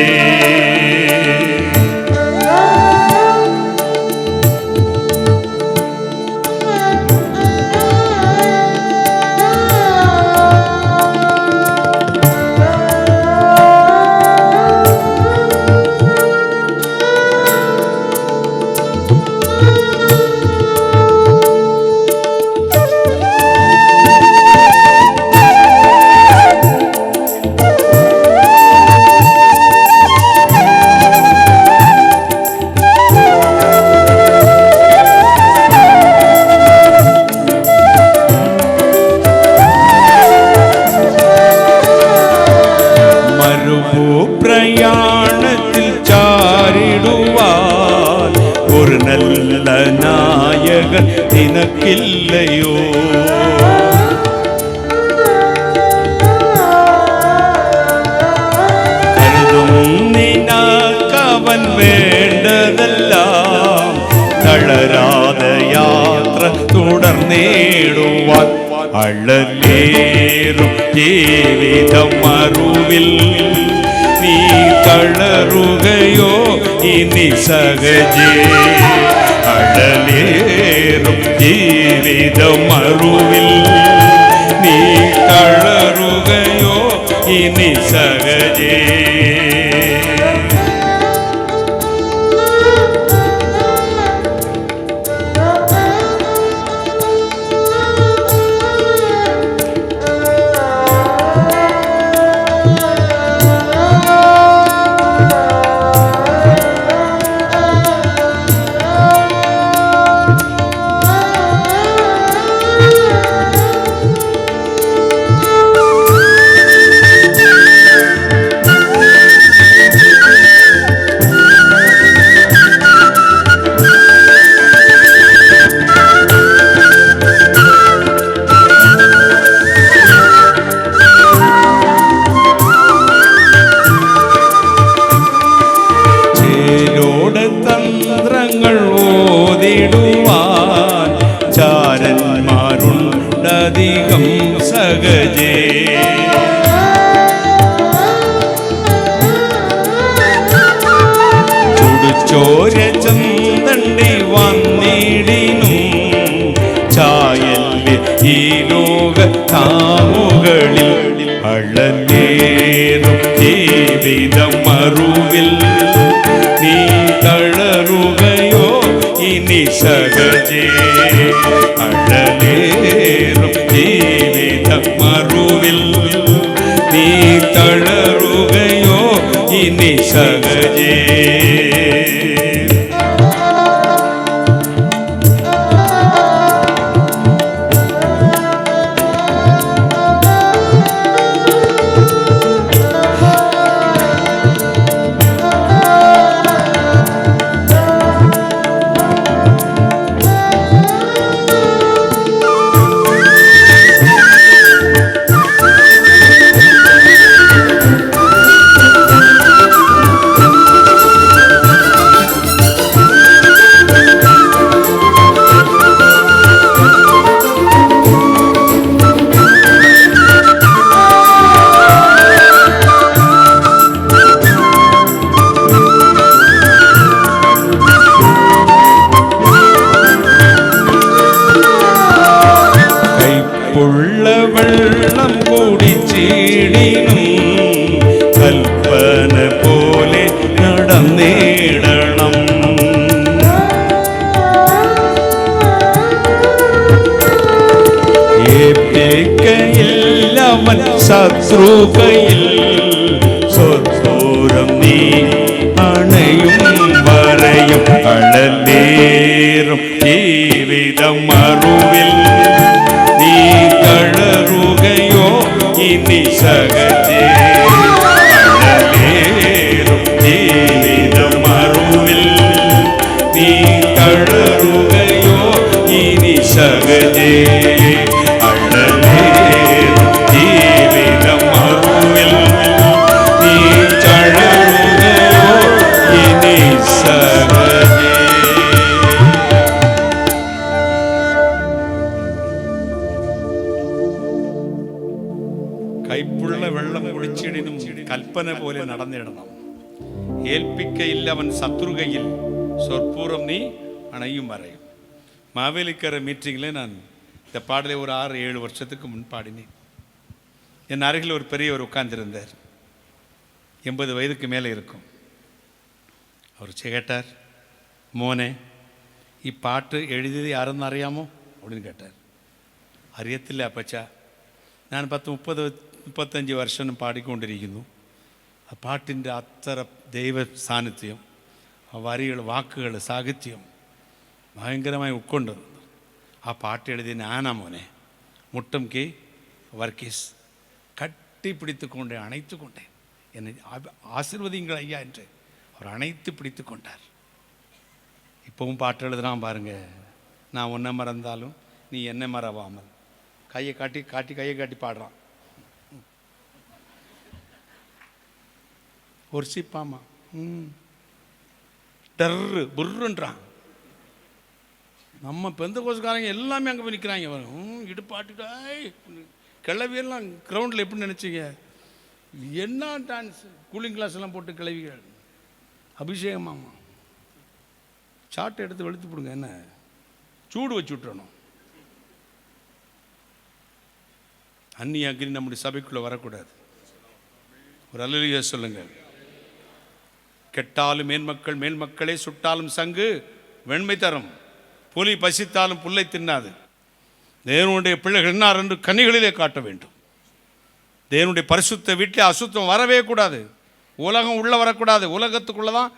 பிரயாணத்தில் சாரிடுவார் ஒரு நல்ல நாயகன் நினக்கில்லையோ. கருதும் நினக்கவன் வேண்டதெல்லாம் தளராத யாத்திரை தொடர்ந்தேடுவான். அழலேறும் ஜீவிதம் மறுவில் நீ தளருகையோ இனி சகஜே. அழலேறும் ஜீவிதம் மறுவில் நீ தளருகையோ இனி சகஜே. ചന്തണ്ടി വന്നിടിനും ചായല്ലേ ഈ ലോക താമുകളിൽ അഴലേറും ജീവിതം മറുവിൽ നീ തളരുകയോ ഇനി സഹജേ അഴലേറും ജീവിതം മറുവിൽ നീ തളരുകയോ ഇനി സഹജേ വെള്ളം കുടിച്ചിടിനും കൽപ്പന പോലെ നടന്നിടണം ഏൽപ്പിക്കയില്ലവൻ ശത്രുകയിൽ സ്വദൂരം നീ അണയും വരയും അഴലേറും ജീവിതം മറുവിൽ നീ തളരുകയോ ഇനി സഹജേ അഴലേറും ജീവിതം മറുവിൽ നീ തളരുകയോ ഇനി സഹജേ അഴലേറും ജീവിതം മറുവിൽ നീ തളരുകയോ ഇനി സഹജേ. കൈപ്പുള്ള വെള്ളം കുടിച്ചിടിനും കൽപ്പന പോലെ നടന്നിടണം. ഏൽപ്പിക്കയില്ലവൻ ശത്രുകയിൽ சொற்பூரம் நீ அணையும் வரையும். மாவேலிக்கர மீட்டிங்கில் நான் இந்த பாடலை ஒரு 6-7 வருஷத்துக்கு முன் பாடினேன். என் அருகில் ஒரு பெரியவர் உட்கார்ந்திருந்தார். 80 வயதுக்கு மேலே இருக்கும். அவர் கேட்டார், மோனே ഈ പാട്ട് എഴുതിയത് ആരെന്ന് അറിയാമോ அப்படின்னு കേട്ടാர். അറിയത്തില്ല അപ്പച്ചാ, ഞാൻ 30-35 വർഷം പാടിക്കൊണ്ടിരിക്കുന്നു. ആ പാട്ടിൻ്റെ അത്ര ദൈവ സാന്നിധ്യം, ആ വരികൾ, വാക്കുകൾ, സാഹിത്യം ഭയങ്കരമായി ഉൾക്കൊണ്ടത്. ആ പാട്ട് എഴുതിയ ഞാനാ മോനെ. മുട്ടം കെ വർഗീസ് கட்டி கொண்டே அணைத்து கொண்டேன். என்னை ஆசீர்வதிங்கள் ஐயா என்று அவர் அணைத்து பிடித்து கொண்டார். இப்போவும் பாட்டு எழுதுறான் பாருங்க. நான் உன்னை மறந்தாலும் நீ என்னை மறவாமல், கையை காட்டி கையை காட்டி பாடுறான். ஒரு சிப்பாமா டர்ரு புர்ருன்றான். நம்ம பெந்த கோசுக்காரங்க எல்லாமே அங்கே போய் நிற்கிறாங்க. இடுப்பாட்டுட்டாய் கிளவியெல்லாம் கிரவுண்டில் எப்படி நினச்சிங்க? என்ன டான்ஸ், கூலிங் கிளாஸ் எல்லாம் போட்டு கிளவிகள் அபிஷேகமாமா. சாட்டை எடுத்து வெளுத்து போடுங்க, என்ன சூடு வச்சு விட்டுறணும். அந்நிய அக்னி நம்முடைய சபைக்குள்ளே வரக்கூடாது. ஒரு அல்லேலூயா சொல்லுங்க. கெட்டாலும் மேன்மக்கள் மேல்மக்களே, சுட்டாலும் சங்கு வெண்மை தரும், புலி பசித்தாலும் புல்லை தின்னாது. தேவனுடைய பிள்ளைகள் என்னார் என்று கனிகளிலே காட்ட வேண்டும். தேவனுடைய பரிசுத்த வீட்டிலே அசுத்தம் வரவே கூடாது. உலகம் உள்ளே வரக்கூடாது. உலகத்துக்குள்ளே தான்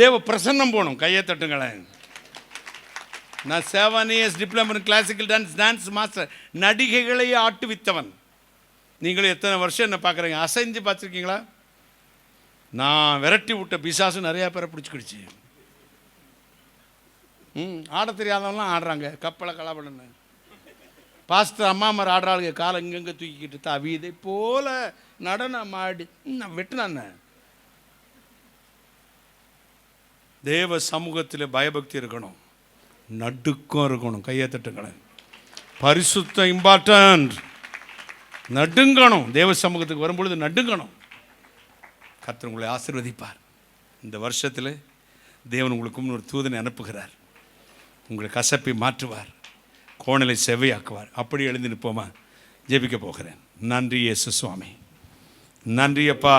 தேவ பிரசன்னம் போகணும். கையை தட்டுங்களேன். நான் 7 years diploma in classical dance master. நடிகைகளையே ஆட்டுவித்தவன். நீங்களும் எத்தனை வருஷம் என்ன பார்க்குறீங்க? அசைஞ்சு பார்த்துருக்கீங்களா? நான் விரட்டி விட்ட பிசாசு நிறையா பேரை பிடிச்சிக்கிடுச்சு. ஆட தெரியாதவங்களாம் ஆடுறாங்க. கப்பலை கலாபலன்னு பாஸ்டர் அம்மாமார் ஆடுறாளுங்க. காலை இங்கங்கே தூக்கிக்கிட்டு தாவி இதை போல நடனம் ஆடி நான் வெட்டினான். தேவ சமூகத்தில் பயபக்தி இருக்கணும், நடுக்கம் இருக்கணும். கையை தட்டுங்களேன். பரிசுத்தம் இம்பார்ட்டன்ட். நடுங்கணும். தேவ சமூகத்துக்கு வரும்பொழுது நடுங்கணும். கர்த்தர் உங்களை ஆசீர்வதிப்பார். இந்த வருஷத்தில் தேவன் உங்களுக்கு ஒரு தூதனை அனுப்புகிறார். உங்களை கசப்பை மாற்றுவார், கோணலை செவ்வையாக்குவார். அப்படி எழுந்து நிற்போமா? ஜெபிக்க போகிறேன். நன்றி இயேசு சுவாமி, நன்றி அப்பா,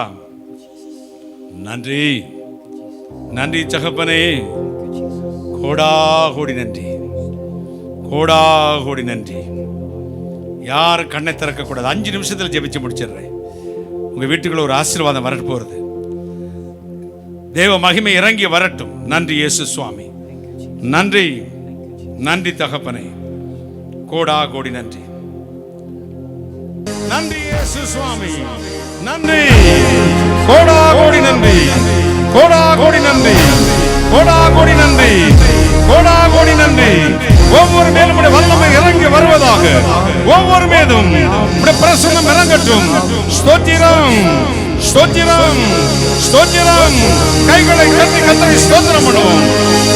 நன்றி நன்றி தகப்பனே, கோடா கோடி நன்றி, கோடா கோடி நன்றி. யாரும் கண்ணை திறக்கக்கூடாது. 5 நிமிஷத்தில் ஜெபிச்சு முடிச்சிடுறேன். உங்கள் வீட்டுக்குள்ள ஒரு ஆசீர்வாதம் வரட்டு போகிறது. தேவ மகிமை இறங்கி வரட்டும். நன்றி இயேசு சுவாமி, நன்றி நன்றி தகப்பனே, கோடா கோடி நன்றி. நன்றி இயேசு சுவாமி, நன்றி, கோடா கோடி நன்றி, கோடா கோடி நன்றி, கோடா கோடி நன்றி, கோடா கோடி நன்றி. ஒவ்வொரு மேலும் வல்லமை இறங்கி வருவதாக, ஒவ்வொரு மேலும் பிரசன்னம் இறங்கட்டும். ஸ்தோத்திரம் ஸ்தோத்திரம் ஸ்தோத்திரம். கைகளை கட்டி கத்தரை ஸ்தோத்திரம் பண்ணுவோம்.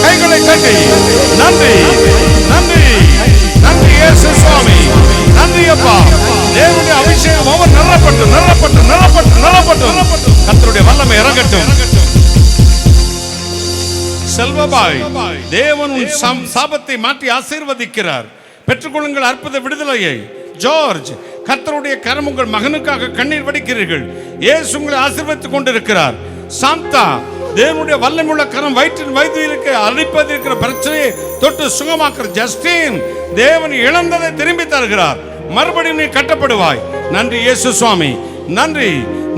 கைகளை கட்டி நன்றி நன்றி நன்றி இயேசு சுவாமி, நன்றி அப்பா. தேவனுடைய அபிஷேகம் ஒவ்வொரு நிரப்பட்டு நிரப்பட்டு நிரப்பட்டு நிரப்பட்டு கர்த்தருடைய வல்லமை இறங்கட்டும். செல்வபாய், தேவன் உன் சாபத்தை மாற்றி ஆசீர்வதிக்கிறார். பெற்றுக்கொள்ளுங்கள் அற்புத விடுதலையை. ஜார்ஜ், கர்த்தருடைய கரம் உங்கள் மகனுக்காக கண்ணீர் வடிக்கிறீர்கள். இயேசு உங்களை ஆசீர்வதித்துக் கொண்டிருக்கிறார். சாந்தா, தேவனுடைய வல்லமையுள்ள கரம் வயிற்றின் வைத்தியருக்கு அழிப்பது இருக்கிற பிரச்சனையை தொட்டு சுகமாக்குற. ஜஸ்டின், தேவன் இழந்ததை திரும்பி தருகிறார். மறுபடியும் நீ கட்டப்படுவாய். நன்றி இயேசு சுவாமி, நன்றி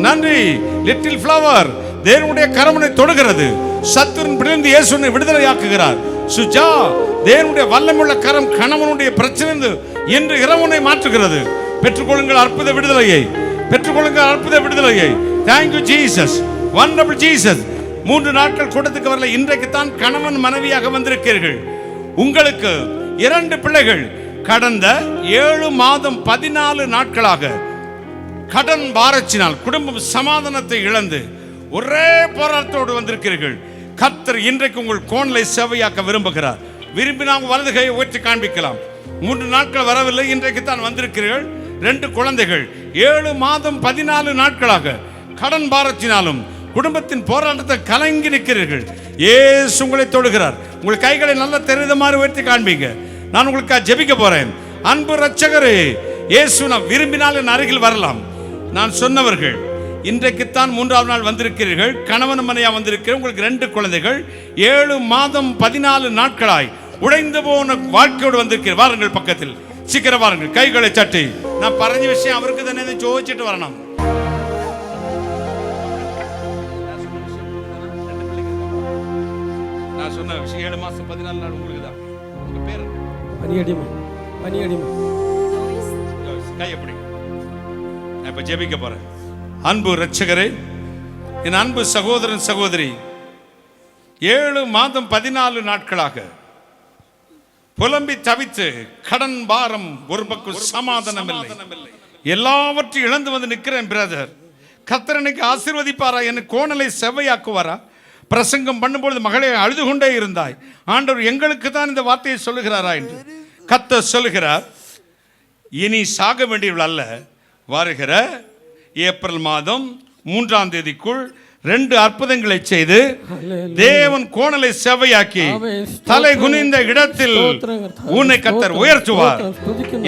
நன்றி. லிட்டில் ஃப்ளவர், தேவனுடைய கரமனை தொடுகிறது. சத்துருவின் பிடிந்து இயேசுவை விடுதலையாக்குகிறார். சுஜா, தேவனுடைய வல்லமையுள்ள கரம் கணவனுடைய பிரச்சனை இன்று இரவனை மாற்றுகிறது. பெற்றுக்கொள்ளுங்கள் அற்புத விடுதலையை, பெற்றுக்கொள்ளுங்கள் அற்புத விடுதலையை. Thank you Jesus, wonderful Jesus. 3 நாட்கள் கூட்டத்துக்கு வரல, இன்றைக்கு தான் கணவன் மனைவியாக வந்திருக்கிறீர்கள். உங்களுக்கு 2 பிள்ளைகள். கடந்த 7 மாதம் 14 நாட்களாக கடன் பாரச்சினால் குடும்பம் சமாதானத்தை இழந்து ஒரே போராட்டத்தோடு வந்திருக்கிறீர்கள். கர்த்தர் இன்றைக்கு உங்கள் கோணலை சேவையாக்க விரும்புகிறார். விரும்பினால் வலது கையை உயர்த்தி காண்பிக்கலாம். 3 நாட்கள் வரவில்லை, இன்றைக்கு தான் வந்திருக்கிறீர்கள். 2 குழந்தைகள். 7 மாதம் 14 நாட்களாக கடன் பாரத்தினாலும் குடும்பத்தின் போராட்டத்தை கலங்கி நிற்கிறீர்கள். இயேசு உங்களை தொடுகிறார். உங்கள் கைகளை நல்ல தெரிந்த மாதிரி உயர்த்தி காண்பீங்க. நான் உங்களுக்கு ஜெபிக்க போறேன். அன்பு இரட்சகரே இயேசு, நான் விரும்பினால் என் அருகில் வரலாம். நான் சொன்னவர்கள் இன்றைக்குத்தான் 3ஆவது நாள் வந்திருக்கிறீர்கள். கணவன் மனையா வந்திருக்கிறீர்கள். உங்களுக்கு 2 குழந்தைகள். 7 மாதம் 14 நாட்களாய் உடைந்து போன வாழ்க்கையோடு வந்திருக்கிறீர்கள். வாருங்கள் பக்கத்தில், சீக்கிரம் வாருங்கள். கைகளை தட்டி, நான் பறஞ்ச விஷயம் அவருக்கு தானே ஜோதிச்சுட்டு வரணும். நான் சொன்ன விஷயம் 7 மாசம் 14 நாள் உங்களுக்கு தான். உங்க பேர் பனியடிமை, பனியடிமை. கை எப்படி? நான் இப்ப ஜெபிக்க போறேன். அன்பு இரட்சகரே, என் அன்பு சகோதரன் சகோதரி, 7 மாதம் 14 நாட்களாக புலம்பி தவித்து கடன் பாரம், ஒரு பக்கம் சமாதானம் இல்லை, எல்லாவற்றையும் இழந்து வந்து நிற்கிறேன். பிரதர், கர்த்தர் இன்னைக்கு ஆசீர்வதிப்பாரா? எனக்கு கோணலை செவ்வையாக்குவாரா? பிரசங்கம் பண்ணும்பொழுது மகளே அழுது கொண்டே இருந்தாய். ஆண்டவர் எங்களுக்கு தான் இந்த வார்த்தையை சொல்லுகிறாரா என்று கர்த்தர் சொல்லுகிறார். இனி சாக வேண்டியவள் அல்ல. வருகிற ஏப்ரல் மாதம் 3ஆம் தேதிக்குள் 2 அற்புதங்களை செய்து தேவன் கோணலை செவ்வையாக்கி தலை குனிந்த இடத்தில் உன்னை கர்த்தர் உயர்த்துவார்.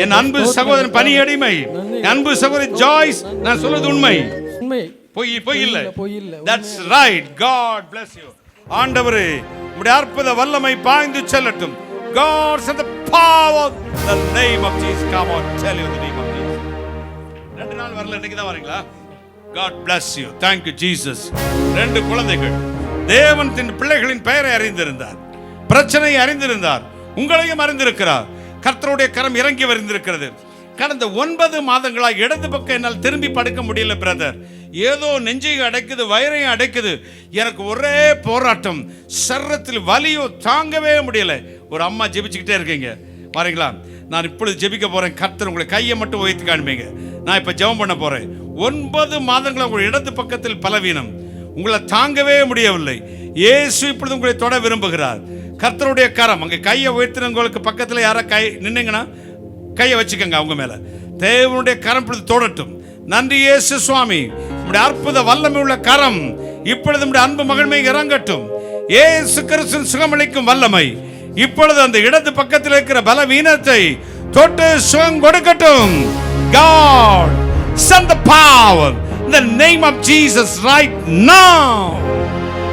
என் அன்பு சகோதரன் பனியடிமை, அன்பு சகோதரி ஜாய்ஸ், நான் சொல்வது உண்மை, பொய் இல்லை. That's right. God bless you. ஆண்டவரே, உம்முடைய அற்புத வல்லமை பாய்ந்து செல்லட்டும். God send the power, the name of Jesus. Come on, tell you the name of Jesus. 2 நாள் வரல, இன்னைக்கு தான் வரீங்களா? God bless you. Thank you Jesus. 2 குழந்தைகள். தேவன் தன் பிள்ளைகளின் பெயரை அறிந்திருந்தார், பிரச்சனையை அறிந்திருந்தார், உங்களையும் அறிந்திருக்கிறார். கர்த்தருடைய கரம் இறங்கி வந்திருக்கிறது. கடந்த 9 மாதங்களாக இடது பக்கம் என்னால் திரும்பி படுக்க முடியல பிரதர். ஏதோ நெஞ்சையும் அடைக்குது, வயிறையும் அடைக்குது. எனக்கு ஒரே போராட்டம், சர்ரத்தில் வலியோ தாங்கவே முடியல. ஒரு அம்மா ஜெபிச்சுக்கிட்டே இருக்கீங்க, பாருங்களா? நான் இப்பொழுது ஜெபிக்க போறேன். கர்த்தர் உங்களை கையை மட்டும் உயர்த்தி காண்பீங்க. நான் இப்ப ஜெபம் பண்ண போறேன். 9 மாதங்களாக உங்கள் இடது பக்கத்தில் பலவீனம், உங்களை தாங்கவே முடியவில்லை. இயேசு இப்பொழுது உங்களை தொட விரும்புகிறார். கர்த்தருடைய கரம் அங்கே கையை உயர்த்தினவங்களுக்கு பக்கத்தில் யாரா கை நின்னீங்கன்னா கையை வச்சுக்கோங்க அவங்க மேல. தேவனுடைய கரம் இப்பொழுது தொடட்டும். நன்றி இயேசு சுவாமி, உம்முடைய அற்புத வல்லமை உள்ள கரம் இப்பொழுது உம்முடைய அன்பு மகிமை இறங்கட்டும். இயேசு கிறிஸ்துவின் சுகமளிக்கும் வல்லமை இப்பொழுது அந்த இடது பக்கத்தில் இருக்கிற பலவீனத்தை தொட்டு சுகம் கொடுக்கட்டும். God send the power in the name of Jesus right now.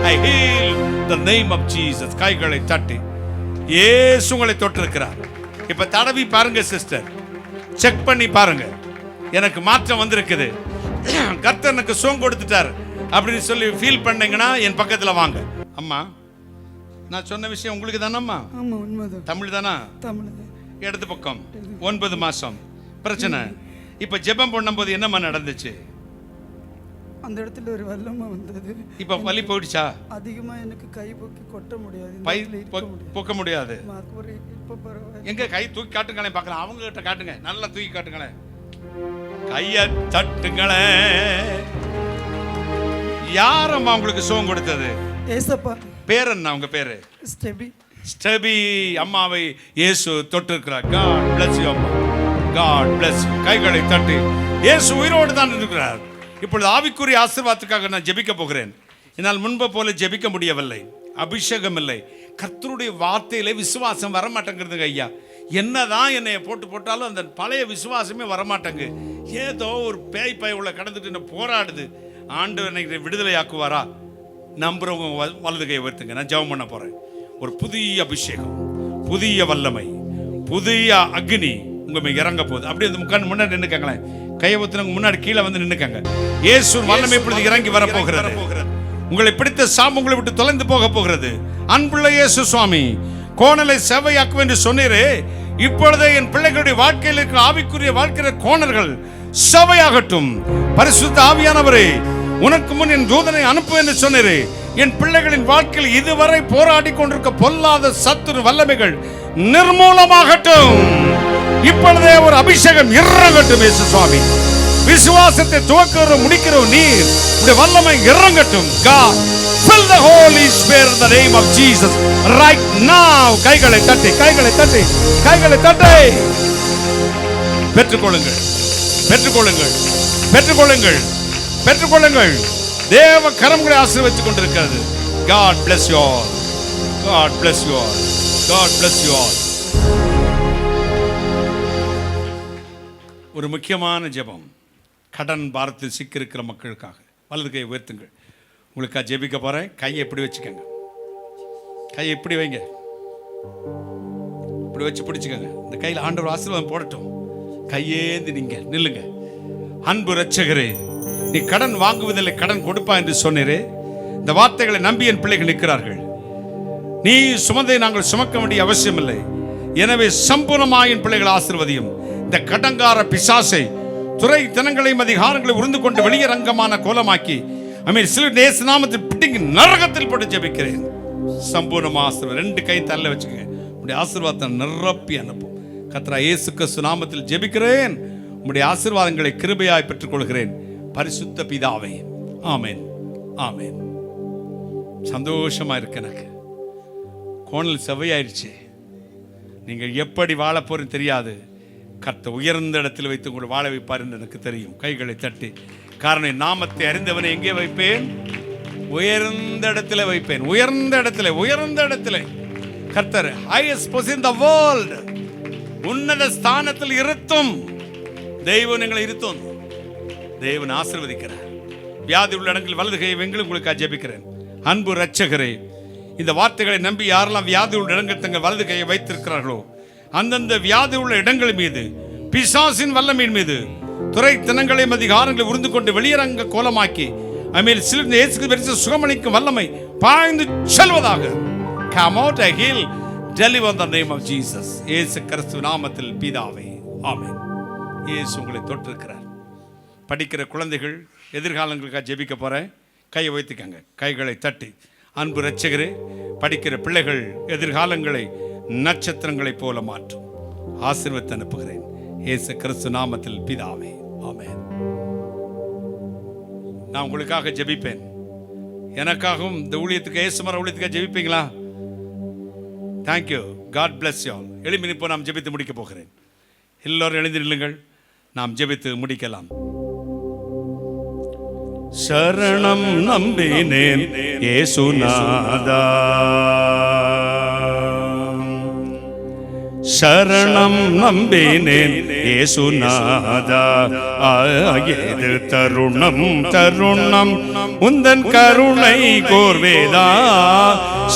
I heal the name of Jesus. கைகளை தட்டி இயேசு உங்களை தொட்டிருக்கிறார். இப்ப தடவி பாருங்க சிஸ்டர், செக் பண்ணி பாருங்க, எனக்கு மாற்றம் வந்திருக்குது, கர்த்தர் எனக்கு சுகம் கொடுத்துட்டார் அப்படின்னு சொல்லி ஃபீல் பண்ணீங்கன்னா என் பக்கத்துல வாங்க. அம்மா, நான் சொன்ன விஷயம் உங்களுக்கு தானம்மா? ஆமா, உண்மைதான். தமிழ் தானா? தமிழ். இடது பக்கம் 9 மாசம் பிரச்சனை. இப்ப ஜெபம் பண்ணும்போது என்னம்மா நடந்துச்சு? அந்த இடத்துல ஒரு வல்லமா வந்தது. இப்ப வலி போயிடுச்சா? அதிகமா எனக்கு கை பொக்கி கொட்ட முடியாது, பை பொக்க முடியாது. இப்ப பரவாயில்லை. எங்க கை தூக்கி காட்டுங்களேன் பார்க்கலாம். அவங்க கிட்ட காட்டுங்க, நல்லா தூக்கி காட்டுங்களேன், கைய தட்டுங்களேன். யாரம்மா உங்களுக்கு சுகம் கொடுத்தது? ஏசப்பா. பேர் என்ன உங்க பேரு? ஸ்டெபி. ஸ்டெபி அம்மாவை இயேசு தொட்டிருக்கிறார். God bless you அம்மா. God bless you. கைகளை தட்டி. இயேசு உயிரோடு தான் இருக்கிறார். இப்பொழுது ஆவிக்குரிய ஆசீர்வாதத்துக்காக நான் ஜெபிக்க போகிறேன். என்னால் முன்பு போல ஜெபிக்க முடியவில்லை, அபிஷேகம் இல்லை, கர்த்தருடைய வார்த்தையிலே விசுவாசம் வரமாட்டேங்கிறதுங்க ஐயா. என்னதான் என்னை போட்டாலும் அந்த பழைய விசுவாசமே வரமாட்டேங்க. ஏதோ ஒரு பேய் உள்ள கடந்துட்டு என்ன போராடுது. ஆண்டவர் என்னை விடுதலை ஆக்குவாரா? நம்புறவங்க வலது கையை உயர்த்துங்க. நான் ஜெபம் பண்ண போறேன். ஒரு புதிய அபிஷேகம், புதிய வல்லமை, புதிய அக்னி உங்க மேல இறங்க போகுது. அப்படியே அந்த முன்னாடி முன்னாடி நின்னுக்கங்களேன். கையை ஊத்துனவங்க முன்னாடி கீழே வந்து நின்னுக்கங்க. இயேசு வல்லமை இப்பொழுது இறங்கி வர போகிறது. உங்களை பிடித்த சாபம் உங்களை விட்டு தொலைந்து போக போகிறது. அன்புள்ள இயேசு சுவாமி, கோணலை செவ்வையாக்கும் என்று சொன்னீரே, இப்பொழுதே என் பிள்ளைகளுடைய வாழ்க்கையில் இருக்கிற ஆவிக்குரிய வாழ்க்கிற கோணல்கள் செவ்வையாகட்டும். பரிசுத்த ஆவியானவரே, உனக்கு முன் என் தூதனை அனுப்பு என்று சொன்னீரே, என் பிள்ளைகளின் வாழ்க்கையில் இதுவரை போராடி கொண்டிருக்க பொல்லாத சத்துரு வல்லமைகள் நிர்மூலமாகட்டும். இப்பொழுதே ஒரு அபிஷேகம் இறங்கட்டும். இயேசு சுவாமி, விசுவாசத்தை துவக்க முடிக்கிற நீர் உடைய வல்லமை இறங்கட்டும். God fill the Holy Spirit in the name of Jesus right now. கைகளை தட்டி, கைகளை தட்டி, கைகளை தட்டி. பெற்றுக்கொள்ளுங்கள், பெற்றுக்கொள்ளுங்கள், பெற்றுக்கொள்ளுங்கள், பெற்றுக்கொள்ளுங்கள். தேவ கரங்களை ஆசீர்வதித்துக் கொண்டிருக்கிறது. God bless you all. God bless you all. God bless you all. ஒரு முக்கியமான ஜெபம், கடன் பாரத்தில் சிக்கியிருக்கிற மக்களுக்காக. வலது கையை உயர்த்துங்கள். உங்களுக்காக ஜெபிக்க போறேன். கையை எப்படி வச்சுக்கோங்க, கையை இப்படி வைங்க, இப்படி வச்சு பிடிச்சுக்கோங்க. இந்த கையில் ஆண்டவர் ஆசீர்வாதம் போடட்டும். கையேந்தி நீங்க நில்லுங்க. அன்பு இரட்சகரே, நீ கடன் வாங்குவதில்லை, கடன் கொடுப்பா என்று சொன்னீரே. இந்த வார்த்தைகளை நம்பி என் பிள்ளைகள் நிற்கிறார்கள். நீ சுமந்தை நாங்கள் சுமக்க வேண்டிய அவசியம் இல்லை. எனவே சம்பூர்ணமாக என் பிள்ளைகள் ஆசீர்வதியும். இந்த கடங்கார பிசாசை துறை தினங்களையும் அதிகாரங்களை உருந்து கொண்டு வெளியரங்கமான கோலமாக்கி சிலர் நேச நாமத்தில் பிடிங்கி நரகத்தில் போட்டு ஜெபிக்கிறேன். சம்பூர்ணமா ஆசீர்வாதம். 2 கை தள்ள வச்சுக்க. உடைய ஆசீர்வாதத்தை நிரப்பி அனுப்பும். கர்த்தர் இயேசு கிறிஸ்து நாமத்தில் ஜெபிக்கிறேன். உடைய ஆசீர்வாதங்களை கிருபையாய் பெற்றுக்கொள்கிறேன். பரிசுத்த பிதாவே, ஆமென், ஆமென். சந்தோஷமா இருக்கு. எனக்கு கோணல் செவ்வையாயிருச்சு. நீங்கள் எப்படி வாழ போறீங்க தெரியாது. கர்த்தர் உயர்ந்த இடத்தில் வைத்து உங்களை வாழ வைப்பார் என்று எனக்கு தெரியும். கைகளை தட்டி. காரணம், நாமத்தை அறிந்தவனை எங்கே வைப்பேன்? உயர்ந்த இடத்துல வைப்பேன். உயர்ந்த இடத்துல, உயர்ந்த இடத்துல. கர்த்தர் highest position in the world, உன்னத ஸ்தானத்தில் இருத்தும் தெய்வம் எங்களை இருத்தும். தேவன் ஆசீர்வதிக்கிறார். வியாதி உள்ள இடங்களில் வலது கையை வெங்கல் உங்களுக்கு ஜெபிக்கிறேன். அன்பு இரட்சகரே, இந்த வார்த்தைகளை நம்பி யாரெல்லாம் வியாதி உள்ள இடங்கள் தங்கள் வலது கையை வைத்திருக்கிறார்களோ, அந்தந்த வியாதி உள்ள இடங்கள் மீது, பிசாசின் வல்லமையின் மீது, துறை தினங்களையும் அதிகாரங்களை உருந்து கொண்டு வெளியரங்க கோலமாக்கி சிலர் இயேசுக்கு பரிசு சுகமளிக்கும் வல்லமை பாய்ந்து செல்வதாக. Come out and heal, deliver in the name of Jesus. இயேசு கிறிஸ்து நாமத்தில் பிதாவே, ஆமென். இயேசு உங்களை தொட்டிருக்கிறார். படிக்கிற குழந்தைகள் எதிர்காலங்களுக்காக ஜெபிக்க போறேன். கையை வைத்துக்கங்க, கைகளை தட்டி. அன்பு இரட்சகரே, படிக்கிற பிள்ளைகள் எதிர்காலங்களை நட்சத்திரங்களைப் போல மாற்றும். ஆசீர்வதித்து அனுப்புகிறேன். இயேசு கிறிஸ்து நாமத்தில் பிதாவே, ஆமென். நான் உங்களுக்காக ஜெபிப்பேன். எனக்காகவும் இந்த ஊழியத்துக்கு, இயேசுமர ஊழியத்துக்காக ஜெபிப்பீங்களா? Thank you. God bless you all. எழுப்பி நிற்போம். நாம் ஜெபித்து முடிக்க போகிறேன். எல்லோரும் எழுந்து நில்லுங்கள். நாம் ஜெபித்து முடிக்கலாம். சரணம் நம்பினேன் இயேசுநாதா, சரணம் நம்பினேன் இயேசுநாதா. ஆயது தருணம் தருணம் உந்தன் கருணை கோர்வேதா,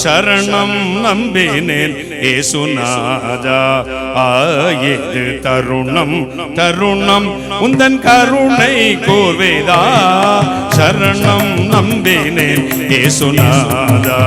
சரணம் நம்பினேன் இயேசுநாதா. ஆயது தருணம் தருணம் உந்தன் கருணை கோர்வேதா, சரணம் நம்பினேன் இயேசுநாதா.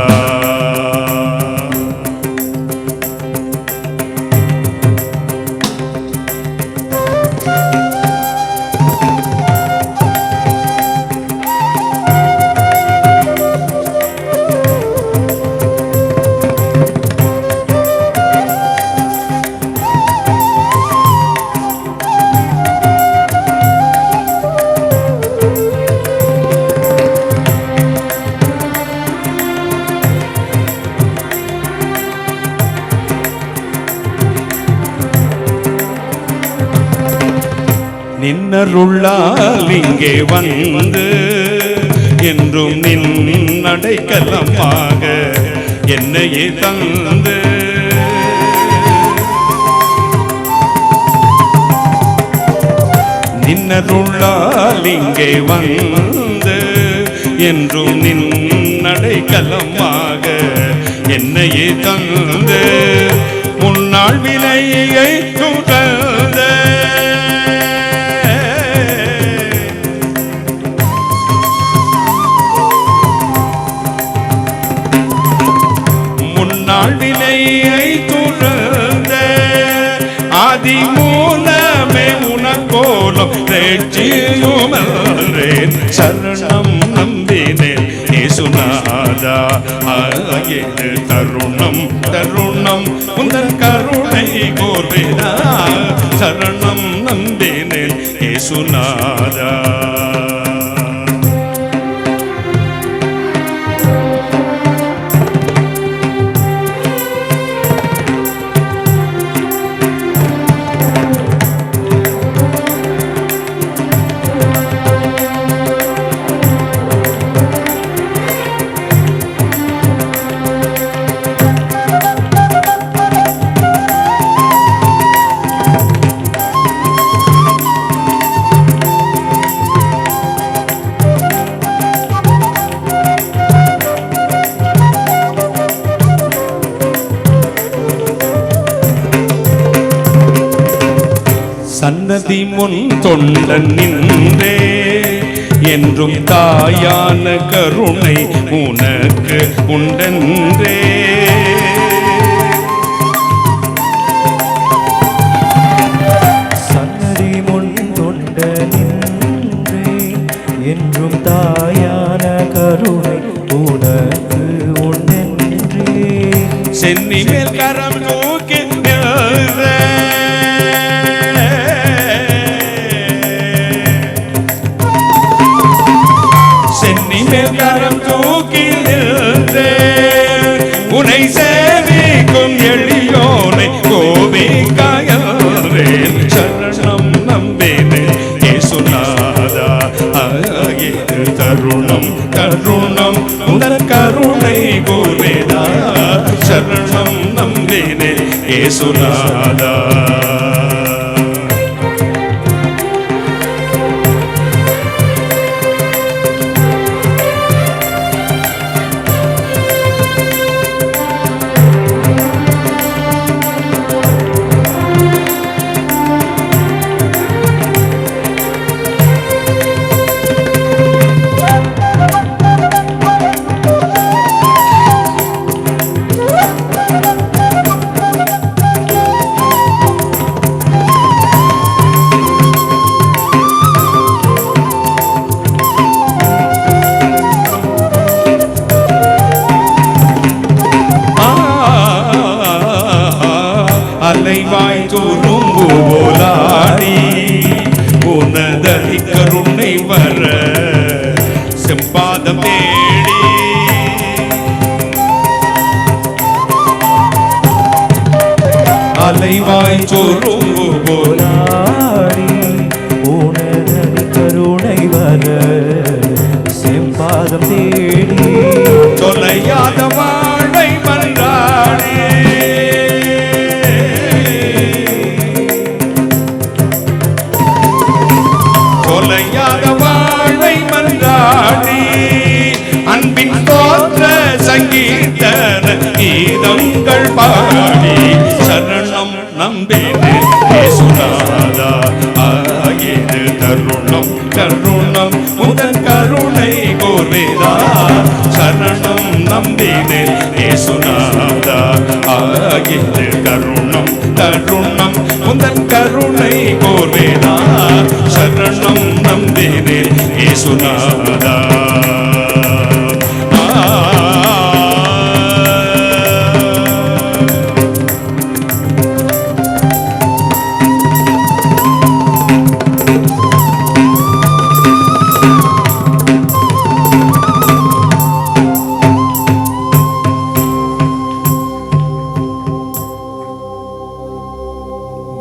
நின்னருள்ளால் இங்கே வந்து என்றும் நின் அடைக்கலமாக என்னையே தந்து, நின்னருள்ளால் இங்கே வந்து என்றும் நின் அடைக்கலமாக என்னையே தந்து, முன்னாள் விலையை துறந்த விலையை துறந்த ஆதி மூலமே உனக்கோலம் ரட்சியுமன்றேன், சரணம் நம்பினேன் இயேசுநாதா. ஆயது தருணம் தருணம் உந்தன் கருணை கோர்வேதா, சரணம் நம்பினேன் இயேசுநாதா. சன்னதி முன் தொண்டன் நின்றே என்றும் தாயான கருணை உனக்கு உண்டென்றே, சன்னதி முன் தொண்டன் நின்றே என்றும் தாயான கருணை உனக்கு உண்டென்றே, சென்னி மேல் கரம் தூக்கி கரம் தூக்கி உனை சேவிக்கும் எளியோனை கோபிக்காயேன், சரணம் நம்பினேன் இயேசுநாதா. ஆயது தருணம் தருணம் உந்தன் கருணை கோர்வேதா, சரணம் நம்பினேன் இயேசுநாதா. அலைவாய் துரும்பு போலாடி உனதடி கருணை வர செம்பாதம் தேடி, அலைவாய் துரும்பு போலாடி உனதடி கருணை வர தொலையாத வாழ்வை மன்றாடி தொலையாத வாழ்வை மன்றாடி அன்பின் தோற்ற சங்கீதன கீதங்கள் பாடி சரணம் நம்பினே இயேசுநாதா ஆயேது தருணம் கருணம் உதன் கருணை கோர்வேதா சரணம் நம்பினே இயேசுநாதா ஆயேது கருணம் கருணம் உதன் கருணை கோர்வேதா சரணம் நம்பினே இயேசுநாதா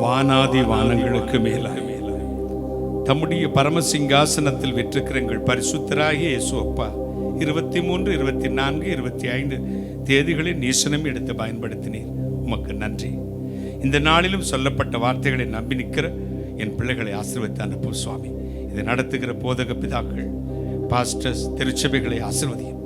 வானாதி வானங்களுக்கு மேலாக தம்முடைய பரமசிங்காசனத்தில் விற்றிருக்கிற எங்கள் பரிசுத்தராகிய இயேசு அப்பா 23, 24, 25 தேதிகளில் நீசனம் எடுத்து பயன்படுத்தினீர். உமக்கு நன்றி. இந்த நாளிலும் சொல்லப்பட்ட வார்த்தைகளை நம்பி நிற்கிற என் பிள்ளைகளை ஆசீர்வதித்து அனுப்பும் சுவாமி. இதை நடத்துகிற போதக பிதாக்கள், பாஸ்டர்ஸ், திருச்சபைகளை ஆசீர்வதியும்.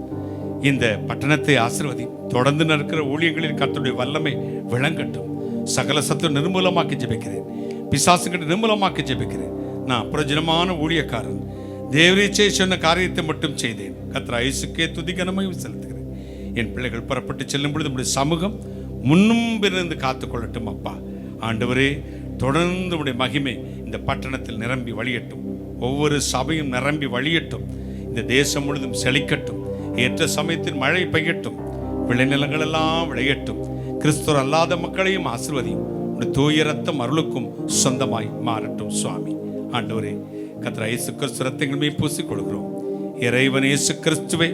இந்த பட்டணத்தை ஆசீர்வதியும். தொடர்ந்து நடக்கிற ஊழியங்களில் கர்த்தருடைய வல்லமை விளங்கட்டும். சகல சத்துவம் நிர்மூலமாக்கி ஜெபிக்கிறேன். பிசாசுகளை நிர்மூலமாக்கி ஜெபிக்கிறேன். நான் பிரயோஜனமான ஊழியக்காரன். தேவரீச்சை சொன்ன காரியத்தை மட்டும் செய்தேன். கர்த்தர் இயேசுக்கே துதி கனமையும் செலுத்துகிறேன். என் பிள்ளைகள் புறப்பட்டு செல்லும் பொழுது நம்முடைய சமூகம் முன்பிருந்து காத்துக்கொள்ளட்டும். அப்பா ஆண்டவரே, தொடர்ந்து உடைய மகிமை இந்த பட்டணத்தில் நிரம்பி வழியட்டும். ஒவ்வொரு சபையும் நிரம்பி வழியட்டும். இந்த தேசம் முழுதும் செழிக்கட்டும். ஏற்ற சமயத்தில் மழை பெய்யட்டும். விளைநிலங்கள் எல்லாம் விளையட்டும். கிறிஸ்துவர் அல்லாத மக்களையும் ஆசீர்வதியும். உடைய தூய ரத்தம் அருளுக்கும் சொந்தமாய் மாறட்டும் சுவாமி. ஆண்டவரே, கர்த்தர் இயேசு கிறிஸ்து ரத்தங்கள் மீது பூசிக் கொள்கிறோம். இறைவன் இயேசு கிறிஸ்துவே,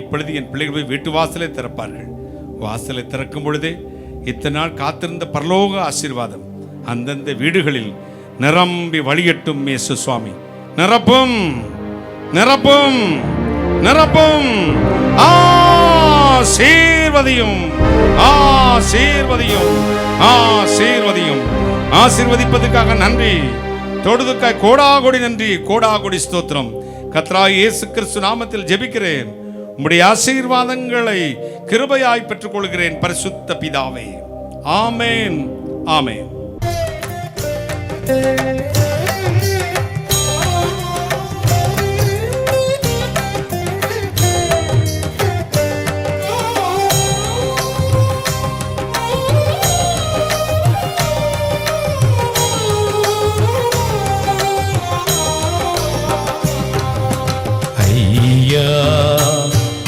இப்பொழுது என் பிள்ளைகள் போய் வீட்டு வாசலை திறப்பார்கள். வாசலை திறக்கும் பொழுதே இத்தனை நாள் காத்திருந்த பரலோக ஆசீர்வாதம் அந்தந்த வீடுகளில் நிரம்பி வழியட்டும். இயேசு சுவாமி, நிரப்பும் நிரப்பும் நிரப்பும். ஆசீர்வதியும் ஆசீர்வதியும் ஆசீர்வதியும். ஆசீர்வதிப்பதற்காக நன்றி. தொடுதுக்காய் கோடாகோடி நன்றி, கோடாகோடி ஸ்தோத்திரம். கர்த்தராகிய இயேசு கிறிஸ்து நாமத்தில் ஜெபிக்கிறேன். உம்முடைய ஆசீர்வாதங்களை கிருபையாய் பெற்றுக் கொள்கிறேன் பரிசுத்த பிதாவே. ஆமேன் ஆமேன்.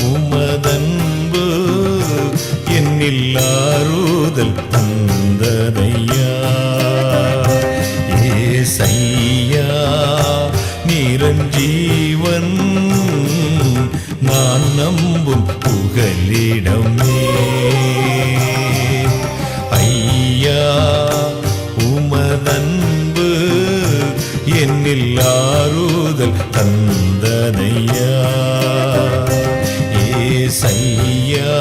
உமதன்பு என்னில் ஆறுதல் தந்ததையா. ஏசையா நிரஞ்சீவன் நான் நம்பும் புகலிடமே. ஐயா உமதன்பு என்னில் ஆறுதல் தந்ததையா. ஏசையா